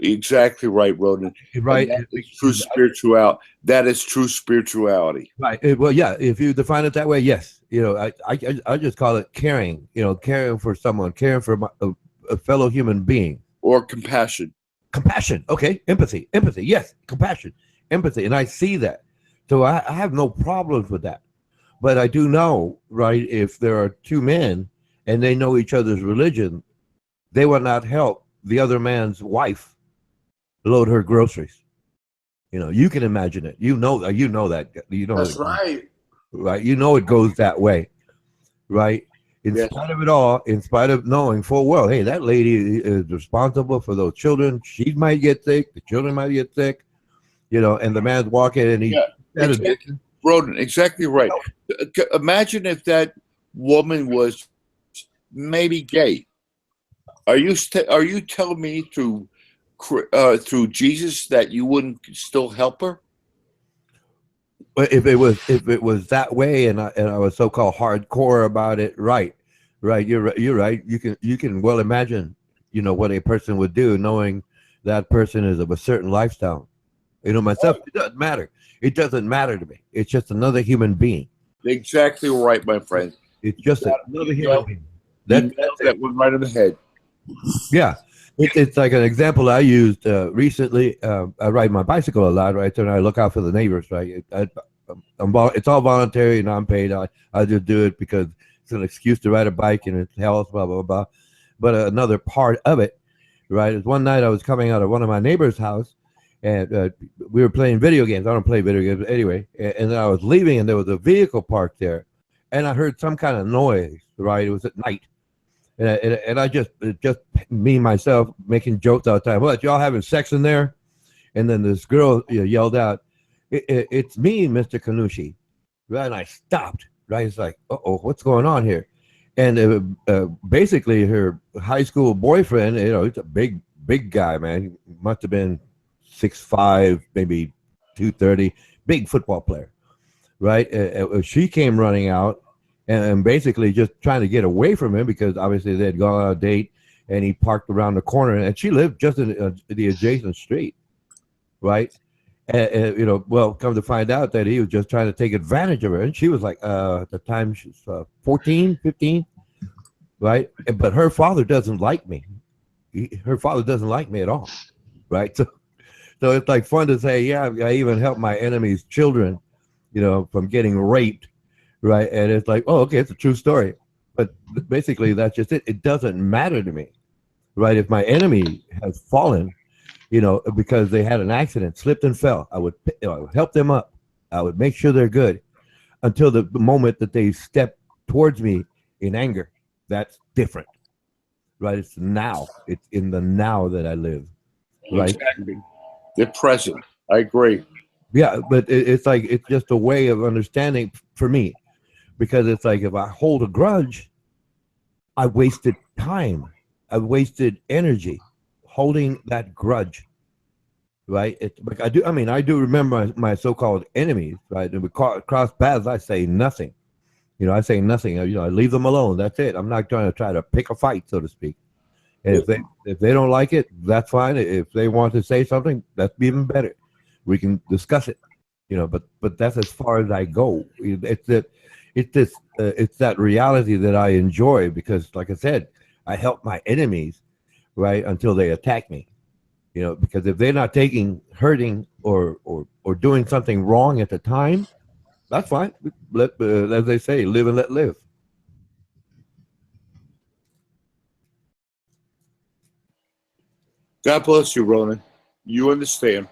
Exactly right, Ronan. Right. That is true spirituality. That is true spirituality. Right. Well, yeah. If you define it that way, yes. I just call it caring. Caring for someone, caring for a fellow human being. Or compassion. Compassion. Okay. Empathy. Yes. Compassion. Empathy. And I see that. So I have no problems with that. But I do know, right, if there are two men and they know each other's religion, they will not help the other man's wife load her groceries. You can imagine it. You know that. That's right. Right. It goes that way. Right. In spite of it all, in spite of knowing full well, hey, that lady is responsible for those children. She might get sick. The children might get sick. And the man's walking and he. Exactly. Roden, exactly right. Imagine if that woman was maybe gay. Are you telling me through Jesus that you wouldn't still help her? If it was that way, and I was so-called hardcore about it, right? You're right. You can well imagine, what a person would do, knowing that person is of a certain lifestyle. Myself, it doesn't matter. It doesn't matter to me. It's just another human being. Exactly right, my friend. It's just another human being. That went right in the head. Yeah. It's like an example I used recently. I ride my bicycle a lot, right? And I look out for the neighbors, right? It's all voluntary, non-paid. I just do it because it's an excuse to ride a bike and it's health, blah, blah, blah. But another part of it, right, is one night I was coming out of one of my neighbor's house and we were playing video games. I don't play video games anyway. And then I was leaving and there was a vehicle parked there. And I heard some kind of noise, right? It was at night. And I just me, myself, making jokes all the time. What, y'all having sex in there? And then this girl yelled out, it's me, Mr. Kanushi. Right? And I stopped. Right? It's like, uh-oh, what's going on here? And basically her high school boyfriend, it's a big guy, man. He must have been 6'5", maybe 230, big football player. Right? She came running out. And basically just trying to get away from him because obviously they had gone on a date and he parked around the corner and she lived just in the adjacent street, right? And well, come to find out that he was just trying to take advantage of her. And she was like, at the time she was 14, 15, right? But her father doesn't like me. Her father doesn't like me at all, right? So it's like fun to say, yeah, I even helped my enemy's children, from getting raped. Right. And it's like, oh, okay, it's a true story. But basically, that's just it. It doesn't matter to me. Right. If my enemy has fallen, because they had an accident, slipped and fell, I would help them up. I would make sure they're good until the moment that they step towards me in anger. That's different. Right. It's now. It's in the now that I live. Right. Exactly. The present. I agree. Yeah. But it's like it's just a way of understanding for me. Because it's like if I hold a grudge, I wasted time. I wasted energy holding that grudge. Right? It's like I do remember my so-called enemies, right? And we cross paths, I say nothing. I say nothing. I leave them alone. That's it. I'm not trying to pick a fight, so to speak. And if they don't like it, that's fine. If they want to say something, that's even better. We can discuss it. But that's as far as I go. It's that reality that I enjoy because, like I said, I help my enemies, right, until they attack me. Because if they're not hurting or doing something wrong at the time, that's fine. Let as they say, live and let live. God bless you, Ronan. You understand.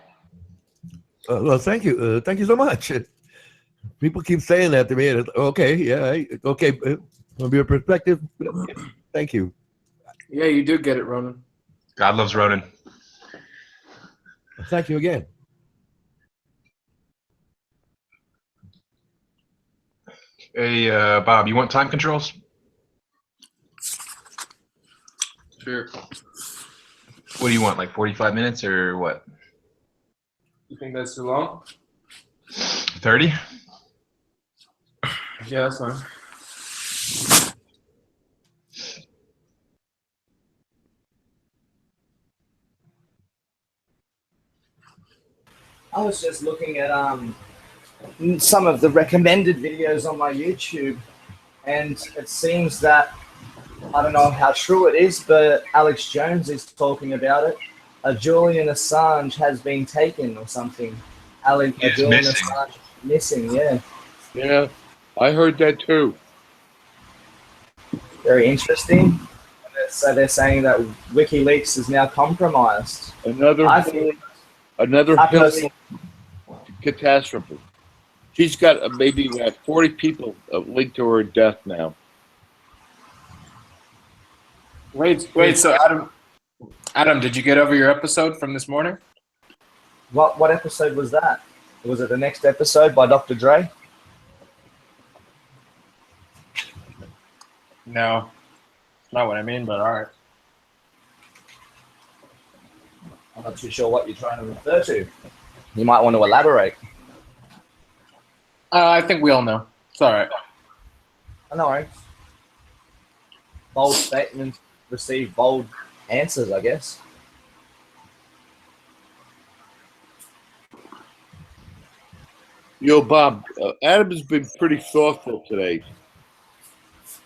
Well, thank you. Thank you so much. People keep saying that to me. And it's, okay, yeah, okay. From your perspective, thank you. Yeah, you do get it, Ronan. God loves Ronan. Thank you again. Hey, Bob, you want time controls? Sure. What do you want, like 45 minutes or what? You think that's too long? 30? Yeah, that's fine. I was just looking at some of the recommended videos on my YouTube, and it seems that, I don't know how true it is, but Alex Jones is talking about it. Julian Assange has been taken or something. Julian missing. Assange missing, yeah. Yeah, I heard that too. Very interesting. So they're saying that WikiLeaks is now compromised. Another I personally- catastrophe. She's got maybe 40 people linked to her death now. Wait. So Adam, did you get over your episode from this morning? What episode was that? Was it the next episode by Dr. Dre? No, not what I mean, but all right. I'm not too sure what you're trying to refer to. You might want to elaborate. I think we all know. It's all right. I know, right? Bold statements receive bold answers, I guess. Yo, Bob, Adam has been pretty thoughtful today.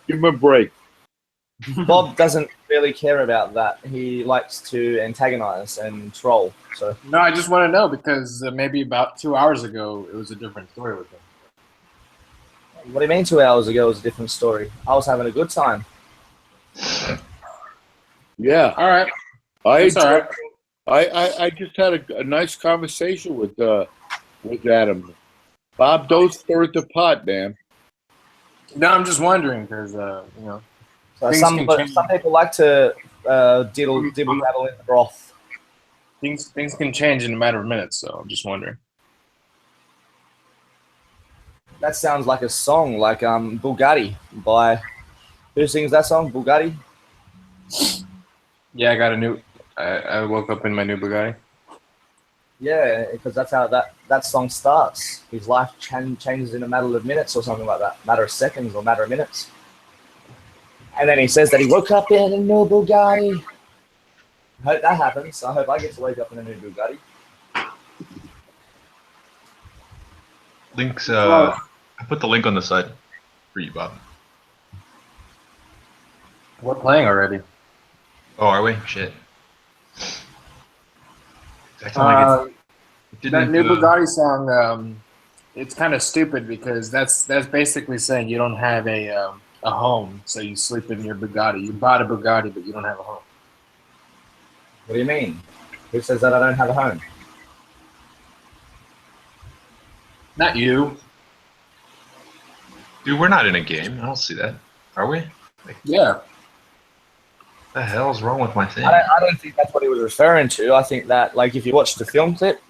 Give him a break. Bob doesn't really care about that. He likes to antagonize and troll. So No, I just want to know because maybe about 2 hours ago it was a different story with him. what do you mean 2 hours ago was a different story? I was having a good time. Yeah, All right. I That's all right. I just had a nice conversation with Adam. Bob, don't stir the pot, man. No, I'm just wondering because you know. So Things some can change. people like to dibble dabble in the broth. Things can change in a matter of minutes, so I'm just wondering. That sounds like a song, like Bugatti by who sings that song? Bugatti. Yeah, I got a new. I woke up in my new Bugatti. Yeah, because that's how that song starts. His life changes in a matter of minutes or something like that. Matter of seconds or matter of minutes. And then he says that he woke up in a new Bugatti. I hope that happens. I hope I get to wake up in a new Bugatti. Links, I put the link on the side for you, Bob. We're playing already. Oh, are we? Shit. It's acting like it That didn't, new Bugatti song, it's kind of stupid because that's basically saying you don't have a home, so you sleep in your Bugatti. You bought a Bugatti, but you don't have a home. What do you mean? Who says that I don't have a home? Not you. Dude, we're not in a game. I don't see that. Are we? Like, Yeah. what the hell's wrong with my thing? I don't think that's what he was referring to. I think that, like, if you watch the film clip,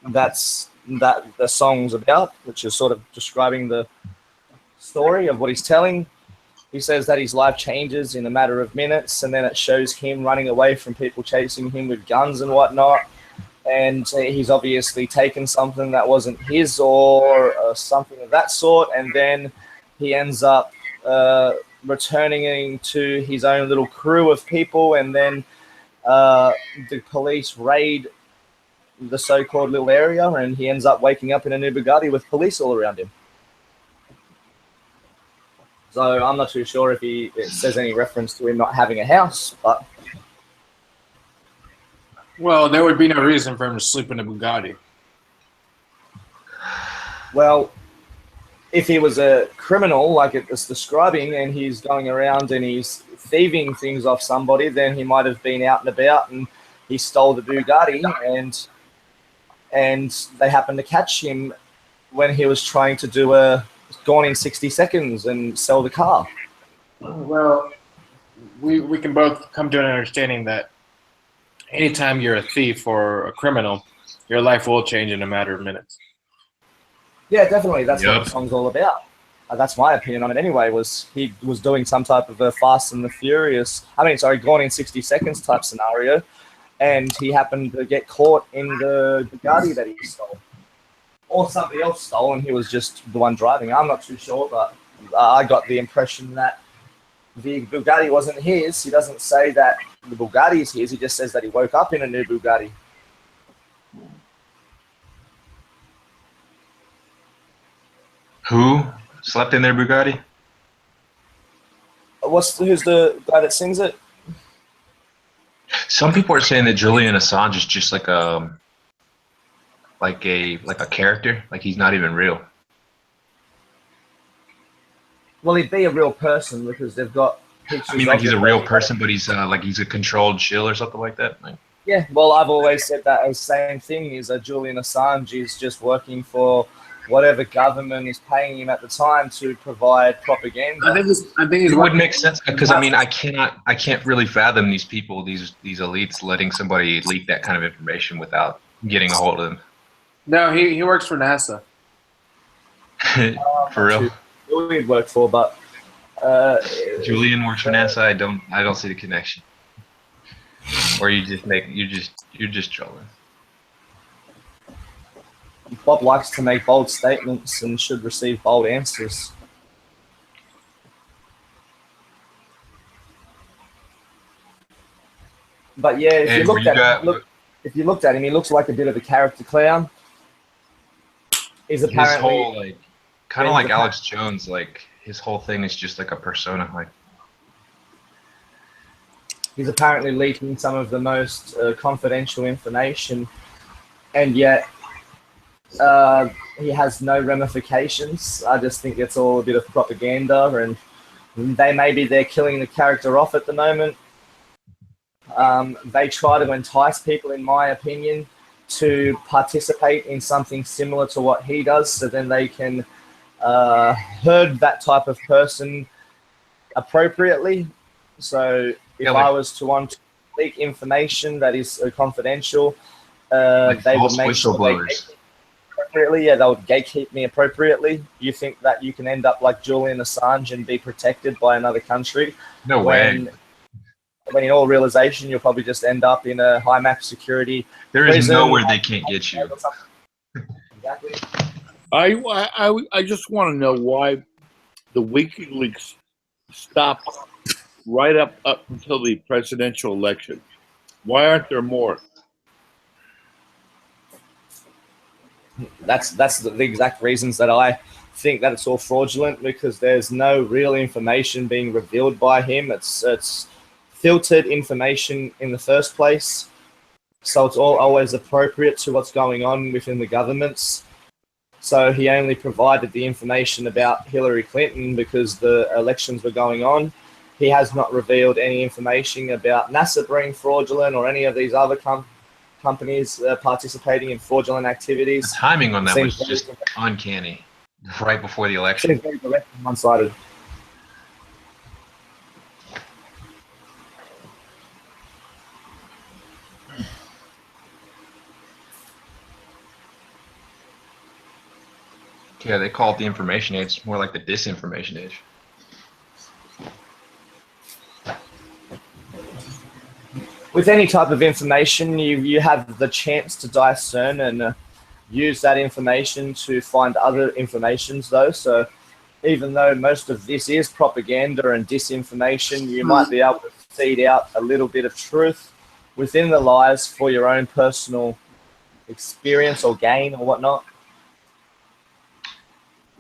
that's that the song's about, which is sort of describing the story of what he's telling. He says that his life changes in a matter of minutes, and then it shows him running away from people chasing him with guns and whatnot. And he's obviously taken something that wasn't his or something of that sort, and then he ends up returning to his own little crew of people, and then the police raid the so-called little area, and he ends up waking up in a new Bugatti with police all around him. So I'm not too sure if it says any reference to him not having a house, but Well, there would be no reason for him to sleep in a Bugatti. well, if he was a criminal, like it was describing, and he's going around and he's thieving things off somebody, then he might have been out and about and he stole the Bugatti, and they happened to catch him when he was trying to do a Gone in 60 Seconds and sell the car. Well, we can both come to an understanding that anytime you're a thief or a criminal, your life will change in a matter of minutes. Yeah, definitely. That's what the song's all about. That's my opinion on it anyway, was he was doing some type of a Fast and the Furious, Gone in 60 Seconds type scenario, and he happened to get caught in the Bugatti that he stole. Or somebody else stole and he was just the one driving. I'm not too sure, but I got the impression that the Bugatti wasn't his. He doesn't say that the Bugatti is his, he just says that he woke up in a new Bugatti. Who slept in their Bugatti? Who's the guy that sings it? Some people are saying that Julian Assange is just like a character, like he's not even real. Well, he'd be a real person because they've got pictures. I mean, like he's a real person, but he's he's a controlled shill or something like that. Like, yeah, well, I've always said that as same thing is that Julian Assange is just working for whatever government is paying him at the time to provide propaganda. I think it would make sense because I can't really fathom these people, these elites, letting somebody leak that kind of information without getting a hold of them. No, he works for NASA. For real? Julian worked for, but Julian works for NASA. I don't see the connection. Or you're just trolling. Bob likes to make bold statements and should receive bold answers. But yeah, if you looked at him, he looks like a bit of a character clown. He's apparently his whole kind of like Alex Jones. Like his whole thing is just like a persona. Like he's apparently leaking some of the most confidential information, and yet he has no ramifications. I just think it's all a bit of propaganda, and they're killing the character off at the moment. They try to entice people, in my opinion, to participate in something similar to what he does, so then they can herd that type of person appropriately. So if I was to want to leak information that is confidential, they would make sure appropriately. Yeah, they would gatekeep me appropriately. You think that you can end up like Julian Assange and be protected by another country? No way. When in all realization, you'll probably just end up in a high max security. There is nowhere they can't get you. Exactly. I just want to know why the WikiLeaks stopped right up until the presidential election. Why aren't there more? That's the exact reasons that I think that it's all fraudulent, because there's no real information being revealed by him. It's filtered information in the first place, so it's always appropriate to what's going on within the governments. So he only provided the information about Hillary Clinton because the elections were going on. He has not revealed any information about NASA being fraudulent or any of these other companies participating in fraudulent activities. The timing on that was just uncanny, right before the election. Seems very direct and one-sided. Yeah, they call it the information age. It's more like the disinformation age. With any type of information, you have the chance to discern and use that information to find other informations, though. So even though most of this is propaganda and disinformation, you might be able to feed out a little bit of truth within the lies for your own personal experience or gain or whatnot.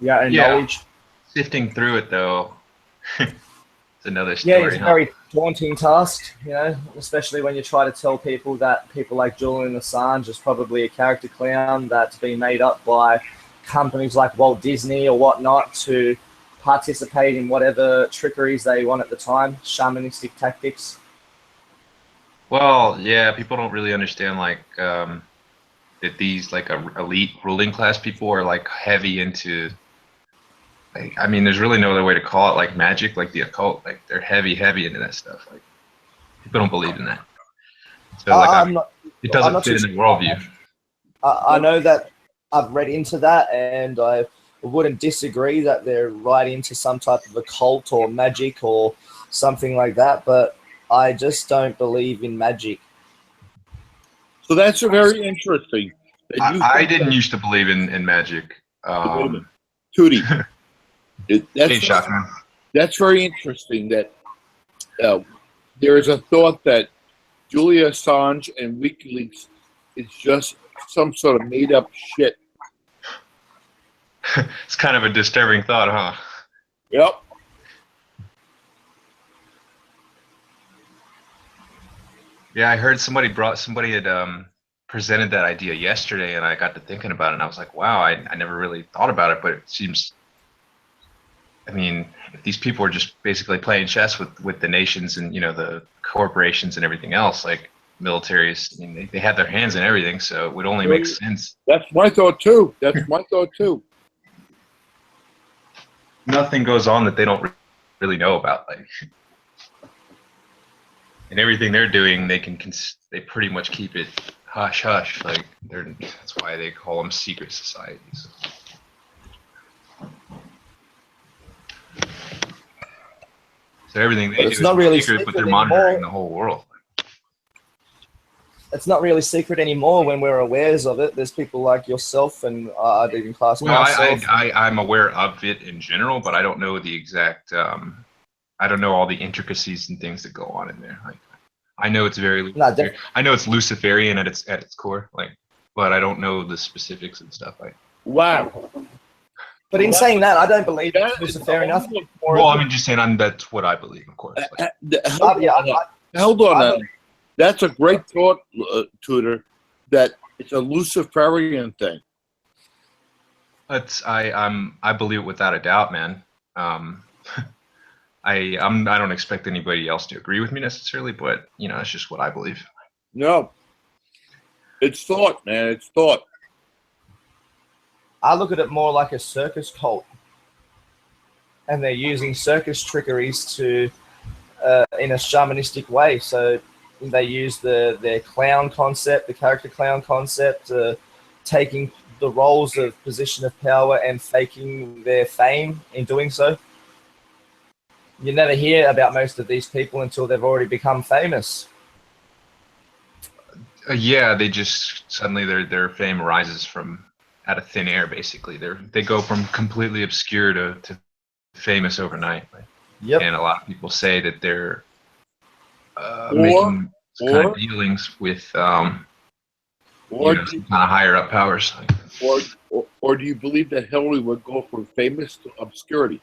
Yeah, and knowledge. Sifting through it, though, it's another story. Yeah, it's a very daunting task, especially when you try to tell people that people like Julian Assange is probably a character clown that's been made up by companies like Walt Disney or whatnot to participate in whatever trickeries they want at the time, shamanistic tactics? Well, yeah, people don't really understand like that these like elite ruling class people are like heavy into like, I mean, there's really no other way to call it, like magic, like the occult. Like they're heavy into that stuff. Like people don't believe in that. So like it doesn't fit in the worldview. I know that I've read into that, and I wouldn't disagree that they're right into some type of occult or magic or something like that, but I just don't believe in magic. So that's a very interesting. I didn't used to believe in magic. Tootie, that's very interesting that there is a thought that Julia Assange and WikiLeaks is just some sort of made-up shit. It's kind of a disturbing thought, huh? Yep. Yeah, I heard somebody had presented that idea yesterday, and I got to thinking about it, and I was like, wow, I never really thought about it, but it seems, I mean, if these people are just basically playing chess with the nations and, you know, the corporations and everything else, like militaries, I mean, they have their hands in everything, so it would only make sense. That's my thought too. Nothing goes on that they don't really know about, like, and everything they're doing, they pretty much keep it hush hush, like that's why they call them secret societies. So everything they do is really secret, but they're monitoring the whole world. It's not really secret anymore when we're aware of it. There's people like yourself, and I'd even class myself. I'm aware of it in general, but I don't know the exact. I don't know all the intricacies and things that go on in there. Like, I know it's I know it's Luciferian at its core, like, but I don't know the specifics and stuff. Wow. But in saying that, I don't believe it's Luciferian. Well, I mean, just saying, that's what I believe, of course. Hold on. That's a great thought, Tudor, that it's a Luciferian thing. I believe it without a doubt, man. I don't expect anybody else to agree with me necessarily, but you know, it's just what I believe. No, it's thought, man. It's thought. I look at it more like a circus cult, and they're using circus trickeries to in a shamanistic way. So they use their clown concept, the character clown concept, taking the roles of position of power and faking their fame in doing so. You never hear about most of these people until they've already become famous. Yeah, they just suddenly their fame rises from out of thin air. Basically, they go from completely obscure to famous overnight. Yep. And a lot of people say that they're making kind of dealings with some kind of higher up powers. Or do you believe that Hillary would go from famous to obscurity?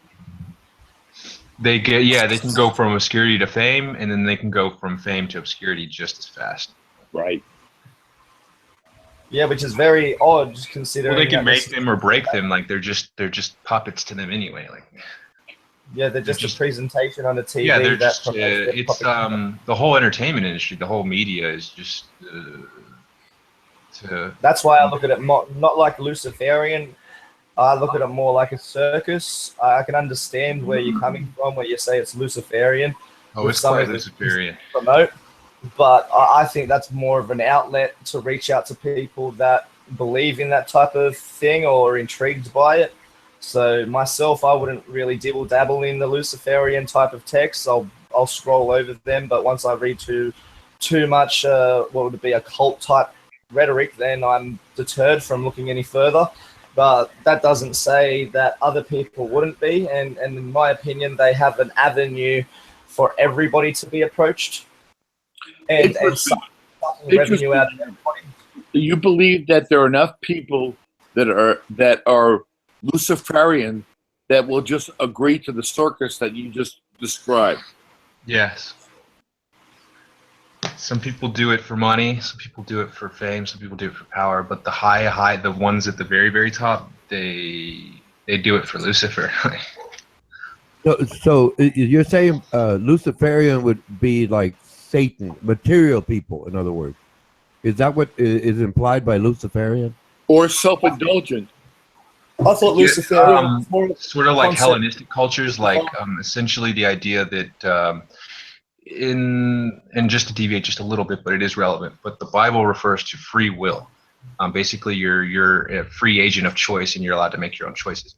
They can go from obscurity to fame, and then they can go from fame to obscurity just as fast. Right. Yeah, which is very odd considering. Well, they can make them or break them. Like they're just puppets to them anyway. Like. Yeah, they're just a presentation on the TV. Yeah, they're just. It's the whole entertainment industry, the whole media is just. That's why I look at it not like Luciferian. I look at it more like a circus. I can understand where you're coming from, where you say it's Luciferian. Oh, it's quite Luciferian. Promote, but I think that's more of an outlet to reach out to people that believe in that type of thing or are intrigued by it. So myself, I wouldn't really dibble dabble in the Luciferian type of texts. I'll scroll over them, but once I read too much, what would it be, a cult type rhetoric, then I'm deterred from looking any further. But that doesn't say that other people wouldn't be. And in my opinion, they have an avenue for everybody to be approached. And sucking revenue out of everybody. You believe that there are enough people that are Luciferian that will just agree to the circus that you just described? Yes. Some people do it for money. Some people do it for fame. Some people do it for power. But the ones at the very, very top, they do it for Lucifer. So you're saying Luciferian would be like Satan, material people, in other words. Is that what is implied by Luciferian? Or self-indulgent. I thought Luciferian was more sort of like concept. Hellenistic cultures, like essentially the idea that and just to deviate just a little bit, but it is relevant. But the Bible refers to free will. Basically, you're a free agent of choice, and you're allowed to make your own choices.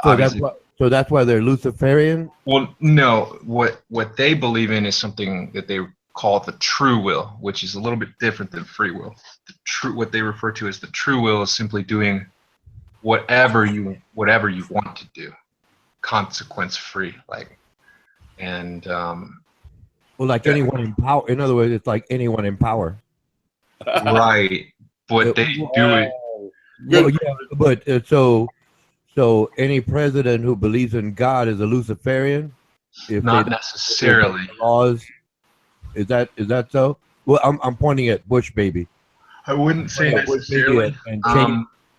So that's why they're Luciferian? Well, no. What they believe in is something that they call the true will, which is a little bit different than free will. What they refer to as the true will is simply doing whatever you want to do, consequence free, Well, like anyone in power. In other words, it's like anyone in power. right. But they do it. Well, yeah, but so any president who believes in God is a Luciferian? If Not necessarily. Laws. Is that so? Well, I'm pointing at Bush baby. I wouldn't say necessarily.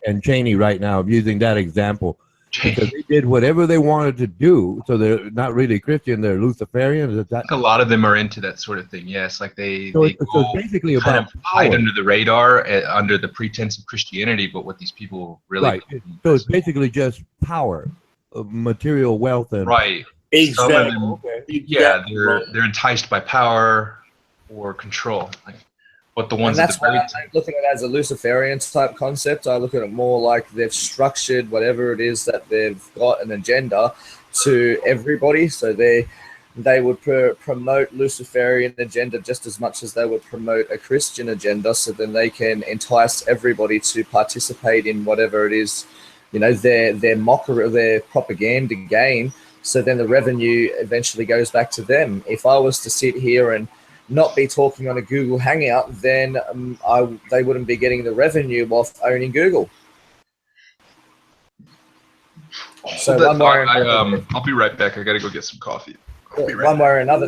And Cheney right now. I'm using that example. Because they did whatever they wanted to do, so they're not really Christian. They're Luciferian. A lot of them are into that sort of thing. Yes, like they so it's basically kind about of hide under the radar, under the pretense of Christianity. But what these people really right. So it's basically just power, material wealth, and right. Exactly. Some of them, yeah, they're enticed by power or control. But the ones and that's why I'm looking at it as a Luciferian type concept. I look at it more like they've structured whatever it is that they've got an agenda to everybody. So they would promote Luciferian agenda just as much as they would promote a Christian agenda. So then they can entice everybody to participate in whatever it is, their mockery, their propaganda game. So then the revenue eventually goes back to them. If I was to sit here and not be talking on a Google Hangout, then they wouldn't be getting the revenue off owning Google. So I'll be right back. I gotta go get some coffee. One way or another,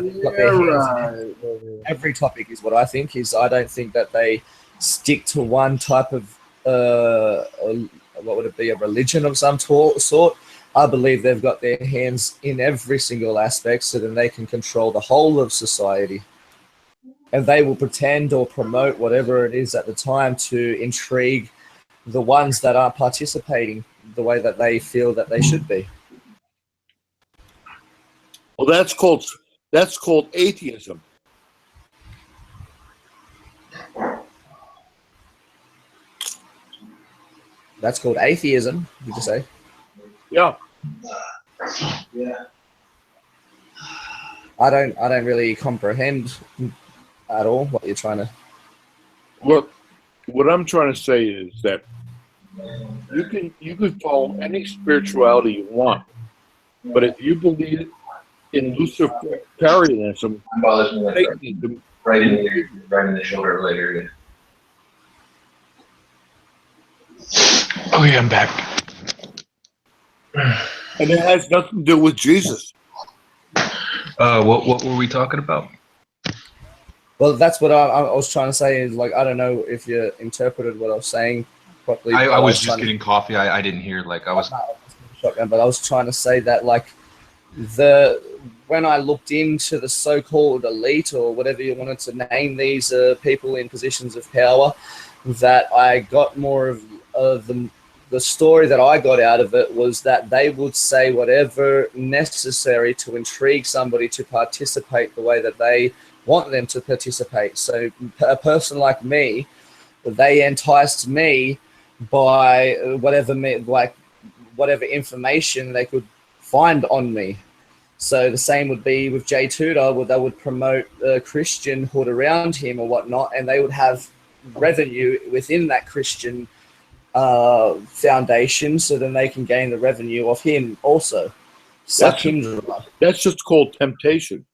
every topic is what I think is. I don't think that they stick to one type of what would it be, a religion of some sort. I believe they've got their hands in every single aspect, so then they can control the whole of society. And they will pretend or promote whatever it is at the time to intrigue the ones that aren't participating the way that they feel that they should be. Well, that's called atheism. That's called atheism, did you say? Yeah. I don't really comprehend at all what you're trying to. Look, what I'm trying to say is that you can follow any spirituality you want, but if you believe in Luciferianism, right in the shoulder later. Oh yeah, I'm back. And it has nothing to do with Jesus. What were we talking about? Well, that's what I was trying to say. Is like, I don't know if you interpreted what I was saying properly. I was just getting coffee. I didn't hear. But I was trying to say that when I looked into the so-called elite or whatever you wanted to name these people in positions of power, that I got more of the story that I got out of it was that they would say whatever necessary to intrigue somebody to participate the way that they want them to participate. So a person like me, they enticed me by whatever information they could find on me. So the same would be with Jay Tudor, they would promote Christianhood around him or whatnot, and they would have revenue within that Christian foundation, so then they can gain the revenue off him also. That's just called temptation.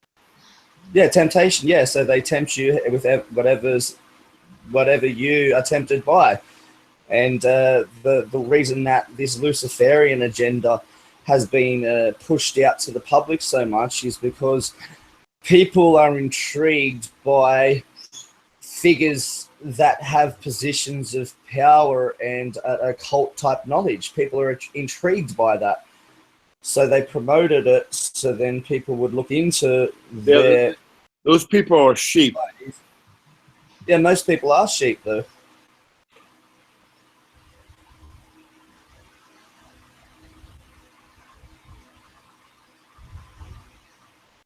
Yeah, temptation. Yeah, so they tempt you with whatever you are tempted by, and the reason that this Luciferian agenda has been pushed out to the public so much is because people are intrigued by figures that have positions of power and occult type knowledge. People are intrigued by that. So they promoted it so then people would look into their... Those people are sheep. Yeah, most people are sheep, though.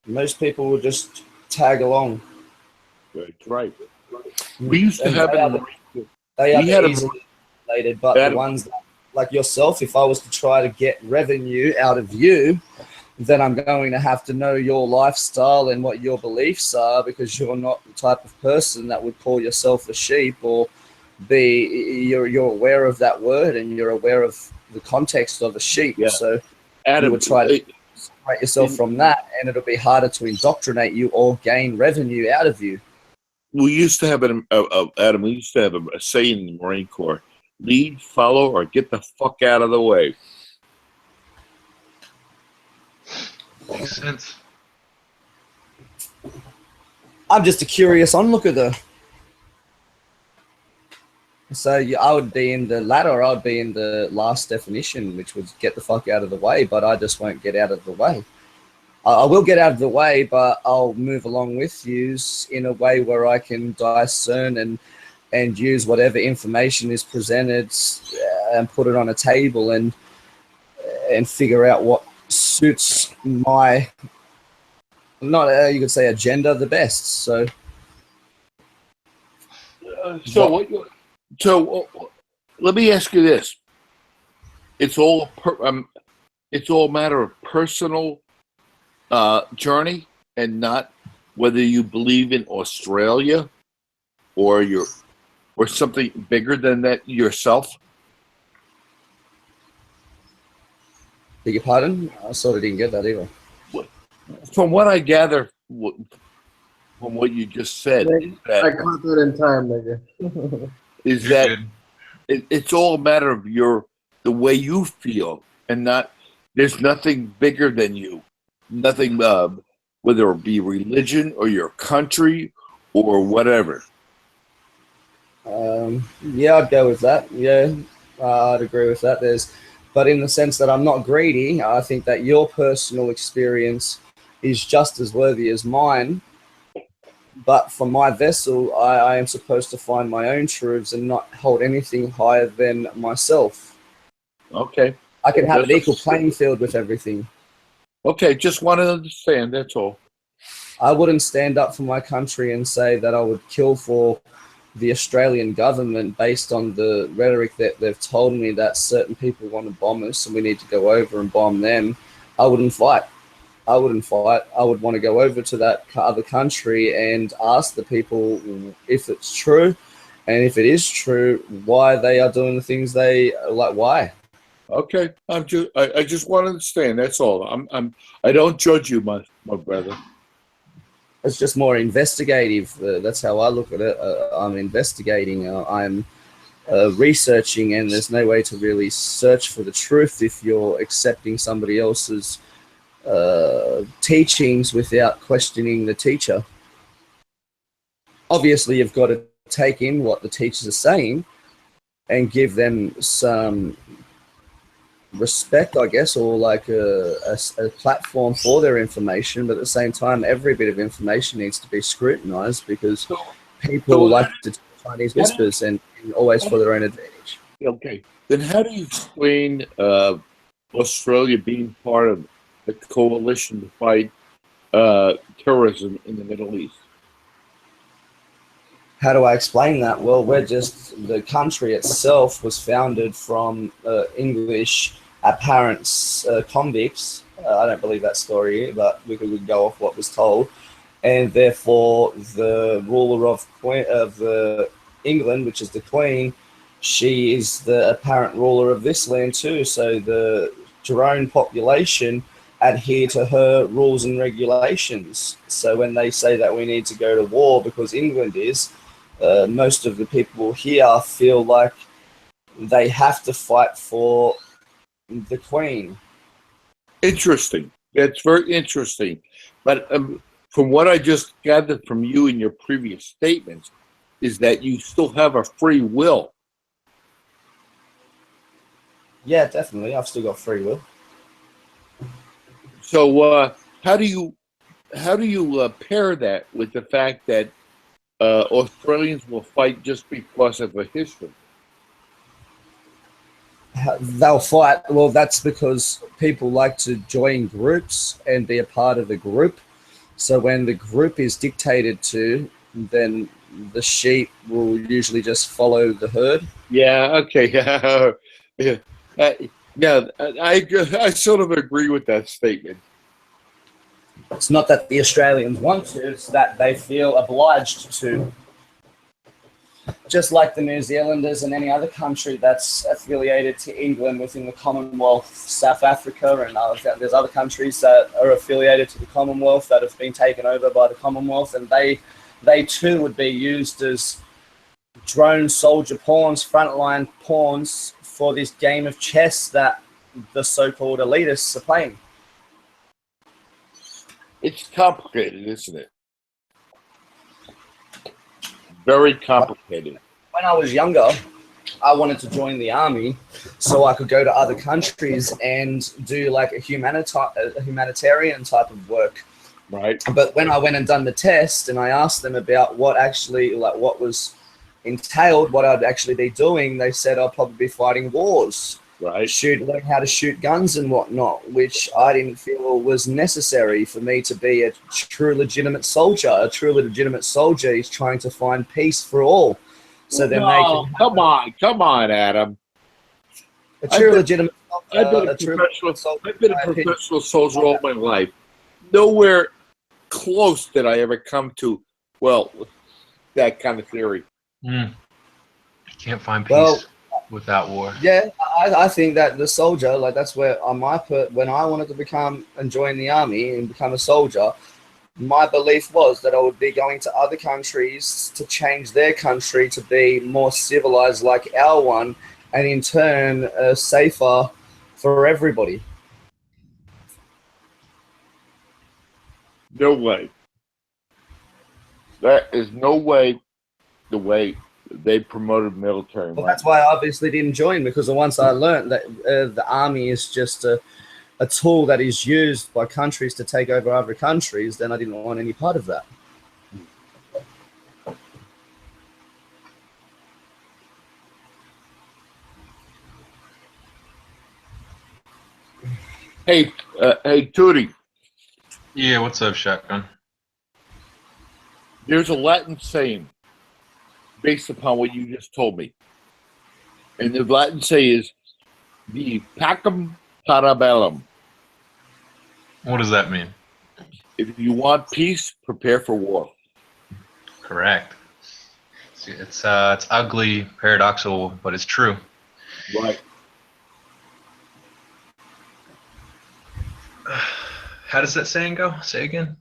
Most people will just tag along. That's right. We used to have they are the easily related, but the ones like yourself, if I was to try to get revenue out of you, then I'm going to have to know your lifestyle and what your beliefs are, because you're not the type of person that would call yourself a sheep or you're aware of that word and you're aware of the context of a sheep. Yeah. So Adam, you would try to separate yourself from that, and it'll be harder to indoctrinate you or gain revenue out of you. We used to have Adam. We used to have a saying in the Marine Corps: lead, follow, or get the fuck out of the way. Makes sense. I'm just a curious onlooker, though. So I would be in the latter, or I would be in the last definition, which would get the fuck out of the way, but I just won't get out of the way. I will get out of the way, but I'll move along with you in a way where I can discern and use whatever information is presented and put it on a table and figure out what suits my, you could say, agenda the best. So let me ask you this: it's all a matter of personal journey, and not whether you believe in Australia or something bigger than that yourself. Beg your pardon? I sort of didn't get that either. From what I gather from what you just said, I caught that in time, nigga. Is that it's all a matter of the way you feel, and not there's nothing bigger than you. Nothing, whether it be religion or your country or whatever. Yeah, I'd go with that. Yeah, I'd agree with that. But in the sense that I'm not greedy, I think that your personal experience is just as worthy as mine. But for my vessel, I am supposed to find my own truths and not hold anything higher than myself. Okay. I can have an equal playing field with everything. Okay, just want to understand, that's all. I wouldn't stand up for my country and say that I would kill for the Australian government based on the rhetoric that they've told me that certain people want to bomb us and we need to go over and bomb them. I wouldn't fight. I would want to go over to that other country and ask the people if it's true, and if it is true, why they are doing the things they like. Why? Okay, I just want to understand. That's all. I don't judge you, my brother. It's just more investigative. That's how I look at it. I'm investigating. I'm researching, and there's no way to really search for the truth if you're accepting somebody else's teachings without questioning the teacher. Obviously, you've got to take in what the teachers are saying and give them some respect, I guess, or like a platform for their information. But at the same time, every bit of information needs to be scrutinized, because people like to Chinese whispers and always for their own advantage. Okay, then how do you explain Australia being part of the coalition to fight terrorism in the Middle East? How do I explain that? Well, the country itself was founded from English apparent convicts. I don't believe that story, but we could go off what was told. And therefore, the ruler of England, which is the Queen, she is the apparent ruler of this land too. So the drone population adhere to her rules and regulations. So when they say that we need to go to war because England is, most of the people here feel like they have to fight for the Queen. Interesting. That's very interesting. But from what I just gathered from you in your previous statements, is that you still have a free will. Yeah, definitely. I've still got free will. So how do you pair that with the fact that Australians will fight just because of a history? They'll fight. Well, that's because people like to join groups and be a part of the group. So when the group is dictated to, then the sheep will usually just follow the herd. Yeah. Okay. Yeah. Yeah. I sort of agree with that statement. It's not that the Australians want to; it's that they feel obliged to. Just like the New Zealanders and any other country that's affiliated to England within the Commonwealth, South Africa, and there's other countries that are affiliated to the Commonwealth that have been taken over by the Commonwealth, and they too would be used as drone soldier pawns, frontline pawns for this game of chess that the so-called elitists are playing. It's complicated, isn't it? Very complicated. When I was younger, I wanted to join the army so I could go to other countries and do like a humanitarian type of work. Right. But when I went and done the test and I asked them about what was entailed, what I'd actually be doing, they said I'd probably be fighting wars. Right. Learn how to shoot guns and whatnot, which I didn't feel was necessary for me to be a true legitimate soldier. A true legitimate soldier is trying to find peace for all. So then come on, Adam. A true legitimate soldier. I've been a professional soldier all my life. Nowhere close did I ever come to, well, that kind of theory. You can't find peace without war. Yeah, I think that the soldier, like that's where when I wanted to become and join the army and become a soldier, my belief was that I would be going to other countries to change their country to be more civilized like our one, and in turn safer for everybody. No way. That is no way the way they promoted military. Well, that's why I obviously didn't join, because once I learned that the army is just a tool that is used by countries to take over other countries, then I didn't want any part of that. Hey, Tootie. Yeah, what's up, Shotgun? There's a Latin saying based upon what you just told me. And the Latin say is the pacem para bellum. What does that mean? If you want peace, prepare for war. Correct. It's ugly, paradoxical, but it's true. Right. How does that saying go? Say again.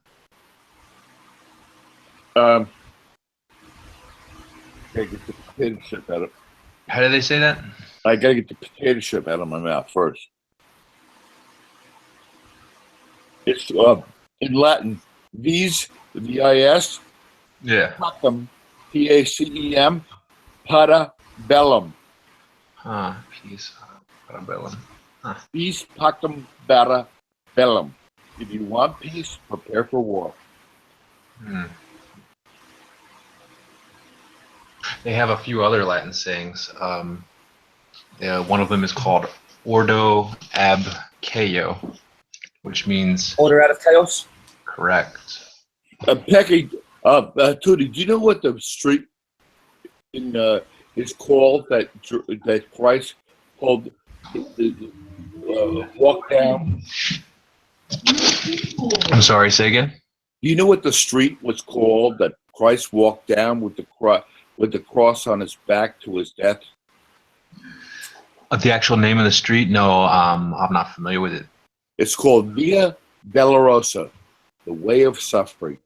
Gotta get the potato chip out of. How do they say that? I gotta get the potato chip out of my mouth first. It's in Latin. Vis, V-I-S. Yeah. Pacem, P-A-C-E-M. Para bellum. Peace. Para bellum. Vis pacem para bellum. If you want peace, prepare for war. They have a few other Latin sayings. One of them is called Ordo ab chaos, which means order out of chaos. Correct. Pecky, Tootie, do you know what the street in is called that Christ called walk down? I'm sorry. Say again. Do you know what the street was called that Christ walked down with the cross on his back to his death? The actual name of the street? No, I'm not familiar with it. It's called Via Dolorosa, the way of suffering.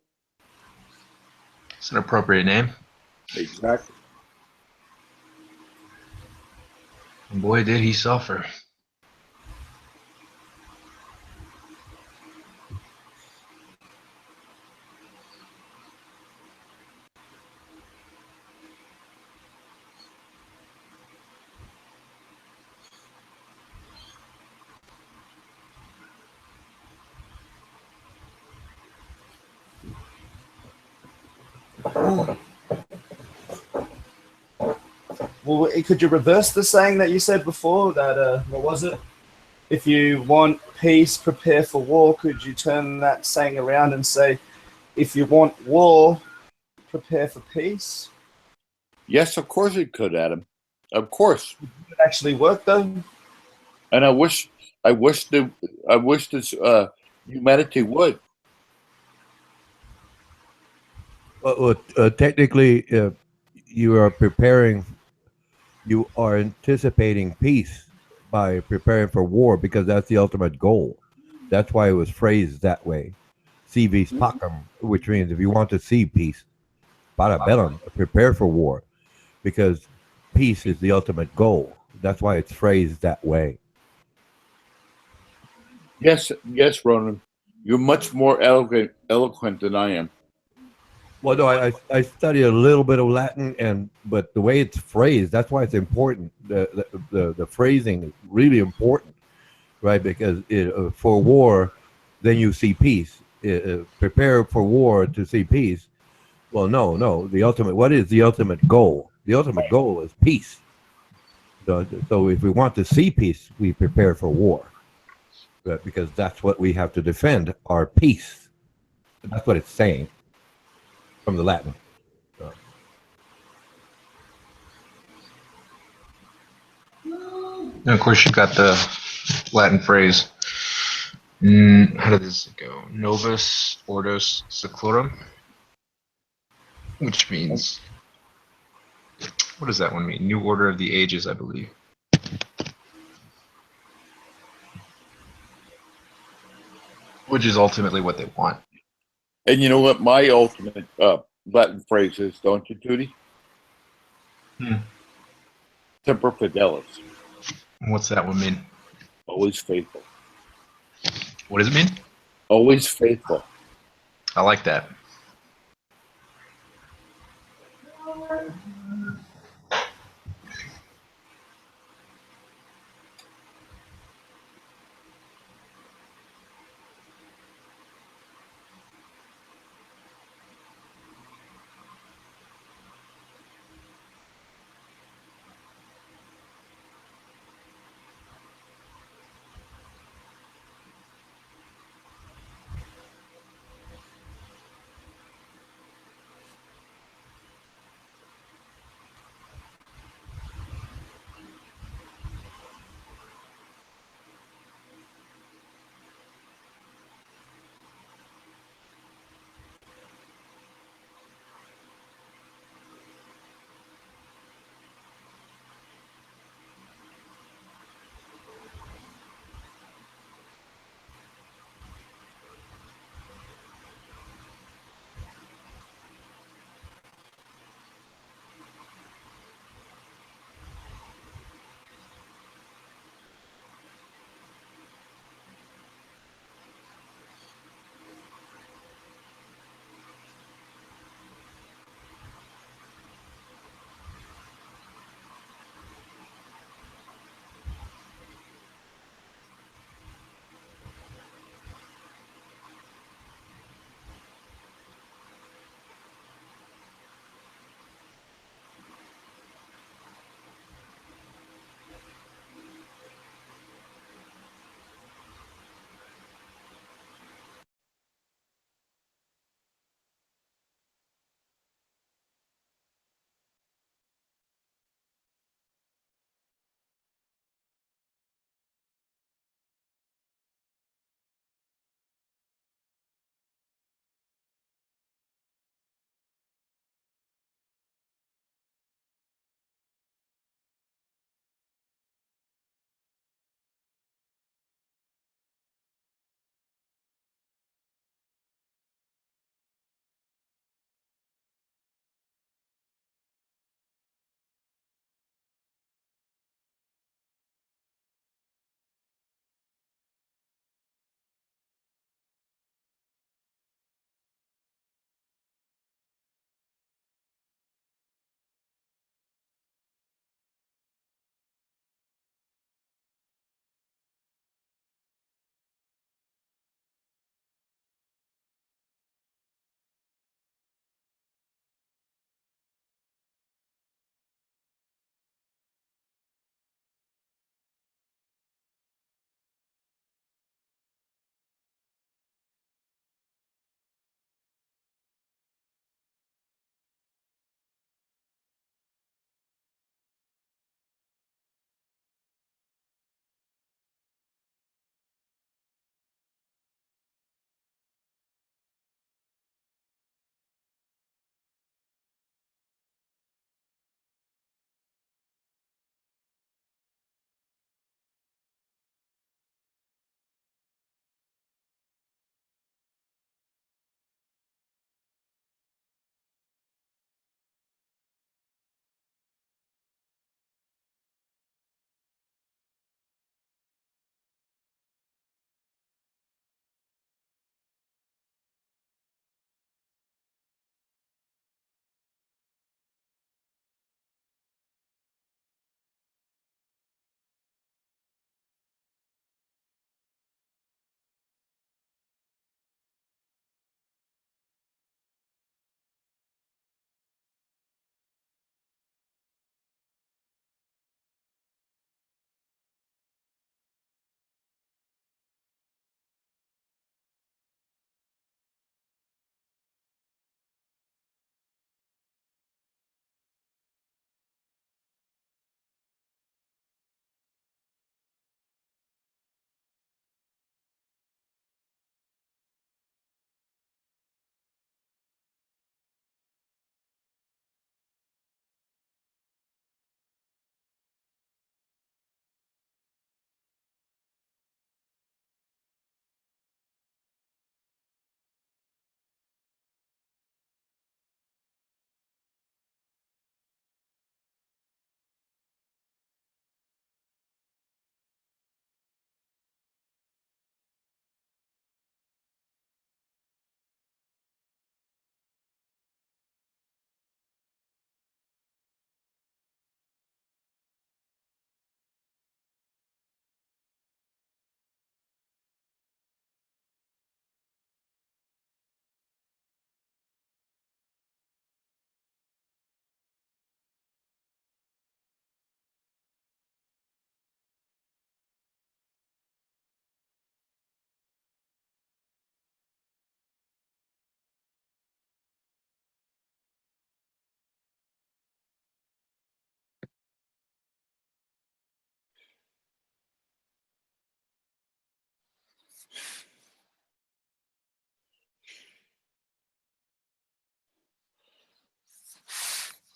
It's an appropriate name. Exactly. And boy, did he suffer. Well, could you reverse the saying that you said before? That what was it? If you want peace, prepare for war. Could you turn that saying around and say, if you want war, prepare for peace? Yes, of course it could, Adam. Of course. Would it actually work though? And I wish this humanity would. Well, technically, you are preparing, you are anticipating peace by preparing for war because that's the ultimate goal. That's why it was phrased that way. Si vis pacem, which means if you want to see peace, para bellum, prepare for war, because peace is the ultimate goal. That's why it's phrased that way. Yes, Ronan. You're much more eloquent than I am. Well, no, I study a little bit of Latin, but the way it's phrased, that's why it's important. The phrasing is really important, right? Because for war, then you see peace. Prepare for war to see peace. Well, no. What is the ultimate goal? The ultimate goal is peace. So if we want to see peace, we prepare for war, right? Because that's what we have to defend: our peace. That's what it's saying from the Latin. And of course, you got the Latin phrase. How did this go? Novus Ordos Seclorum, which means, what does that one mean? New Order of the Ages, I believe. Which is ultimately what they want. And you know what my ultimate Latin phrase is, don't you, Tootie? Semper Fidelis. What's that one mean? Always faithful. What does it mean? Always faithful. I like that.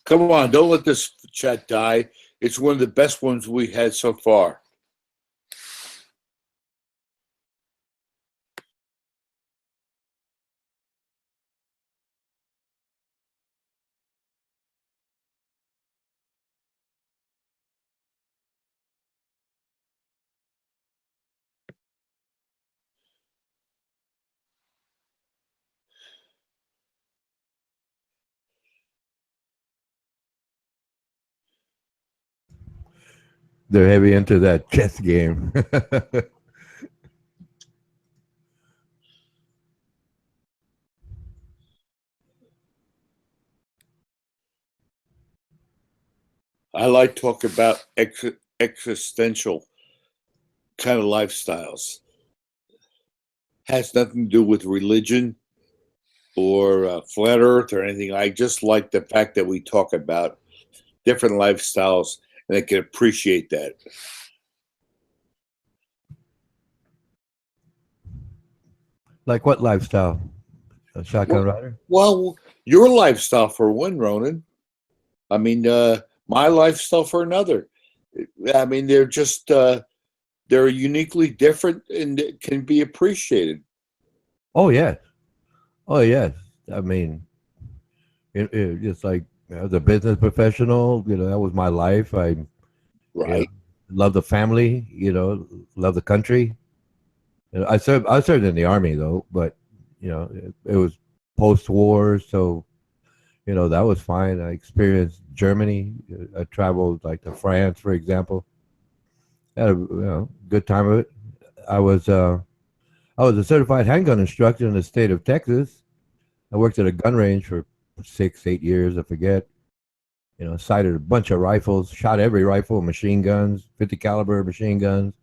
Come on, don't let this chat die. It's one of the best ones we had so far. They're heavy into that chess game. I like talking about existential kind of lifestyles. Has nothing to do with religion or flat earth or anything. I just like the fact that we talk about different lifestyles and I can appreciate that. Like what lifestyle? A shotgun rider? Well, your lifestyle for one, Ronan. I mean, my lifestyle for another. I mean, they're just they're uniquely different and can be appreciated. Oh yes, oh yes. I mean, it's like as a business professional, that was my life. Right. Love the family. Love the country. I served in the army though, but it was post-war, so that was fine. I experienced Germany. I traveled like to France, for example. Had a good time of it. I was a certified handgun instructor in the state of Texas. I worked at a gun range for 6, 8 years. I forget. Sighted a bunch of rifles, shot every rifle, machine guns, 50 caliber machine guns.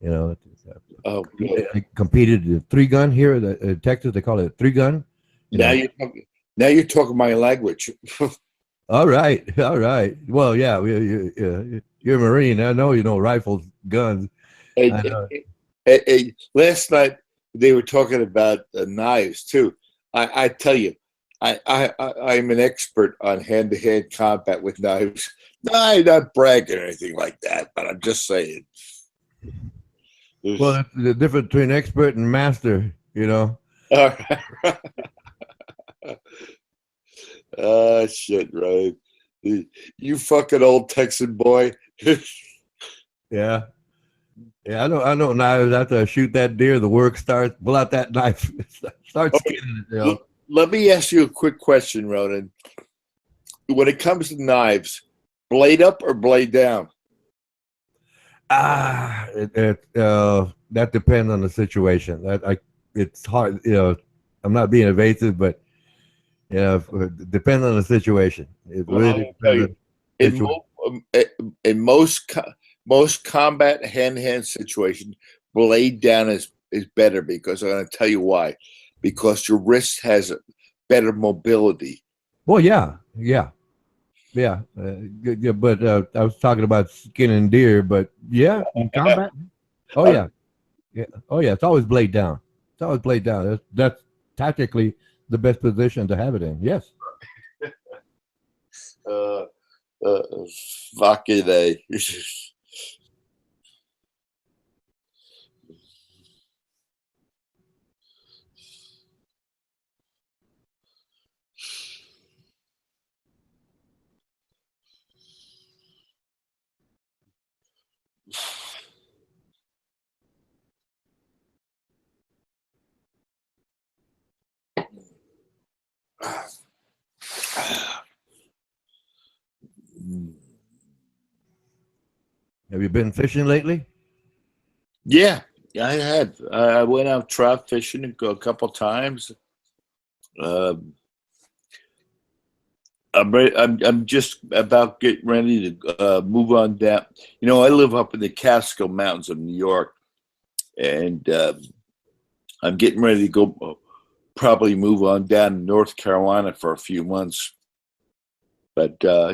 Oh, I competed in 3-gun here in Texas. They call it 3-gun. Now you're talking my language. All right. Well, yeah, you're a Marine. I know you know rifles, guns. Last night they were talking about knives too. I tell you, I'm an expert on hand-to-hand combat with knives. I'm not bragging or anything like that, but I'm just saying. Well, the difference between expert and master, All right. Oh, shit, right. You fucking old Texan boy. Yeah. Yeah, I know knives. After I shoot that deer, the work starts. Pull out that knife, start skinning it. Let me ask you a quick question, Ronan. When it comes to knives, blade up or blade down? That depends on the situation. It's hard. I'm not being evasive, but it depends on the situation. It really depends in most combat hand-to-hand situation, blade down is better because I'm going to tell you why. Because your wrist has better mobility. Well, yeah. But I was talking about skinning deer, but yeah, in combat. Oh yeah. It's always blade down. It's always blade down. That's tactically the best position to have it in. Yes. Fucking A. Have you been fishing lately? Yeah, I had. I went out trout fishing a couple times. I'm just about getting ready to move on down. I live up in the Catskill Mountains of New York, and I'm getting ready to go. Probably move on down to North Carolina for a few months. But I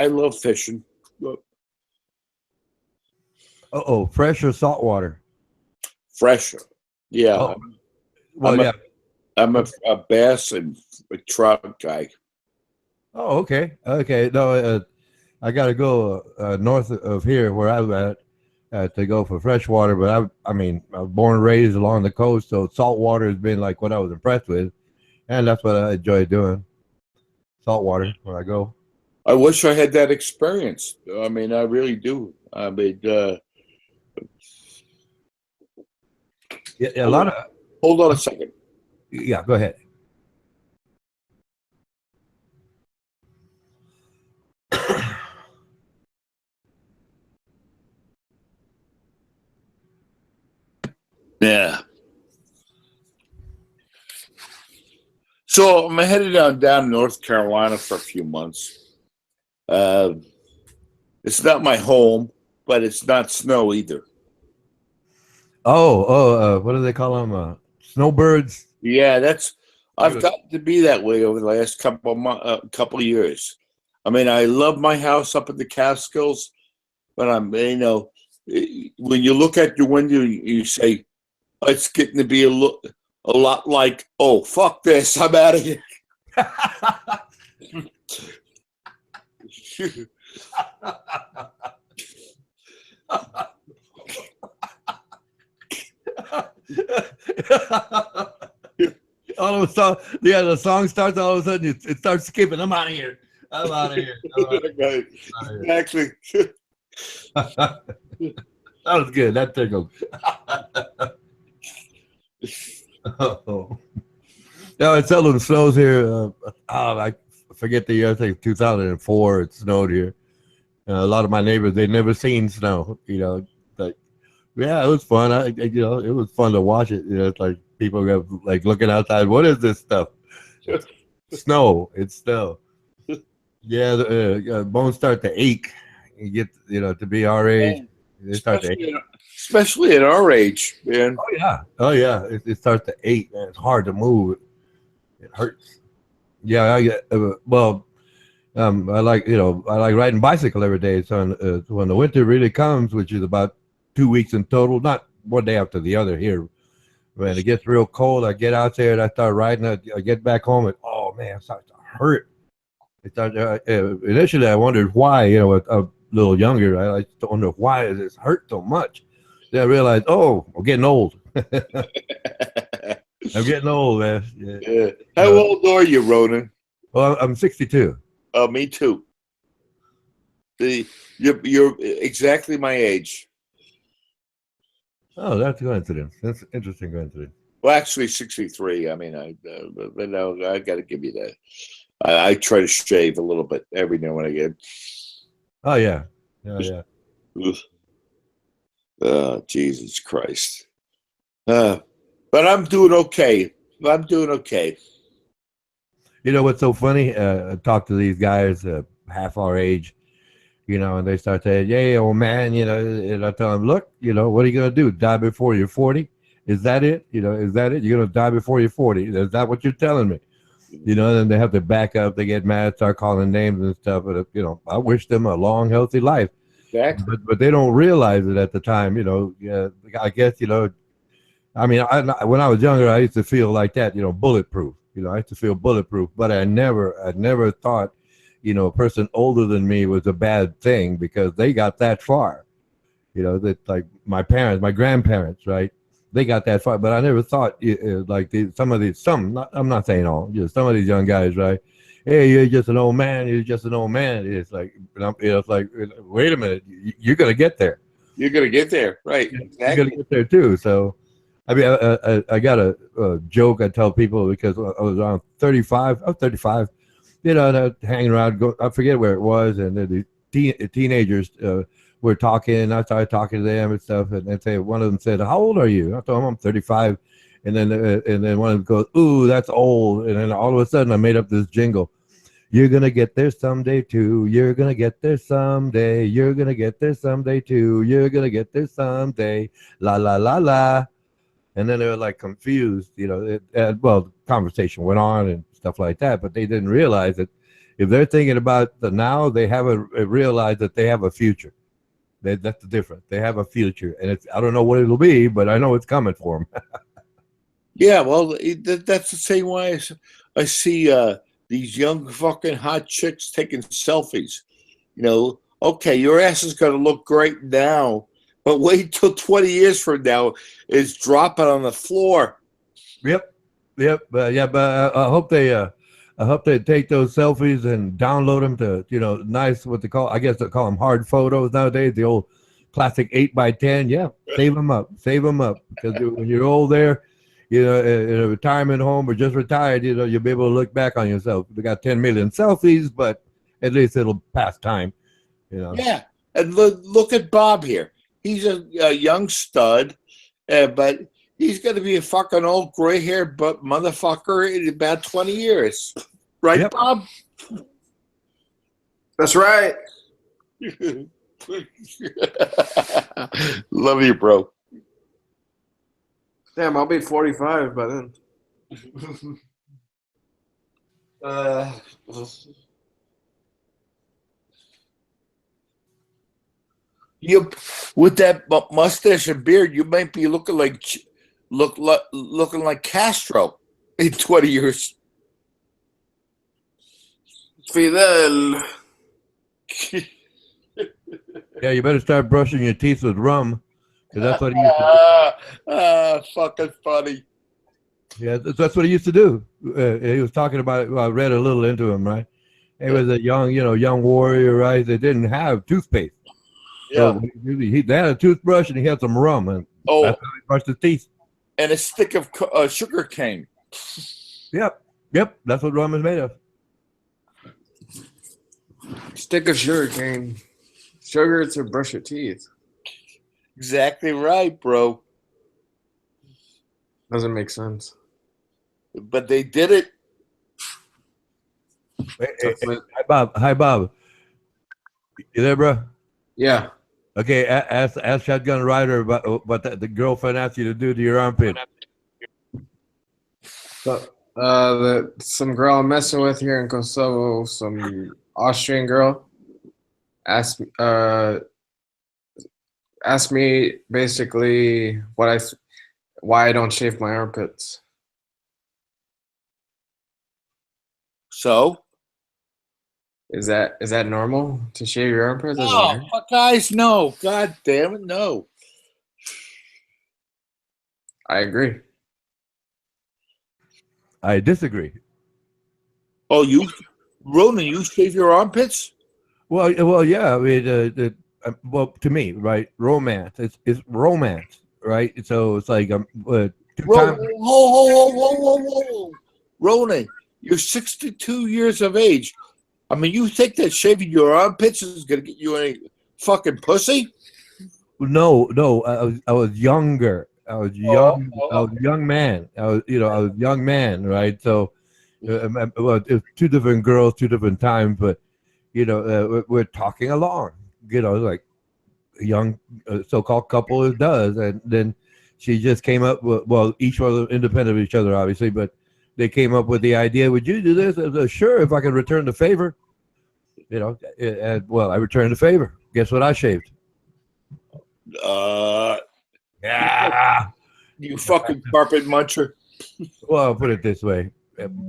love fishing. Fresh or salt water? Fresh, yeah. Oh, well, yeah. I'm a bass and a trout guy. Oh, okay, okay. No, I got to go north of here where I'm at to go for freshwater. But I mean, I was born and raised along the coast, so saltwater has been like what I was impressed with, and that's what I enjoy doing. Saltwater where I go. I wish I had that experience. I mean, I really do. I mean, Yeah, a lot of. Hold on a second. Yeah, go ahead. Yeah. So I'm headed down North Carolina for a few months. It's not my home, but it's not snow either. What do they call them? Snowbirds. Yeah, I've gotten to be that way over the last couple of years. I mean, I love my house up in the Catskills, but when you look at your window, you say, oh, it's getting to be a lot like, oh, fuck this, I'm out of here. All of a sudden, yeah, the song starts. All of a sudden, it starts skipping. I'm out of here. I'm out of here. Exactly. That was good. That tickled. Oh. No, it seldom snows here. I forget the year. I think 2004. It snowed here. A lot of my neighbors, they'd never seen snow. Like, yeah, it was fun. It was fun to watch it. It's like people go like looking outside. What is this stuff? It's snow. It's snow. Yeah, the bones start to ache. You get, to be our age, they start to ache. Especially at our age, man. Oh yeah. It starts to ache, man. It's hard to move. It hurts. Yeah, I like riding bicycle every day. So when the winter really comes, which is about 2 weeks in total, not one day after the other here. When it gets real cold, I get out there and I start riding. I get back home and oh man, it starts to hurt. Initially, I wondered why. A little younger, I used to wonder why does this hurt so much. Then I realized, oh, I'm getting old. I'm getting old, man. Yeah. How old are you, Ronan? Well, I'm 62. Oh, me too. You're exactly my age. Oh, that's a coincidence. That's an interesting coincidence. Well, actually, 63. I mean, I got to give you that. I try to shave a little bit every now and again. Oh yeah, yeah. Oh, Jesus Christ. But I'm doing okay. You know what's so funny? I talk to these guys half our age, and they start saying, "Yeah, old man," and I tell them, "Look, what are you gonna do? Die before you're 40? Is that it? Is that it? You're gonna die before you're 40? Is that what you're telling me?" And then they have to back up. They get mad, start calling names and stuff. But I wish them a long, healthy life. Exactly. But they don't realize it at the time. Yeah, I guess I mean, when I was younger, I used to feel like that. Bulletproof. I used to feel bulletproof. But I never thought, a person older than me was a bad thing because they got that far. That like my parents, my grandparents, right? They got that far, but I never thought like I'm not saying all, some of these young guys, right? Hey, you're just an old man. You're just an old man. It's like, it's like, wait a minute, you're gonna get there. You're gonna get there, right? Exactly. You're gonna get there too. So, I mean, I got a joke I tell people because I was around 35. I was 35, and I hanging around. I forget where it was, and the teenagers. We're talking. I started talking to them and stuff, and one of them said, "How old are you?" I told him I'm 35, and then one of them goes, "Ooh, that's old." And then all of a sudden, I made up this jingle: "You're gonna get there someday too. You're gonna get there someday. You're gonna get there someday too. You're gonna get there someday. La la la la." And then they were like confused, the conversation went on and stuff like that, but they didn't realize that if they're thinking about the now, they haven't realized that they have a future. That's the difference. They have a future, and I don't know what it'll be, but I know it's coming for them. Yeah, well, that's the same way I see these young fucking hot chicks taking selfies. Okay, your ass is going to look great now, but wait till 20 years from now, it's dropping on the floor. Yep. Yeah, but I hope they take those selfies and download them to, nice, what they call, I guess they call them hard photos nowadays, the old classic 8x10. Yeah, save them up, because when you're old there, in a retirement home or just retired, you'll be able to look back on yourself. We got 10 million selfies, but at least it'll pass time. Yeah, and look at Bob here. He's a young stud, but he's going to be a fucking old gray-haired motherfucker in about 20 years. Right, yep. Bob? That's right. Love you, bro. Damn, I'll be 45 by then. You, with that mustache and beard, you might be looking like Castro in 20 years. Fidel. Yeah, you better start brushing your teeth with rum, because that's what he used to do. Fucking funny. Yeah, that's what he used to do. He was talking about it. Well, I read a little into him, right? He was a young warrior, right? They didn't have toothpaste. Yeah. So they had a toothbrush and he had some rum, and that's how he brushed his teeth. And a stick of sugar cane. Yep. That's what rum is made of. Stick of sugar cane. Sugar to brush your teeth. Exactly right, bro. Doesn't make sense. But they did it. Hey, Hi, Bob. You there, bro? Yeah. Okay, ask Shotgun Rider about what the girlfriend asked you to do to your armpit. So, some girl I'm messing with here in Kosovo, some Austrian girl, asked me basically why I don't shave my armpits. So? Is that normal to shave your armpits? No, guys, no. God damn it, no. I agree. I disagree. Oh, Ronan, you shave your armpits? Well, yeah. I mean, well, to me, right? Romance. It's romance, right? So it's like Whoa. Ronan, you're 62 years of age. I mean, you think that shaving your armpits is gonna get you any fucking pussy? No. I was younger. I was young. I was a young man. I was a young man, right? So, well, it was two different girls, two different times, but we're talking along. Like a young so-called couple does, and then she just came up with, well, each was independent of each other, obviously, but they came up with the idea, would you do this? I said, sure, if I could return the favor. And, well, I returned the favor. Guess what I shaved? Yeah. You fucking carpet muncher. Well, I'll put it this way.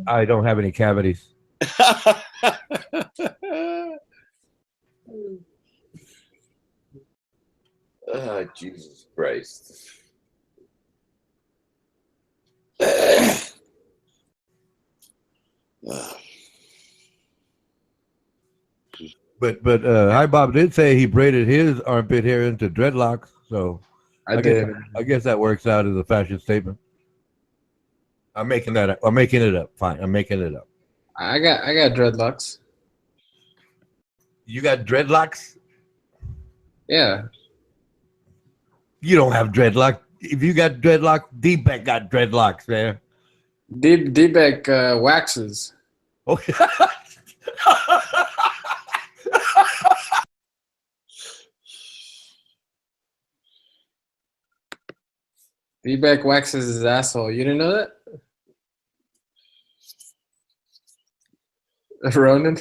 I don't have any cavities. Oh, Jesus Christ. But Hi Bob did say he braided his armpit hair into dreadlocks, so I guess that works out as a fashion statement. I'm making that up. I'm making it up. Fine, I'm making it up. I got dreadlocks. You got dreadlocks? Yeah. You don't have dreadlocks. If you got dreadlocks, D-Beck got dreadlocks, man. D-Beck waxes. Okay. D-Beck waxes his asshole. You didn't know that? Ronan?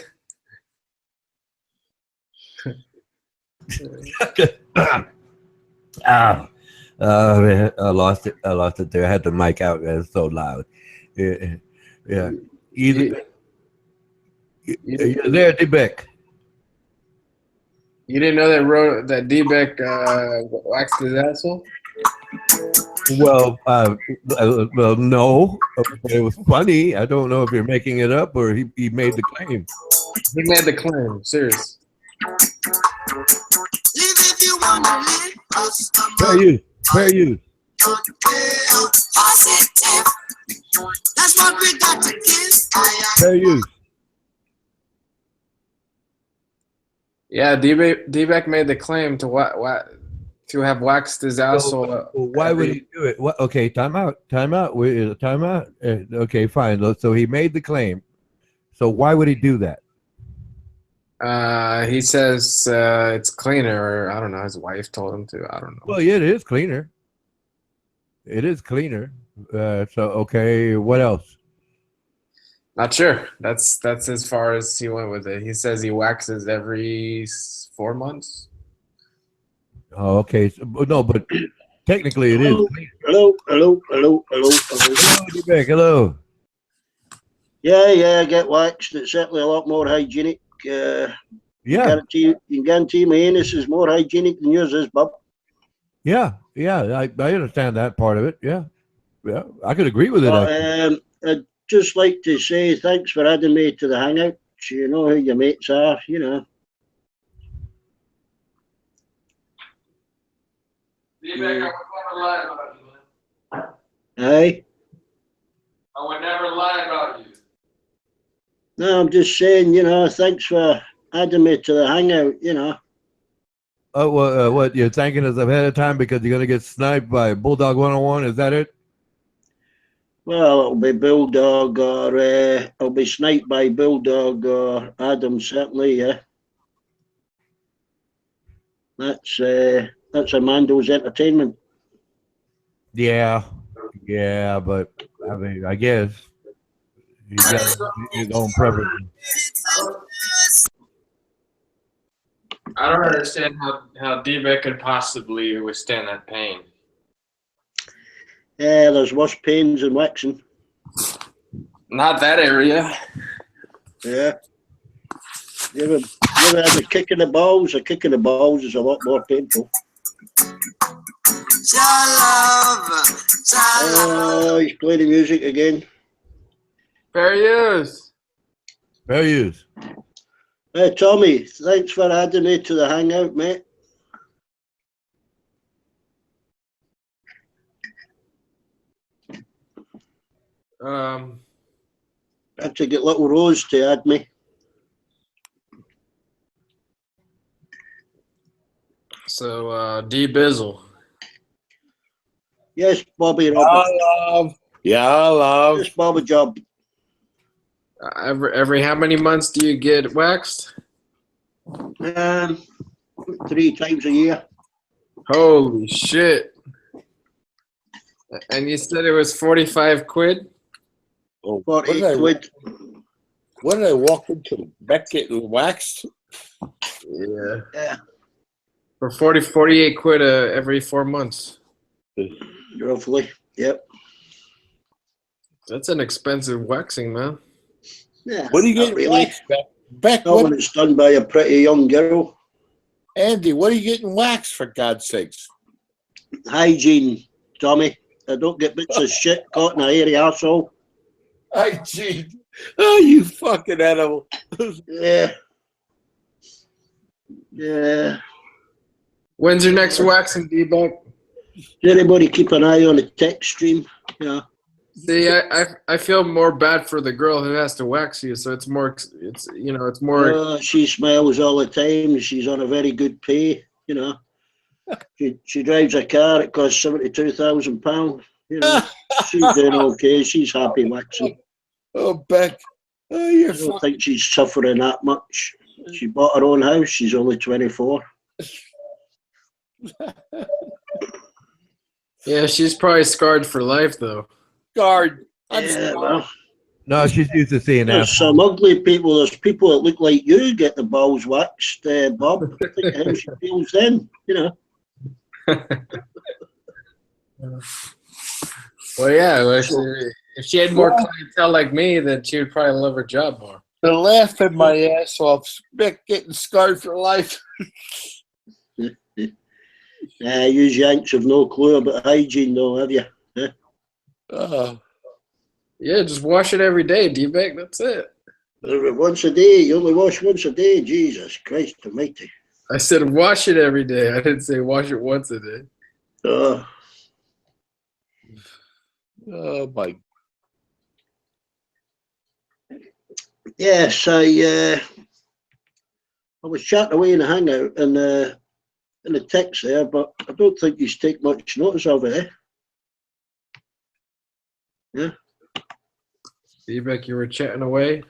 Man, I lost it. I lost it there. I had the mic out. It's so loud. Yeah. Yeah. Either you're there, D-Beck. You didn't know that D-Beck waxed his asshole? Well, well, no. It was funny. I don't know if you're making it up or he made the claim. He made the claim. Serious. Fair use. Fair use. That's what we got to give. Fair use. Yeah, D-Beck made the claim to have waxed his asshole. So, why would he do it? What? Okay, time out. Time out. Time out. Okay, fine. So he made the claim. So why would he do that? He says it's cleaner, or I don't know. His wife told him to. I don't know. Well, yeah, it is cleaner. It is cleaner. So okay, what else? Not sure. That's as far as he went with it. He says he waxes every 4 months. Oh, okay. So, no, but technically it is. Hello. Hello, D-Beck, hello. Yeah, I get waxed. It's certainly a lot more hygienic. Yeah. You can guarantee my anus is more hygienic than yours is, Bob. Yeah. I understand that part of it. Yeah. I could agree with it. I'd just like to say thanks for adding me to the hangout. You know who your mates are, you know. D-Beck, I would never lie about you, man. Aye. I would never lie about you. No, I'm just saying, you know, thanks for adding me to the hangout, you know. Oh, well, what you're thanking us ahead of time because you're gonna get sniped by Bulldog 101? Is that it? Well, it'll be Bulldog or I'll be sniped by Bulldog or Adam, certainly, yeah. That's Amando's entertainment. Yeah, but I mean, I guess he's got his own preference. I don't understand how D-Beck could possibly withstand that pain. Yeah, there's worse pains than waxing. Not that area. Yeah. You ever had a kick in the balls? A kick in the balls is a lot more painful. Oh, he's playing the music again. Fair use. Fair use. Hey, Tommy, thanks for adding me to the hangout, mate. I had to get little Rose to add me. So, D Bizzle. Yes, Bobby Robert. I love. Yes, Bobby Job. Every how many months do you get waxed? 3 times a year. Holy shit. And you said it was 45 quid? Oh, 40 quid. What did I walk into? Beck getting waxed? Yeah. For 48 quid every 4 months. Roughly, yep. That's an expensive waxing, man. Yeah. What are you getting really waxed, Beck? Beck, not when it's done by a pretty young girl. Andy, what are you getting waxed, for God's sakes? Hygiene, Tommy. I don't get bits of shit caught in a hairy arsehole. Hygiene. Oh, you fucking animal. Yeah. When's your next waxing, D-Buck? Anybody keep an eye on the text stream? Yeah. See, I feel more bad for the girl who has to wax you, so it's more. She smiles all the time. She's on a very good pay, you know. She drives a car. It costs £72,000. You know, she's doing okay. She's happy waxing. Oh, Beck. Oh, you're I don't think she's suffering that much. She bought her own house. She's only 24. Yeah, she's probably scarred for life, though. Scarred. Well, No, she's used to seeing that. there's some ugly people. There's people that look like you get the balls waxed, Bob. Think how she feels then, you know. Well, yeah. If she had more clientele like me, then she would probably love her job more. They're laughing my ass off. Getting scarred for life. You Yanks have no clue about hygiene, though, have you? Yeah, just wash it every day, D-Beck. That's it. Once a day. You only wash once a day. Jesus Christ almighty. I said wash it every day. I didn't say wash it once a day. Oh My. Yes, I was chatting away in the hangout and in the text there, but I don't think you take much notice of it, eh? Yeah. D-Beck, you were chatting away?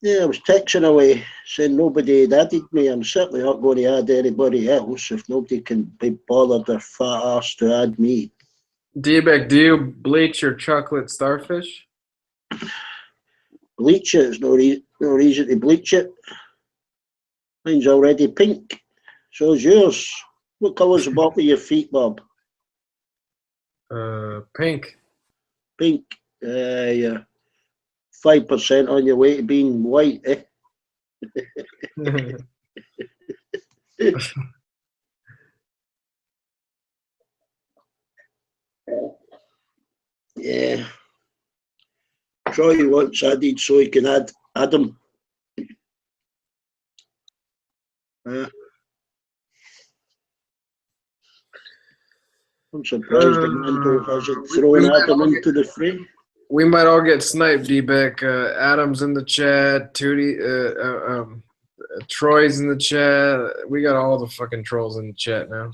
Yeah, I was texting away saying nobody had added me. I'm certainly not going to add anybody else if nobody can be bothered their fat ass to add me. D-Beck, do you bleach your chocolate starfish? Bleach it. There's no reason to bleach it. Mine's already pink. So's yours. What colour's the bottom of your feet, Bob? Pink. Pink. Yeah. 5% on your way to being white, eh? Yeah. Troy wants added so he can add Adam. I'm surprised the man hasn't thrown Adam into the fray. We might all get sniped, D-Beck. Adam's in the chat. Tootie, Troy's in the chat. We got all the fucking trolls in the chat now.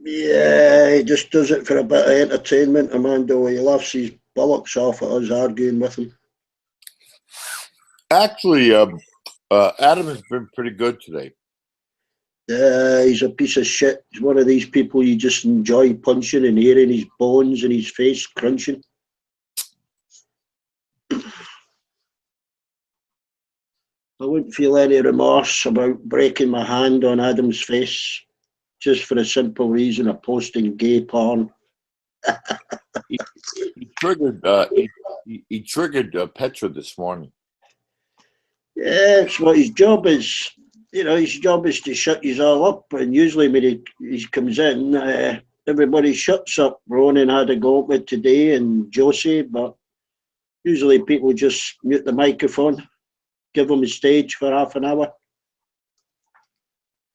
Yeah, he just does it for a bit of entertainment, Amando. He laughs his bollocks off at us arguing with him. Actually, Adam has been pretty good today. He's a piece of shit. He's one of these people you just enjoy punching and hearing his bones and his face crunching. I wouldn't feel any remorse about breaking my hand on Adam's face just for the simple reason of posting gay porn. He triggered Petra this morning. Yeah, it's what his job is. You know, his job is to shut you all up. And usually when he comes in, everybody shuts up. Ronan had a go at it today and Josie, but usually people just mute the microphone, give him a stage for half an hour.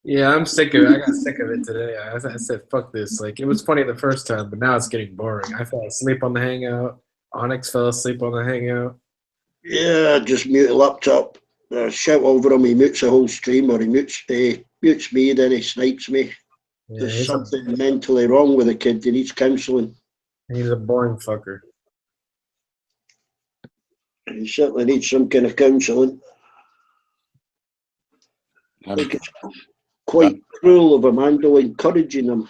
Yeah, I'm sick of it. I got sick of it today. I said, fuck this. Like, it was funny the first time, but now it's getting boring. I fell asleep on the Hangout. Onyx fell asleep on the Hangout. Yeah, just mute the laptop. Shout over him, he mutes the whole stream, or he mutes me, then he snipes me. Yeah, There's something mentally wrong with the kid. He needs counselling. He's a boring fucker. He certainly needs some kind of counselling. I think it's quite cruel of Amando encouraging him.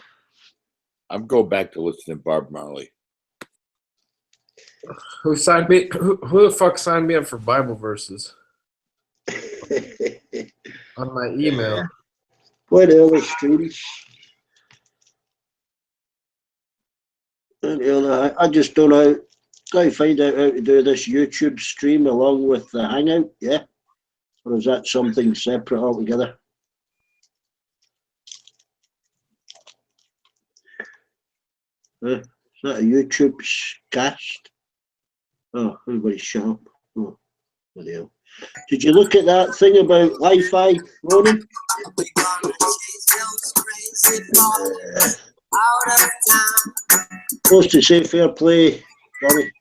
I'm going back to listen to Bob Marley. Who signed me? Who the fuck signed me up for Bible verses? On my email. What early streams? I just don't know. Got to find out how to do this YouTube stream along with the Hangout, yeah? Or is that something separate altogether? Is that a YouTube cast? Oh, everybody shut up. Oh, bloody hell. Did you look at that thing about Wi-Fi, Ronan? Supposed to say fair play, Johnny.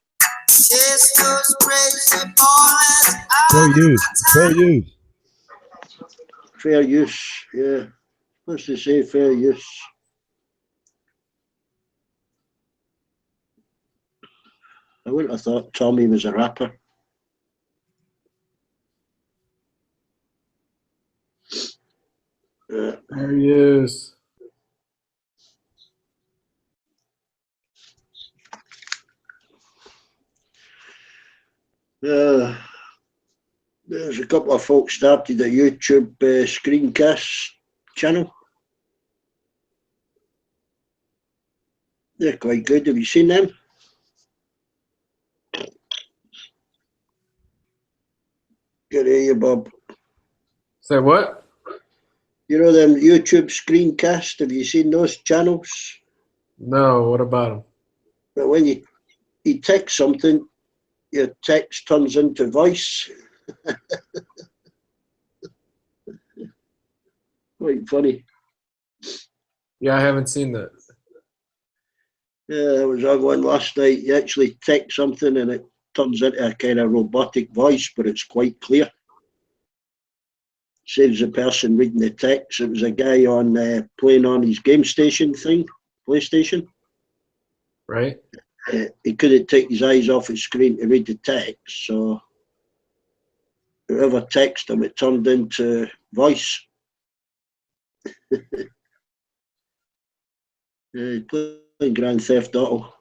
Fair use. Fair use. Fair use, yeah. Supposed to say fair use. I wouldn't have thought Tommy was a rapper. There he is. There's a couple of folks started a YouTube screencast channel. They're quite good. Have you seen them? Good to hear you, Bob. Say what? You know them YouTube screencasts? Have you seen those channels? No, what about them? But when you text something, your text turns into voice. Quite funny. Yeah, I haven't seen that. Yeah, I was on one last night. You actually text something and it turns into a kind of robotic voice, but it's quite clear. Saves the person reading the text. It was a guy on playing on his game station thing, PlayStation. Right? He couldn't take his eyes off his screen to read the text, so whoever texted him, it turned into voice. He's playing Grand Theft Auto.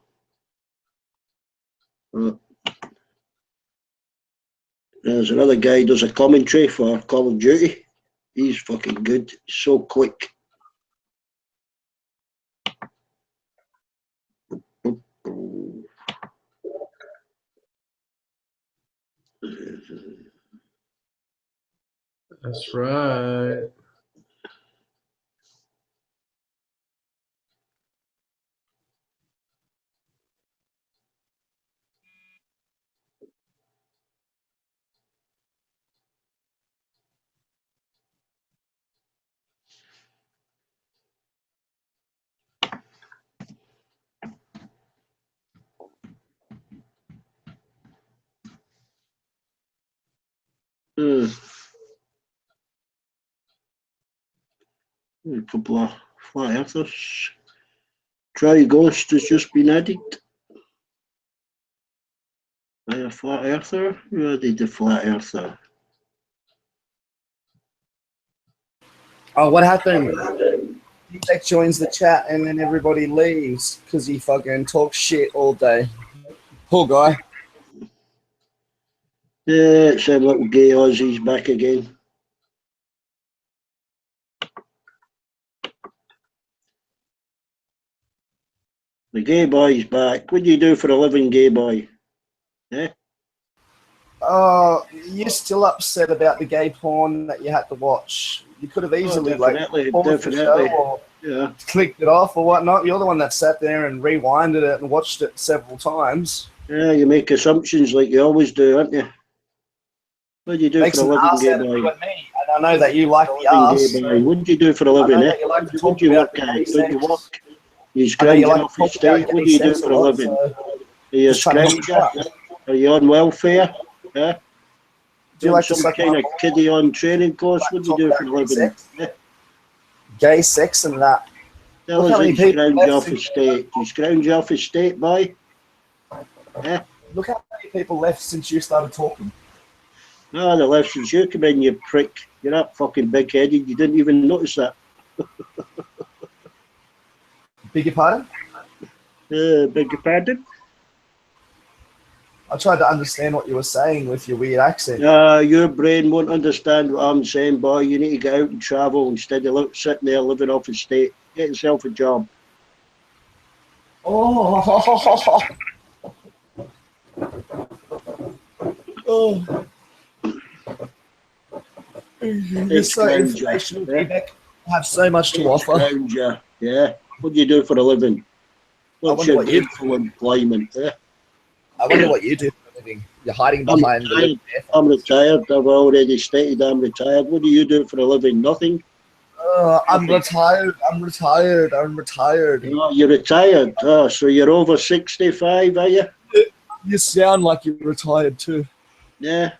There's another guy who does a commentary for Call of Duty. He's fucking good. So quick. That's right. A couple of flat earthers. Try Ghost has just been added. A flat earther? Who added the flat earther? Oh, what happened? Tech joins the chat and then everybody leaves because he fucking talks shit all day. Poor guy. Yeah, it's a little gay Aussie's back again. The gay boy's back. What do you do for a living, gay boy? Eh? Oh, you're still upset about the gay porn that you had to watch. You could have easily definitely. Or Yeah. clicked it off or whatnot. You're the one that sat there and rewinded it and watched it several times. Yeah, you make assumptions like you always do, aren't you? What do you do Makes for a an living, ass gay out of boy? you and me, and I know that you like the Gay boy. ass. What do you do for a living, I know eh? that you like to What talk do you about work gay at? sex. What do you work? You I know scrounge you like off to talk estate. about What gay do you do sex for a a lot, living? so Are you a just trying to hook scrounger? you up. Are you on welfare? Yeah? Do you like to some suck kind my of balls? kiddie on training course? Like What do to you do talk for a about gay living? sex? Yeah. Gay sex and that. Tell Look us how that many you people scrounge left off since estate. Do you scrounge off estate, boy? Yeah? Look how many people left since you started talking. No, the left since you come in, you prick. You're that fucking big-headed. You didn't even notice that. Beg your pardon? Beg your pardon? I tried to understand what you were saying with your weird accent. Your brain won't understand what I'm saying, boy. You need to get out and travel instead of sitting there living off estate. Get yourself a job. Oh. Oh. You're so informational, Quebec. I have so much to offer. Scrounger. Yeah. What do you do for a living? What's your gainful employment? Yeah. I wonder what you do for a living. You're hiding behind the... I'm retired. I've already stated I'm retired. What do you do for a living? Nothing? I'm retired. I'm retired. I'm retired. Oh, you're retired. Oh, so you're over 65, are you? You sound like you're retired too. Yeah.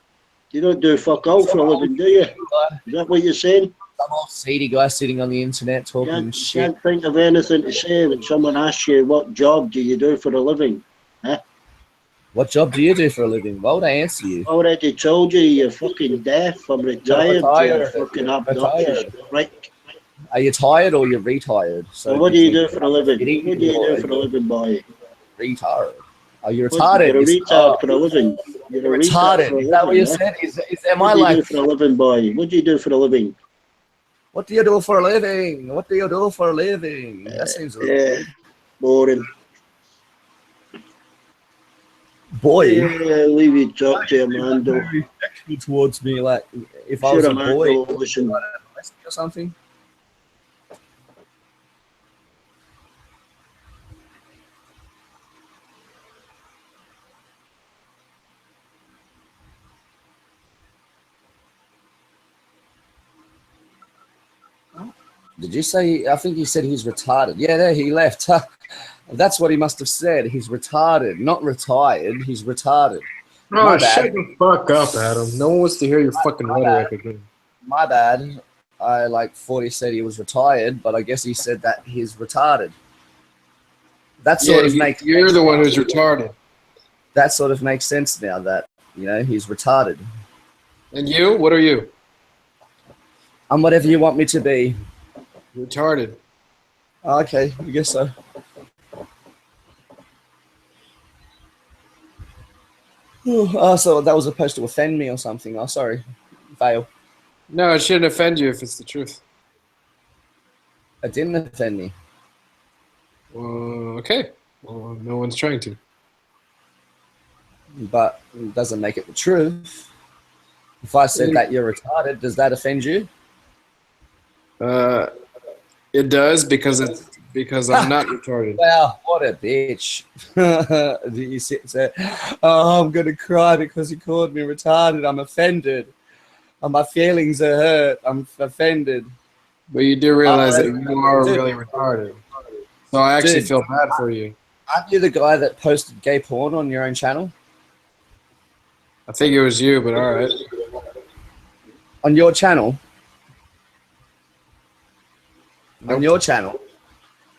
You don't do fuck all for a living, do you? Is that what you're saying? Some old seedy guy sitting on the internet talking shit. Can't think of anything to say when someone asks you what job do you do for a living? Huh? What job do you do for a living? Why would I answer you? I already told you you're fucking deaf. I'm retired. You're fucking obnoxious prick. Are you tired or you're retired? So what do you do for a living? What do you do for a living, boy? Retarded. Are you retarded? You're a retard for a living. You're a retarded. Is that what you said? Am I like? What do you do for a living, boy? What do you do for a living? What do you do for a living? What do you do for a living? That seems a little boring. boy. Yeah, leave you talk to Amando. Very sexual towards me, like if I Should was a Amando boy listen? or something. Did you say? I think he said he's retarded. Yeah, there he left. That's what he must have said. He's retarded, not retired. He's retarded. Oh, My shut bad. the fuck up, Adam. No one wants to hear your fucking rhetoric again. My bad. I thought he said he was retired, but I guess he said that he's retarded. That sort of makes. You're the one who's retarded. That sort of makes sense now. That he's retarded. And you? What are you? I'm whatever you want me to be. Retarded. Okay, I guess so. Oh, so that was supposed to offend me or something. Oh, sorry. Fail. No, it shouldn't offend you if it's the truth. It didn't offend me. Okay. Well, no one's trying to. But it doesn't make it the truth. If I said that you're retarded, does that offend you? It does because I'm not retarded. Wow, what a bitch. You sit and say, oh, I'm going to cry because he called me retarded. I'm offended. My feelings are hurt. I'm offended. But you do realize that you are really retarded. So I actually feel bad for you. Aren't you the guy that posted gay porn on your own channel? I think it was you, but all right. On your channel? Nope. On your channel?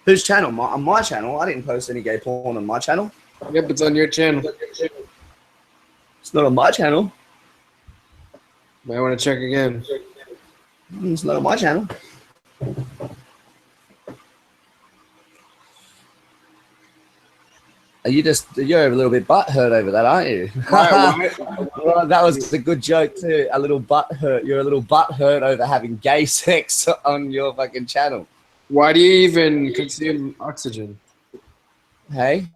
Whose channel? On my channel? I didn't post any gay porn on my channel. Yep, it's on your channel. It's not on my channel. Might want to check again. It's not on my channel. You're a little bit butthurt over that, aren't you? Why? Well, that was a good joke too. A little butthurt. You're a little butthurt over having gay sex on your fucking channel. Why do you even consume oxygen? Hey?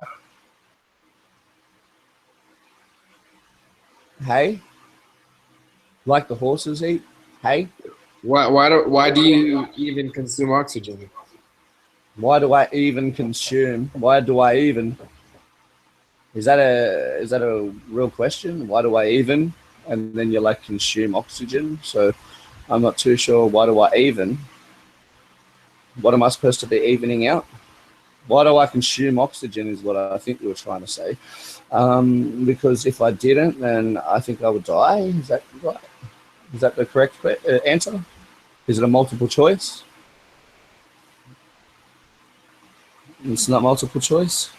Hey? Like the horses eat? Hey? Why do you even consume oxygen? Why do I even consume? Why do I even? Is that a real question? Why do I even? And then you're like consume oxygen. So I'm not too sure. Why do I even? What am I supposed to be evening out? Why do I consume oxygen is what I think you were trying to say. Because if I didn't, then I think I would die. Is that right? Is that the correct answer? Is it a multiple choice? It's not multiple choice.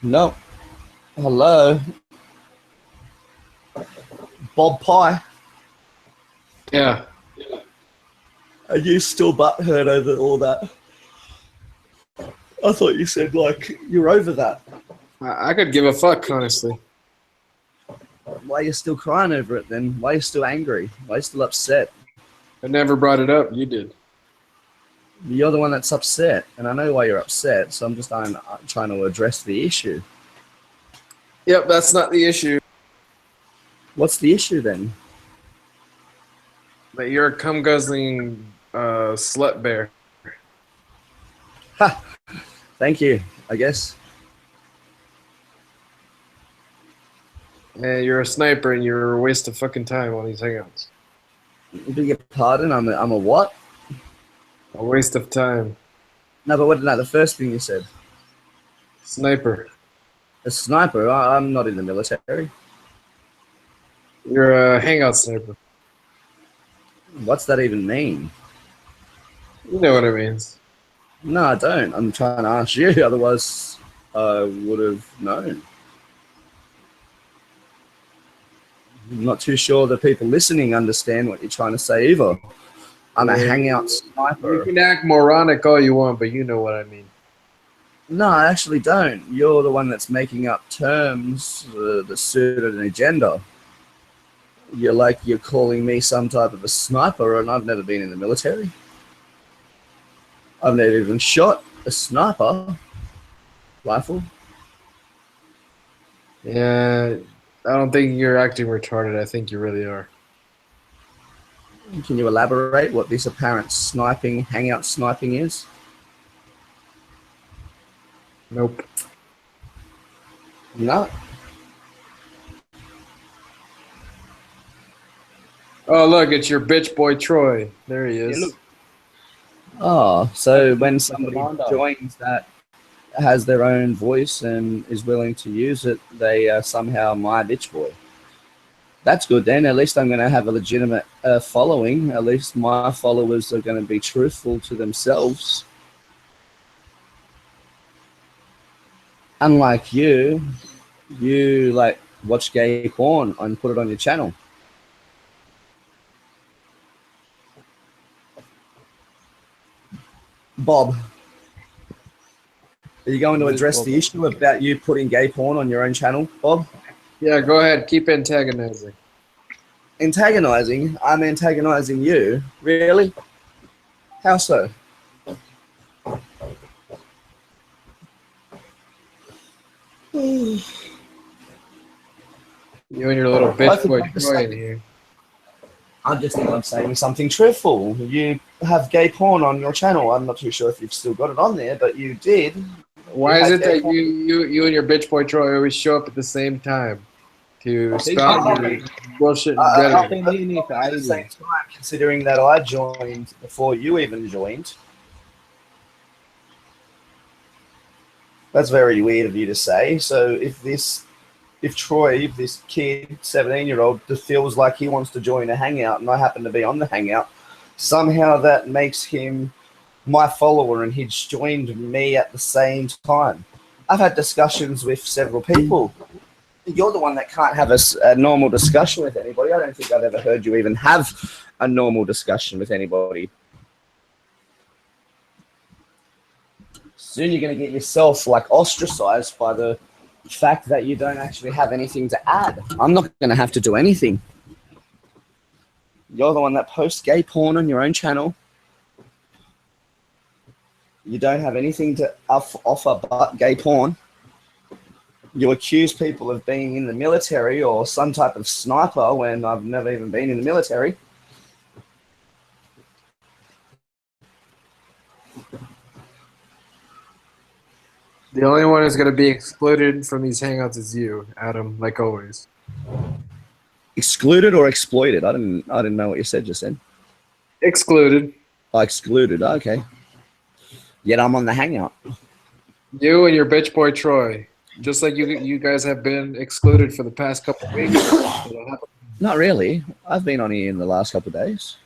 No. Hello. Bob Pie. Yeah. Are you still butthurt over all that? I thought you said like you're over that. I could give a fuck, honestly. Why are you still crying over it then? Why are you still angry? Why are you still upset? I never brought it up. You did. You're the one that's upset, and I know why you're upset, so I'm just trying to address the issue. Yep, that's not the issue. What's the issue then? That you're a cum-guzzling slut bear. Ha! Thank you, I guess. And you're a sniper, and you're a waste of fucking time on these hangouts. Beg your pardon, I'm a what? A waste of time. No, but what? No, the first thing you said. Sniper. A sniper? I'm not in the military. You're a hangout sniper. What's that even mean? You know what it means. No, I don't. I'm trying to ask you, otherwise I would have known. I'm not too sure the people listening understand what you're trying to say either. I'm a hangout sniper. You can act moronic all you want, but you know what I mean. No, I actually don't. You're the one that's making up terms that suit an agenda. You're calling me some type of a sniper, and I've never been in the military. I've never even shot a sniper. rifle? Yeah, I don't think you're acting retarded. I think you really are. Can you elaborate what this apparent sniping, hangout sniping is? Nope. No. Oh, look, it's your bitch boy Troy. There he is. Yeah, look. Oh, so when somebody joins that has their own voice and is willing to use it, they are somehow my bitch boy. That's good then. At least I'm going to have a legitimate following. At least my followers are going to be truthful to themselves. Unlike you like watch gay porn and put it on your channel. Bob, are you going to address the issue about you putting gay porn on your own channel, Bob? Yeah, go ahead. Keep antagonizing. Antagonizing? I'm antagonizing you? Really? How so? You and your little bitch boy Troy in here. I just think I'm saying something truthful. You have gay porn on your channel. I'm not too sure if you've still got it on there, but you did. Why is it that you and your bitch boy Troy always show up at the same time to spout your bullshit and rhetoric? At the same time, considering that I joined before you even joined. That's very weird of you to say. So if Troy, this kid, 17-year-old, feels like he wants to join a hangout and I happen to be on the hangout, somehow that makes him my follower and he's joined me at the same time. I've had discussions with several people. You're the one that can't have a normal discussion with anybody. I don't think I've ever heard you even have a normal discussion with anybody. Soon you're going to get yourself like ostracized by the fact that you don't actually have anything to add. I'm not going to have to do anything. You're the one that posts gay porn on your own channel. You don't have anything to offer but gay porn. You accuse people of being in the military or some type of sniper when I've never even been in the military. The only one who's going to be excluded from these hangouts is you, Adam, like always. Excluded or exploited? I didn't know what you said just then. Excluded. Oh, excluded. Okay. Yet I'm on the hangout. You and your bitch boy Troy, just like you guys have been excluded for the past couple of weeks. Not really. I've been on here in the last couple of days.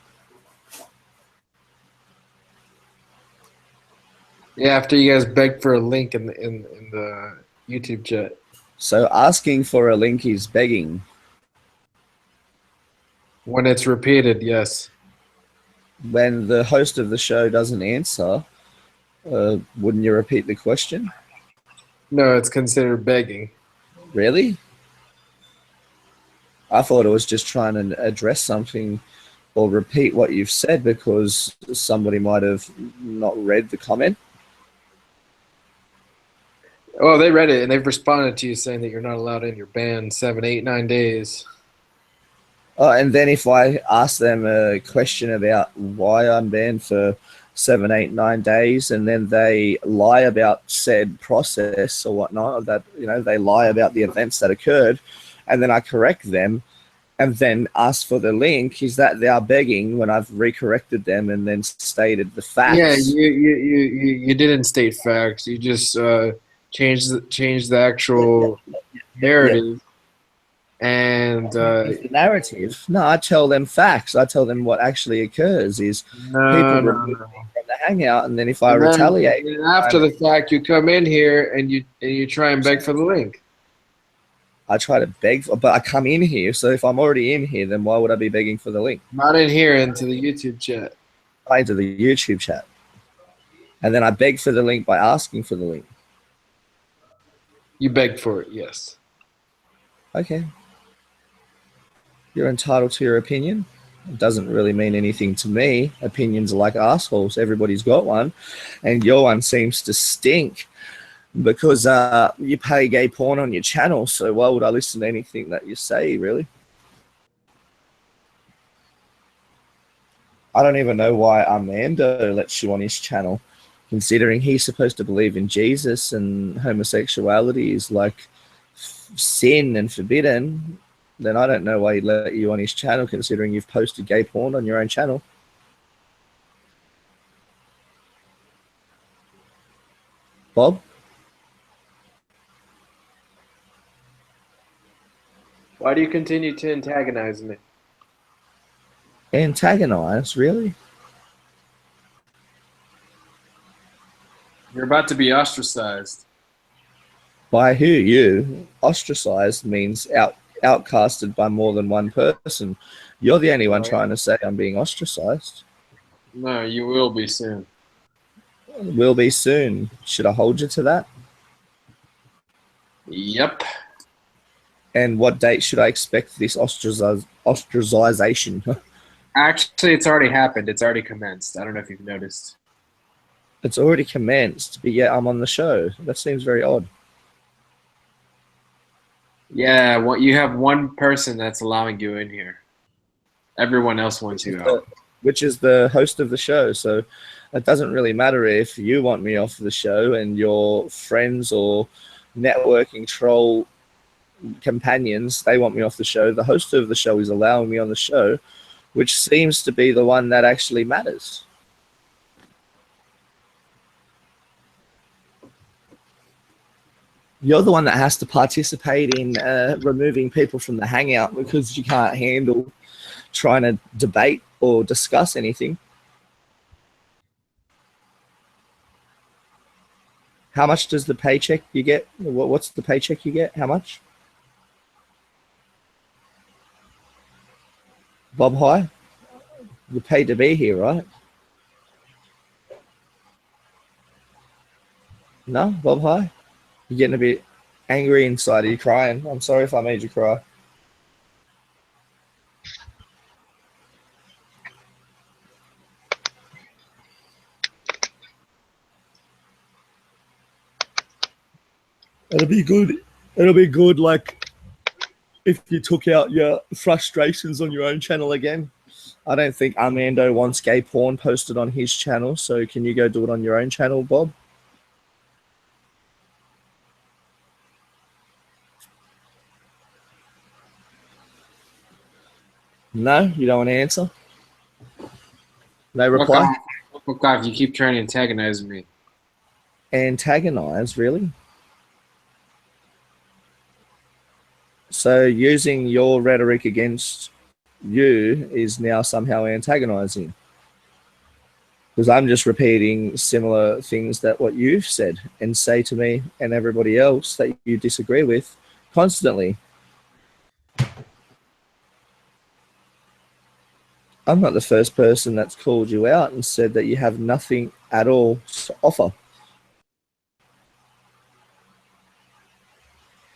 Yeah, after you guys begged for a link in the YouTube chat. So asking for a link is begging. When it's repeated, yes. When the host of the show doesn't answer, wouldn't you repeat the question? No, it's considered begging. Really? I thought it was just trying to address something or repeat what you've said because somebody might have not read the comment. Oh, they read it and they've responded to you saying that you're not allowed in. You're banned 7, 8, 9 days. And then if I ask them a question about why I'm banned for 7, 8, 9 days, and then they lie about said process or whatnot, that they lie about the events that occurred, and then I correct them, and then ask for the link, is that they are begging when I've recorrected them and then stated the facts? Yeah, you didn't state facts. You just changed the actual narrative. Yeah. And the narrative. No, I tell them facts. I tell them what actually occurs is people remove me from the hangout, and then if I retaliate, and after the fact, you come in here and you try and beg for the link. I try to beg, but I come in here. So if I'm already in here, then why would I be begging for the link? Not in here, into the YouTube chat. Into the YouTube chat, and then I beg for the link by asking for the link. You begged for it, yes. Okay. You're entitled to your opinion. It doesn't really mean anything to me. Opinions are like assholes. Everybody's got one. And your one seems to stink. because you pay gay porn on your channel, so why would I listen to anything that you say, really? I don't even know why Armando lets you on his channel, considering he's supposed to believe in Jesus and homosexuality is like sin and forbidden. Then I don't know why he'd let you on his channel, considering you've posted gay porn on your own channel. Bob? Why do you continue to antagonize me? Antagonize, really? You're about to be ostracized. By who? You? Ostracized means outcasted by more than one person. You're the only one trying to say I'm being ostracized. No, you will be soon. Will be soon. Should I hold you to that? Yep. And what date should I expect this ostracization? Actually, it's already happened. It's already commenced. I don't know if you've noticed. It's already commenced, but yet I'm on the show. That seems very odd. Yeah, well, you have one person that's allowing you in here. Everyone else wants you out. Which is the host of the show. So it doesn't really matter if you want me off the show and your friends or networking troll companions, they want me off the show. The host of the show is allowing me on the show, which seems to be the one that actually matters. You're the one that has to participate in removing people from the hangout because you can't handle trying to debate or discuss anything. How much does the paycheck you get? What's the paycheck you get? How much? Bob High? You're paid to be here, right? No, Bob High? You're getting a bit angry inside. Are you crying? I'm sorry if I made you cry. It'll be good. It'll be good, like, if you took out your frustrations on your own channel again. I don't think Armando wants gay porn posted on his channel, so can you go do it on your own channel, Bob? No? You don't want to answer? No reply? Fuck off, you keep trying to antagonize me. Antagonize, really? So using your rhetoric against you is now somehow antagonizing. Because I'm just repeating similar things that what you've said and say to me and everybody else that you disagree with constantly. I'm not the first person that's called you out and said that you have nothing at all to offer.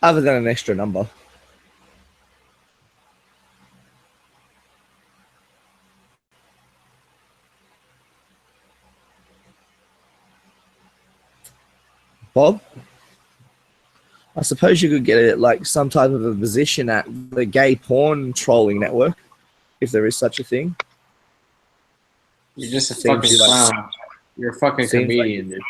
Other than an extra number. Bob, I suppose you could get it like some type of a position at the gay porn trolling network, if there is such a thing. You're just a fucking clown. You're a fucking comedian, dude.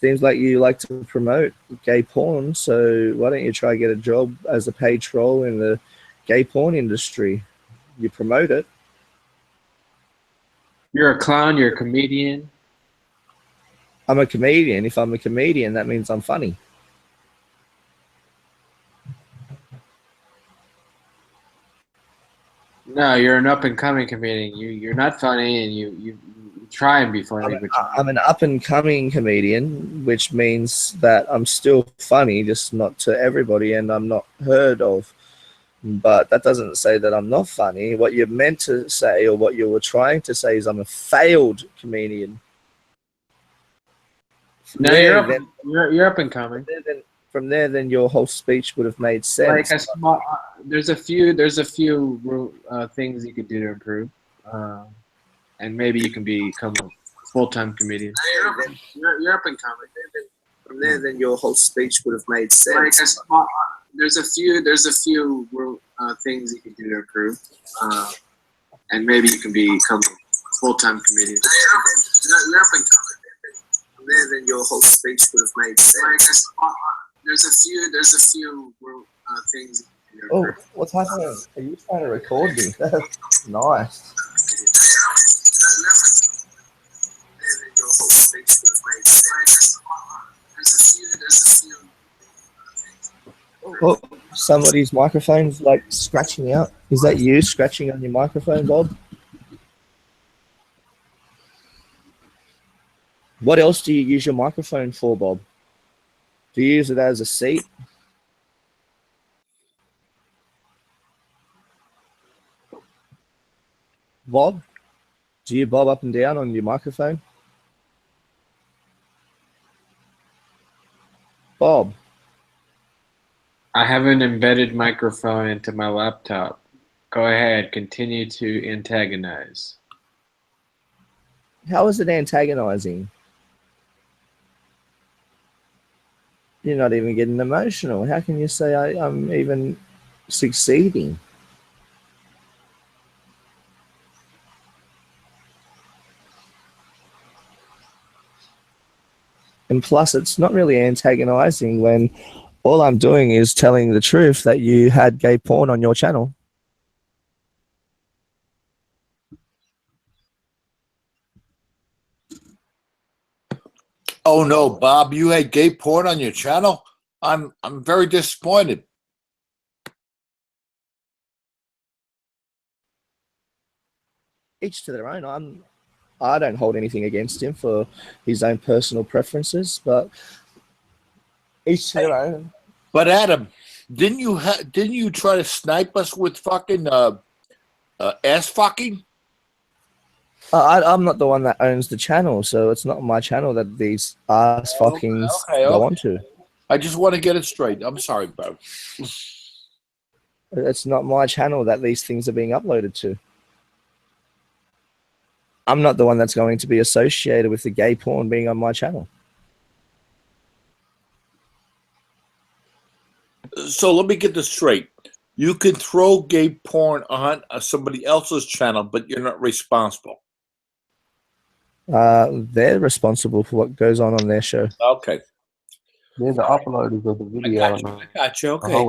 Seems like you like to promote gay porn, so why don't you try to get a job as a paid troll in the gay porn industry? You promote it. You're a clown, you're a comedian. I'm a comedian. If I'm a comedian, that means I'm funny. No, you're an up-and-coming comedian. You're not funny, and you try and be funny. I'm an up-and-coming comedian, which means that I'm still funny, just not to everybody, and I'm not heard of. But that doesn't say that I'm not funny. What you're meant to say, or what you were trying to say, is I'm a failed comedian. No, you're up and coming. From there, then your whole speech would have made sense. Like there's a few things you could do to improve, and maybe you can become a full-time comedian. You're up and coming. from there, then your whole speech would have made sense. There's a few things you can do to improve, and maybe you can become a full-time comedian. From there, then your whole speech would have made sense. There's a few things you can do to Oh, improve. what's happening? Are you trying to record me? That's nice. Oh, somebody's microphone's like scratching out. Is that you scratching on your microphone, Bob? What else do you use your microphone for, Bob? Do you use it as a seat? Bob? Do you bob up and down on your microphone? Bob? I have an embedded microphone into my laptop. Go ahead, continue to antagonize. How is it antagonizing? You're not even getting emotional. How can you say I'm even succeeding? And plus, it's not really antagonizing when all I'm doing is telling the truth that you had gay porn on your channel. Oh no, Bob, you had gay porn on your channel? I'm very disappointed. Each to their own. I don't hold anything against him for his own personal preferences, but each to their own. But Adam, didn't you try to snipe us with fucking ass fucking? I'm not the one that owns the channel, so it's not my channel that these ass fuckings go onto. I just want to get it straight. I'm sorry, bro. It's not my channel that these things are being uploaded to. I'm not the one that's going to be associated with the gay porn being on my channel. So let me get this straight. You can throw gay porn on somebody else's channel, but you're not responsible. They're responsible for what goes on their show. Okay. They're the uploaders of the video. I got you. Okay.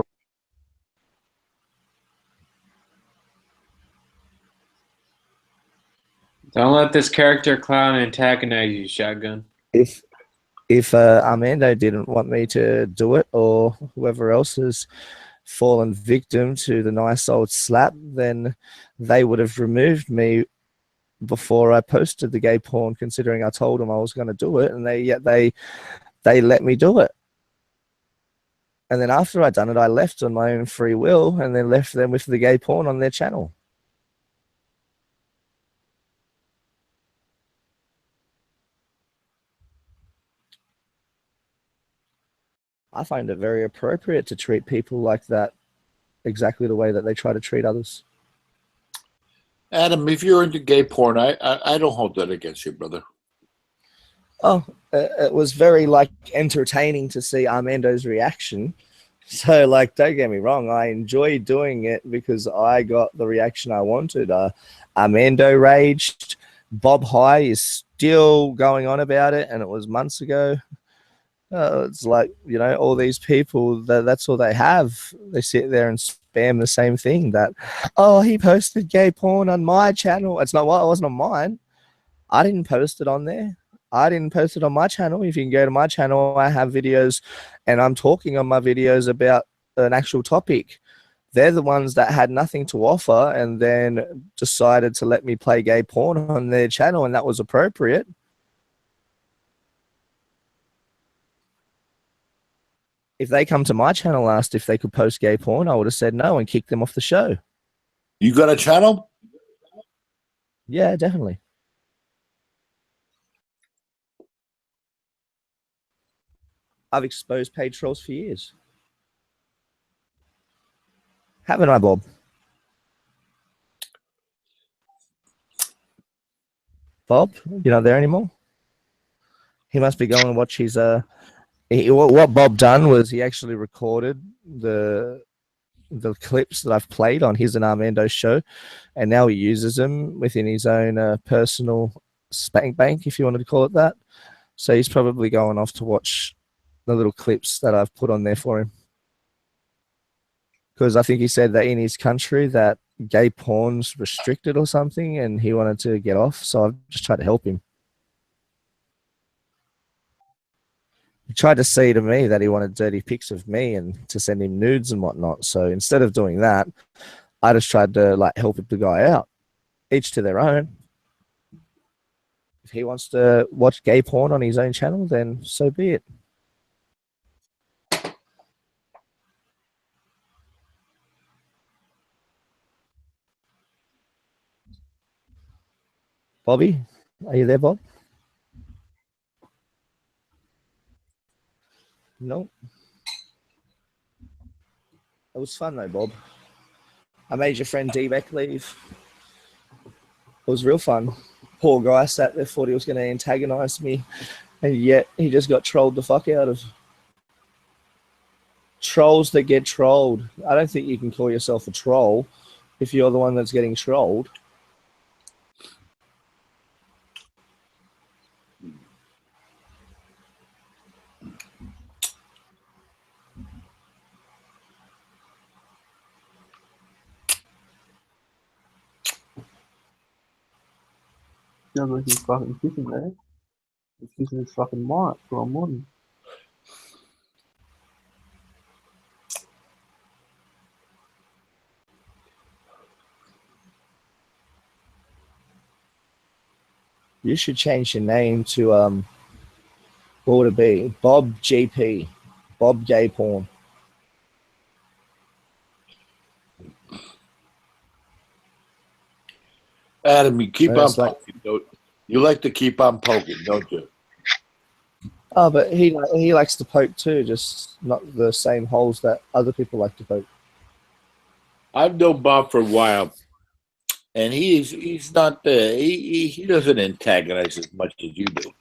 Don't let this character clown antagonize you, Shotgun. If Armando didn't want me to do it, or whoever else has fallen victim to the nice old slap, then they would have removed me before I posted the gay porn, considering I told them I was going to do it, and they let me do it. And then after I'd done it, I left on my own free will, and then left them with the gay porn on their channel. I find it very appropriate to treat people like that, exactly the way that they try to treat others. Adam, if you're into gay porn, I don't hold that against you, brother. Oh, it was very entertaining to see Armando's reaction. So don't get me wrong, I enjoyed doing it because I got the reaction I wanted. Armando raged. Bob High is still going on about it, and it was months ago. It's all these people, that's all they have. They sit there and spam the same thing that, oh, he posted gay porn on my channel. It's not, it wasn't on mine. I didn't post it on there. I didn't post it on my channel. If you can go to my channel, I have videos and I'm talking on my videos about an actual topic. They're the ones that had nothing to offer and then decided to let me play gay porn on their channel, and that was appropriate. If they come to my channel and asked if they could post gay porn, I would have said no and kicked them off the show. You got a channel? Yeah, definitely. I've exposed paid trolls for years. Haven't I, Bob? Bob, you're not there anymore? He must be going to watch his what Bob done was he actually recorded the clips that I've played on his and Armando's show, and now he uses them within his own personal spank bank, if you wanted to call it that. So he's probably going off to watch the little clips that I've put on there for him. Because I think he said that in his country that gay porn's restricted or something, and he wanted to get off. So I've just tried to help him. He tried to say to me that he wanted dirty pics of me and to send him nudes and whatnot. So instead of doing that, I just tried to like help the guy out. Each to their own. If he wants to watch gay porn on his own channel, then so be it. Bobby, are you there, Bob? No. It was fun though, Bob. I made your friend D-Beck leave. It was real fun. Poor guy sat there, thought he was going to antagonize me, and yet he just got trolled the fuck out of. Trolls that get trolled. I don't think you can call yourself a troll if you're the one that's getting trolled. Feels like he's fucking kissing there. He's kissing his fucking mic for a morning. You should change your name to what would it be? Bob GP. Bob Gay Porn. Adam, you keep on Like, poking, don't you? Like to keep on poking, don't you? oh, but he likes to poke too, just not the same holes that other people like to poke. I've known Bob for a while, and he's not he doesn't antagonize as much as you do.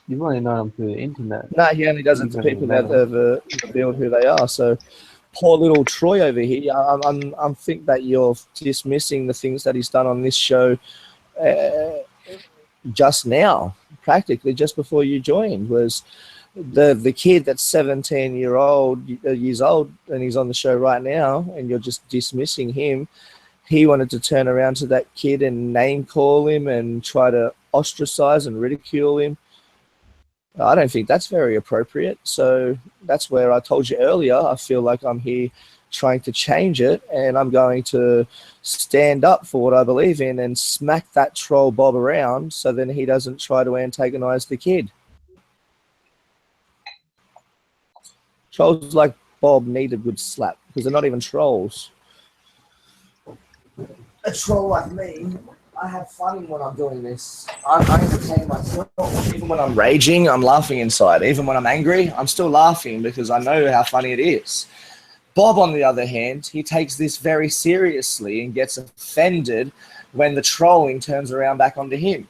You've only known him through the internet. No, he only does it to people that have revealed who they are. So, poor little Troy over here. I'm think that you're dismissing the things that he's done on this show just now, practically just before you joined. Was the kid that's 17 years old, and he's on the show right now, and you're just dismissing him. He wanted to turn around to that kid and name call him and try to ostracize and ridicule him. I don't think that's very appropriate. So that's where I told you earlier, I feel like I'm here trying to change it, and I'm going to stand up for what I believe in and smack that troll Bob around so then he doesn't try to antagonize the kid. Trolls like Bob need a good slap because they're not even trolls. A troll like me, I have fun when I'm doing this. I entertain myself. Even when I'm raging, I'm laughing inside. Even when I'm angry, I'm still laughing because I know how funny it is. Bob, on the other hand, he takes this very seriously and gets offended when the trolling turns around back onto him.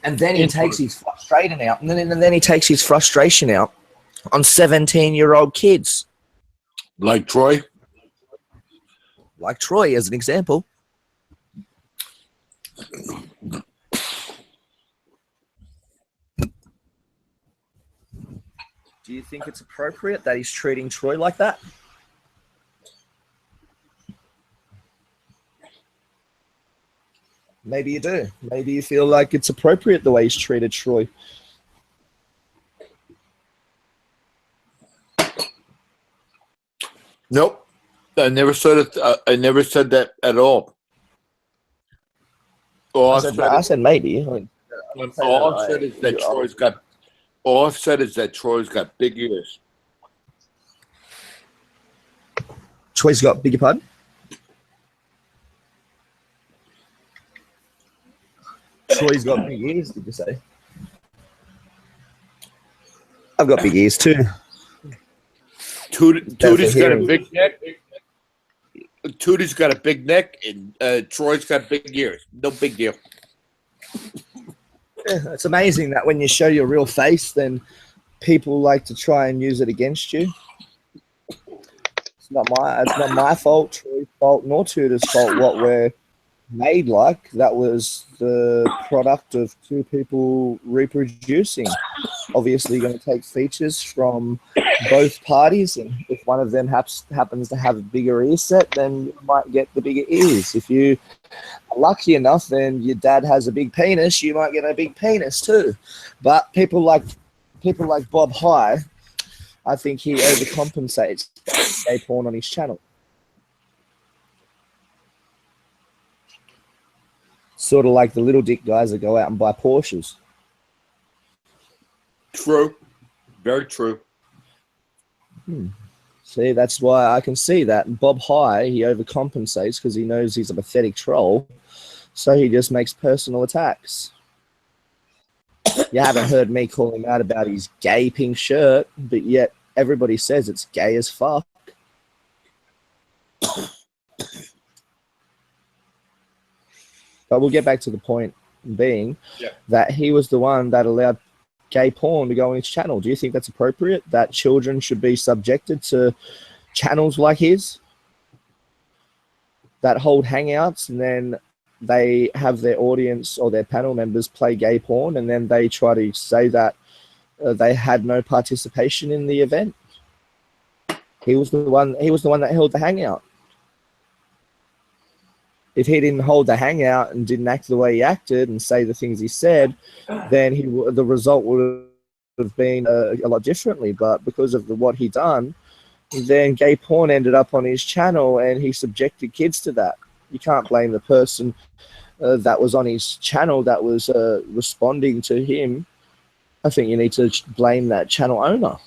And then he takes his frustration out. And then he takes his frustration out on 17-year-old kids. Like Troy? Like Troy, as an example. Do you think it's appropriate that he's treating Troy like that? Maybe you do. Maybe you feel like it's appropriate the way he's treated Troy. Nope. I never said it. I never said that at all. I said maybe. All I've said is that Troy's got. All I've said is that Troy's got big ears. Troy's got bigger pardon? Troy's got big ears, did you say? I've got big ears too. Tootie's got a big neck. Tootie's got a big neck, and Troy's got big ears. No big deal. It's amazing that when you show your real face, then people like to try and use it against you. It's not my fault, Troy's fault, nor Tudor's fault what we're made like. That was the product of two people reproducing. Obviously, you're going to take features from both parties, and if one of them happens to have a bigger ear set, then you might get the bigger ears. If you are lucky enough, then your dad has a big penis, you might get a big penis too. But people like Bob High, I think he overcompensates gay porn on his channel. Sort of like the little dick guys that go out and buy Porsches. True. Very true. See, that's why I can see that. Bob High, he overcompensates because he knows he's a pathetic troll, so he just makes personal attacks. You haven't heard me call him out about his gay pink shirt, but yet everybody says it's gay as fuck. But we'll get back to the point being that he was the one that allowed gay porn to go on his channel. Do you think that's appropriate, that children should be subjected to channels like his that hold hangouts, and then they have their audience or their panel members play gay porn, and then they try to say that they had no participation in the event? He was the one that held the hangout. If he didn't hold the hangout and didn't act the way he acted and say the things he said, then the result would have been a lot differently. But because of what he done, then gay porn ended up on his channel, and he subjected kids to that. You can't blame the person that was on his channel that was responding to him. I think you need to blame that channel owner.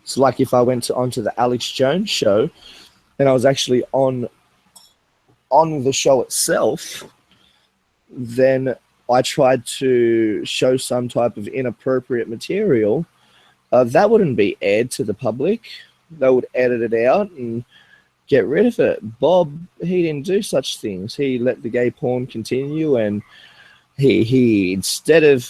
It's like if I went onto the Alex Jones show and I was actually on the show itself, then I tried to show some type of inappropriate material, that wouldn't be aired to the public. They would edit it out and get rid of it. Bob, he didn't do such things. He let the gay porn continue, and he instead of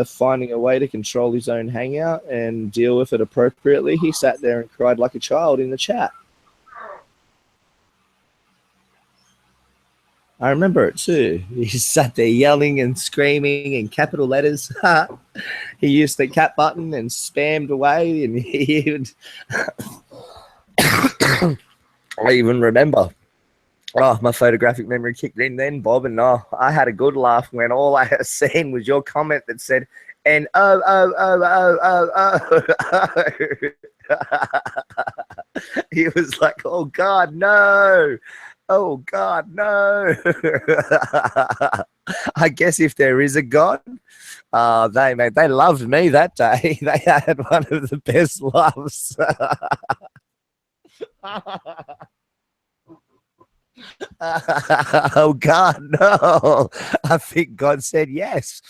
finding a way to control his own hangout and deal with it appropriately, he sat there and cried like a child in the chat. I remember it too. He sat there yelling and screaming in capital letters. He used the cat button and spammed away, and he even I even remember. Oh, my photographic memory kicked in then, Bob, and I had a good laugh when all I had seen was your comment that said, and he was like, oh God, no. Oh God, no. I guess if there is a God, they loved me that day. They had one of the best loves. Oh God, no. I think God said yes.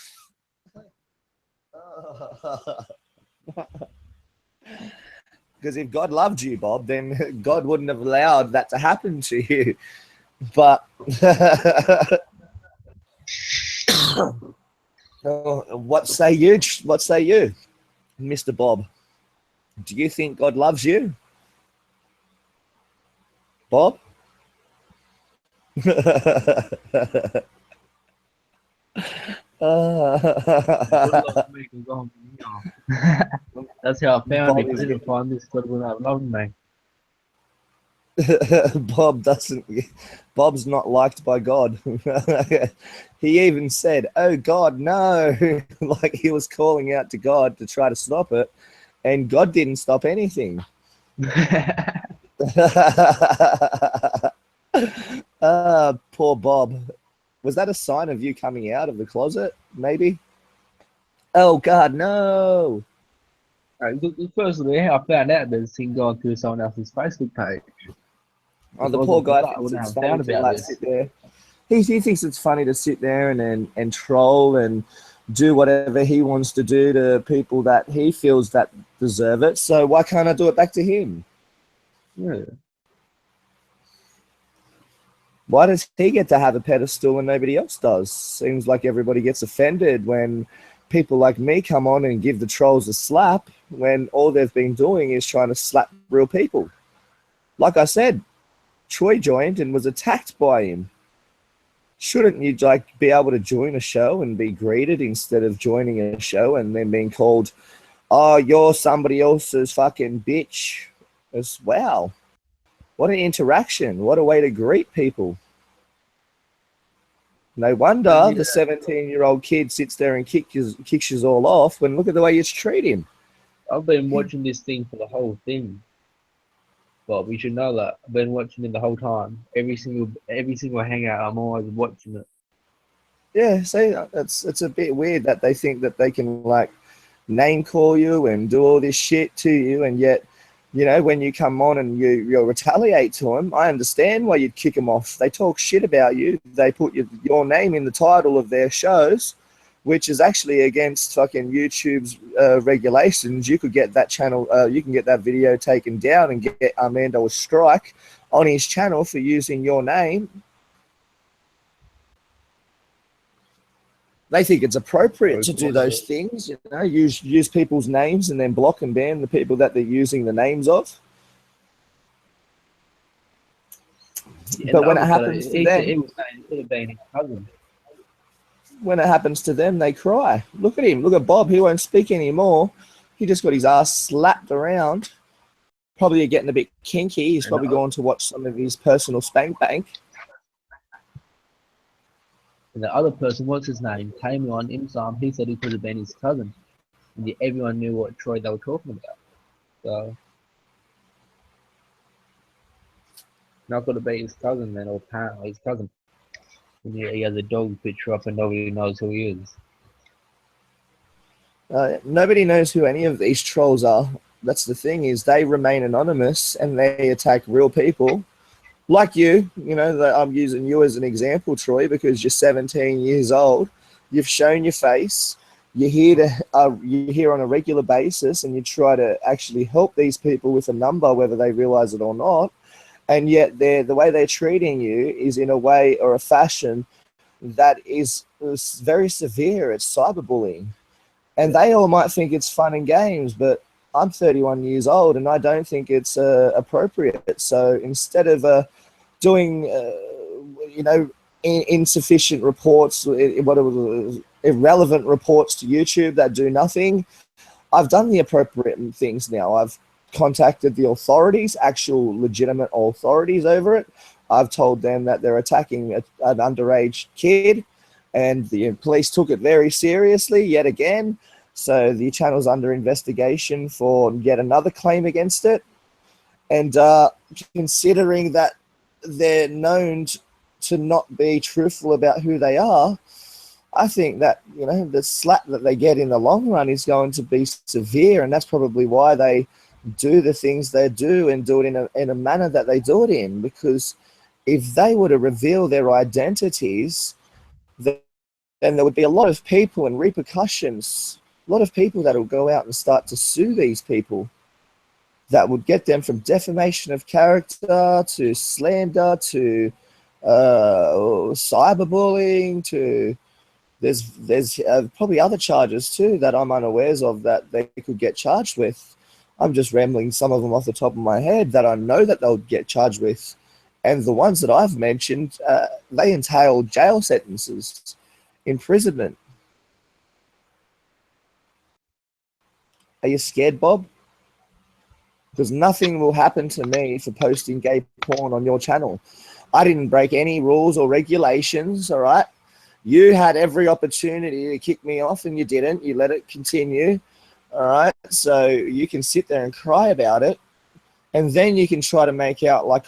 Because if God loved you, Bob, then God wouldn't have allowed that to happen to you. But what say you? What say you, Mr. Bob? Do you think God loves you, Bob? That's how I found it. I didn't find this God when I loved me. Bob's not liked by God. He even said, oh God, no. Like he was calling out to God to try to stop it, and God didn't stop anything. Poor Bob. Was that a sign of you coming out of the closet, maybe? Oh God, no. Firstly, I found out this thing going through someone else's Facebook page. Oh, the poor guy thinks it's funny to sit there. He thinks it's funny to sit there and troll and do whatever he wants to do to people that he feels that deserve it. So why can't I do it back to him? Yeah. Why does he get to have a pedestal and nobody else does? Seems like everybody gets offended when people like me come on and give the trolls a slap when all they've been doing is trying to slap real people. Like I said, Troy joined and was attacked by him. Shouldn't you like be able to join a show and be greeted instead of joining a show and then being called, oh, you're somebody else's fucking bitch? It's, wow. What an interaction. What a way to greet people. No wonder the 17-year-old kid sits there and kicks you all off when look at the way you treat him. I've been watching this thing for the whole thing. Bob, you should know that. I've been watching it the whole time. Every single hangout, I'm always watching it. Yeah, see, it's a bit weird that they think that they can like name call you and do all this shit to you, and yet, you know, when you come on and you retaliate to them, I understand why you'd kick them off. They talk shit about you. They put your name in the title of their shows, which is actually against fucking YouTube's regulations. You could get that channel, you can get that video taken down and get Armando a strike on his channel for using your name. They think it's appropriate to do those things, you know, use people's names and then block and ban the people that they're using the names of. Yeah, but when it happens to them, it could have been his cousin. When it happens to them, they cry. Look at him. Look at Bob. He won't speak anymore. He just got his ass slapped around. Probably getting a bit kinky. He's probably going to watch some of his personal spank bank. And the other person, what's his name, came on Imsam. He said he could have been his cousin. And everyone knew what Troy they were talking about. So, not going to be his cousin then, or apparently his cousin. And he has a dog picture up and nobody knows who he is. Nobody knows who any of these trolls are. That's the thing, is they remain anonymous and they attack real people. Like you know, I'm using you as an example, Troy, because you're 17 years old. You've shown your face. You're here on a regular basis, and you try to actually help these people with a number, whether they realize it or not. And yet, the way they're treating you is in a way or a fashion that is very severe. It's cyberbullying, and they all might think it's fun and games, but I'm 31 years old and I don't think it's appropriate. So instead of doing, insufficient reports, irrelevant reports to YouTube that do nothing, I've done the appropriate things now. I've contacted the authorities, actual legitimate authorities over it. I've told them that they're attacking an underage kid, and the police took it very seriously yet again. So the channel's under investigation for yet another claim against it. And considering that they're known to not be truthful about who they are, I think that, you know, the slap that they get in the long run is going to be severe. And that's probably why they do the things they do and do it in a manner that they do it in. Because if they were to reveal their identities, then there would be a lot of people and repercussions. A lot of people that will go out and start to sue these people. That would get them from defamation of character to slander to cyberbullying to there's probably other charges too that I'm unawares of that they could get charged with. I'm just rambling some of them off the top of my head that I know that they'll get charged with, and the ones that I've mentioned, they entail jail sentences, imprisonment. Are you scared, Bob? Because nothing will happen to me for posting gay porn on your channel. I didn't break any rules or regulations, all right? You had every opportunity to kick me off and you didn't. You let it continue, all right? So you can sit there and cry about it, and then you can try to make out like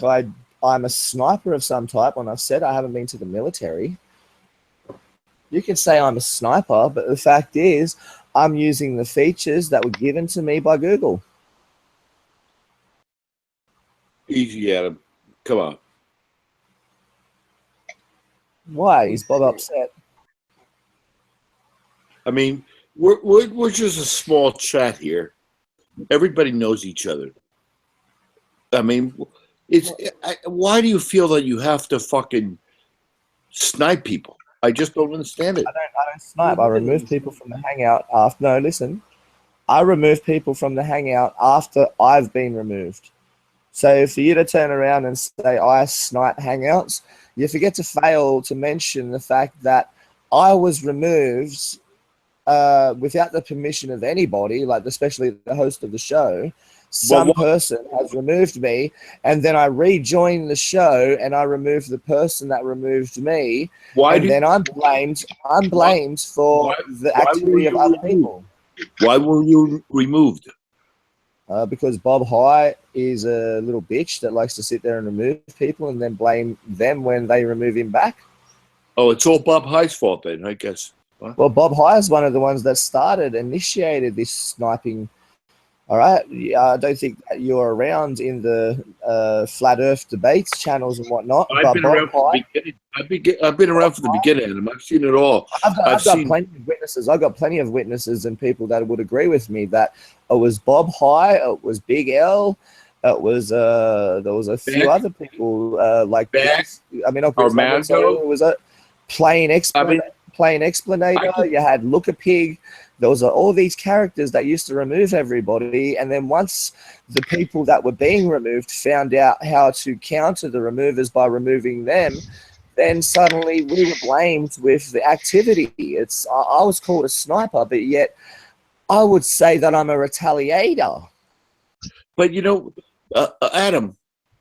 I'm a sniper of some type when I've said I haven't been to the military. You can say I'm a sniper, but the fact is I'm using the features that were given to me by Google. Easy, Adam. Come on. Why is Bob upset? I mean, we're just a small chat here. Everybody knows each other. I mean, why do you feel that you have to fucking snipe people? I just don't understand it. I don't snipe. I remove people from the hangout after. No, listen. I remove people from the hangout after I've been removed. So for you to turn around and say I snipe hangouts, you forget to fail to mention the fact that I was removed without the permission of anybody, like especially the host of the show. Some person has removed me, and then I rejoin the show, and I remove the person that removed me. Then I'm blamed. I'm blamed for the activity of other people. Why were you removed? Because Bob High is a little bitch that likes to sit there and remove people, and then blame them when they remove him back. Oh, it's all Bob High's fault then, I guess. What? Well, Bob High is one of the ones that initiated this sniping. All right, I don't think that you're around in the flat Earth debates channels and whatnot. I've been around from the beginning. I've been around from the beginning, and I've seen it all. I've got plenty of witnesses. I've got plenty of witnesses and people that would agree with me that it was Bob High, it was Big L, it was there was a few other people like this. I mean, it was a plain explanator. You had Look a Pig. There was all these characters that used to remove everybody, and then once the people that were being removed found out how to counter the removers by removing them, then suddenly we were blamed with the activity. I was called a sniper, but yet I would say that I'm a retaliator. But you know, Adam,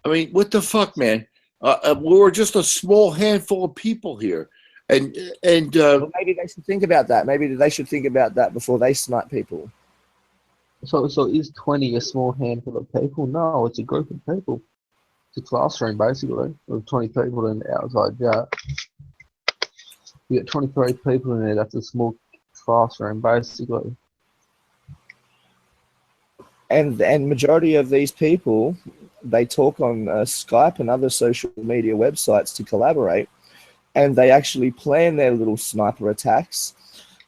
I mean, what the fuck, man? We're just a small handful of people here. And well, maybe they should think about that. Maybe they should think about that before they snipe people. So is 20 a small handful of people? No, it's a group of people. It's a classroom basically with 20 people in outside that. You got 23 people in there. That's a small classroom basically. And majority of these people, they talk on Skype and other social media websites to collaborate. And they actually plan their little sniper attacks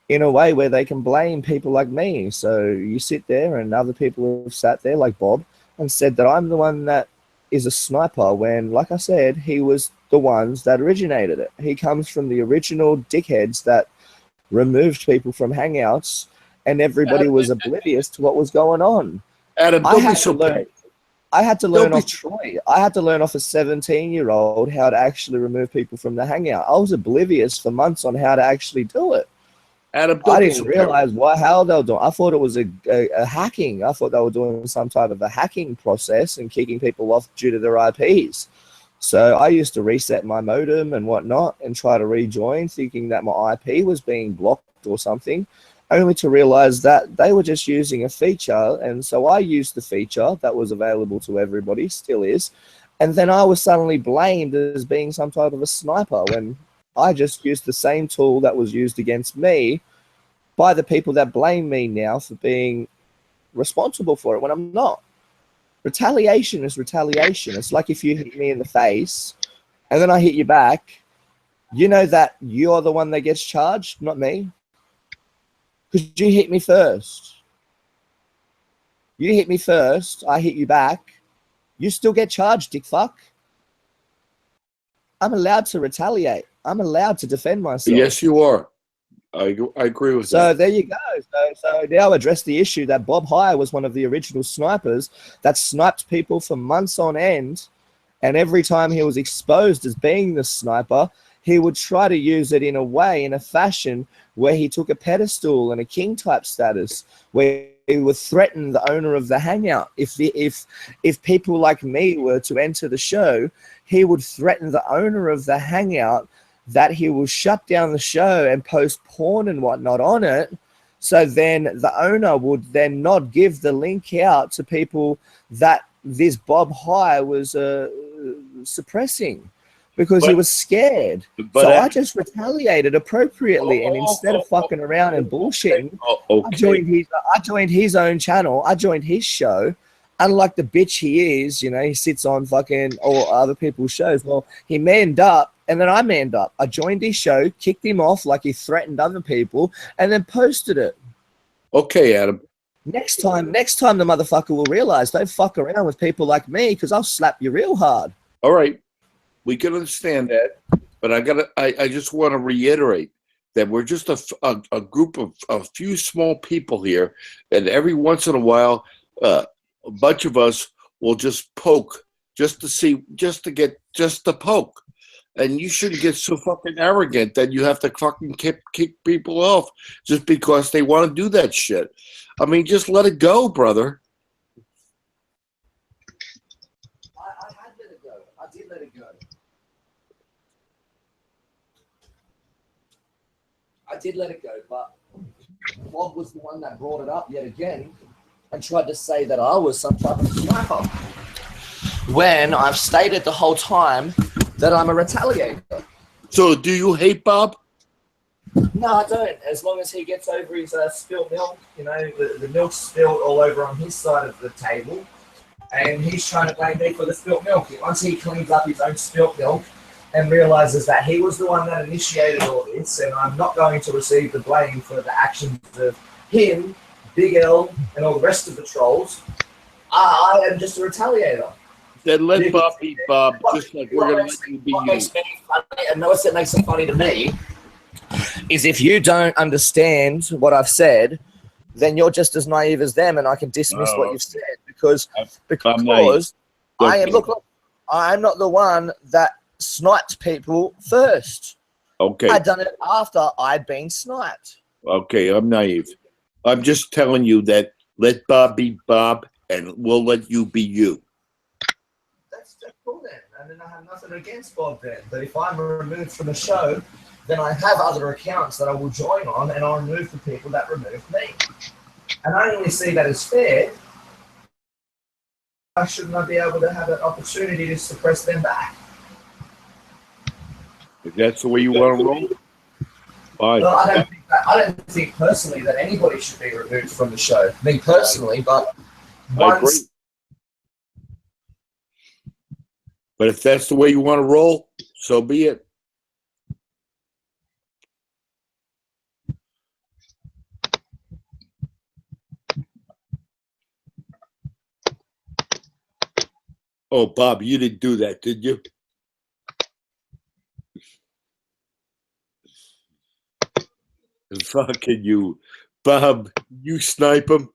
in a way where they can blame people like me. So you sit there and other people have sat there like Bob and said that I'm the one that is a sniper when, like I said, he was the ones that originated it. He comes from the original dickheads that removed people from hangouts and everybody was oblivious to what was going on. Adam, I had to learn off Troy. I had to learn off a 17-year-old how to actually remove people from the hangout. I was oblivious for months on how to actually do it. Adam, I didn't realize how they were doing. I thought it was a hacking. I thought they were doing some type of a hacking process and kicking people off due to their IPs. So I used to reset my modem and whatnot and try to rejoin, thinking that my IP was being blocked or something, only to realize that they were just using a feature. And so I used the feature that was available to everybody, still is. And then I was suddenly blamed as being some type of a sniper when I just used the same tool that was used against me by the people that blame me now for being responsible for it when I'm not. Retaliation is retaliation. It's like if you hit me in the face and then I hit you back, you know that you're the one that gets charged, not me. Because you hit me first. You hit me first, I hit you back. You still get charged, dick fuck. I'm allowed to retaliate. I'm allowed to defend myself. Yes, you are. I agree with that. So there you go. So now address the issue that Bob High was one of the original snipers that sniped people for months on end. And every time he was exposed as being the sniper, he would try to use it in a way, in a fashion where he took a pedestal and a king type status, where he would threaten the owner of the hangout. If people like me were to enter the show, he would threaten the owner of the hangout that he will shut down the show and post porn and whatnot on it. So then the owner would then not give the link out to people that this Bob High was suppressing because he was scared. So I just retaliated appropriately, and instead of fucking around and bullshitting, I joined his own channel. I joined his show. Unlike the bitch he is, you know, he sits on fucking all other people's shows. Well, he manned up And then I manned up. I joined his show, kicked him off like he threatened other people, and then posted it. Okay, Adam. Next time the motherfucker will realize don't fuck around with people like me because I'll slap you real hard. All right. We can understand that, but I just want to reiterate that we're just a group of a few small people here, and every once in a while, a bunch of us will just poke just to poke. And you shouldn't get so fucking arrogant that you have to fucking kick people off just because they want to do that shit. I mean, just let it go, brother. I had let it go. I did let it go. I did let it go, but Bob was the one that brought it up yet again and tried to say that I was some type of sniper. When I've stated the whole time that I'm a retaliator. So do you hate Bob? No, I don't. As long as he gets over his spilled milk, the milk's spilled all over on his side of the table, and he's trying to blame me for the spilled milk. Once he cleans up his own spilled milk and realizes that he was the one that initiated all this, and I'm not going to receive the blame for the actions of him, Big L, and all the rest of the trolls, I am just a retaliator. Then let Bob be Bob, just like we're going to let you be you. Makes me funny, and notice it makes it funny to me, is if you don't understand what I've said, then you're just as naive as them, and I can dismiss what you've said because I'm not the one that sniped people first. Okay. I'd done it after I'd been sniped. Okay, I'm naive. I'm just telling you that let Bob be Bob, and we'll let you be you. That's cool then. And then I have nothing against Bob then. But if I'm removed from the show, then I have other accounts that I will join on, and I'll remove the people that removed me. And I only see that as fair. Why shouldn't I be able to have an opportunity to suppress them back? If that's the way you want to roll, fine. No, I don't think personally that anybody should be removed from the show. Me personally, but I agree. But if that's the way you want to roll, so be it. Oh, Bob, you didn't do that, did you? Fucking you. Bob, you snipe him.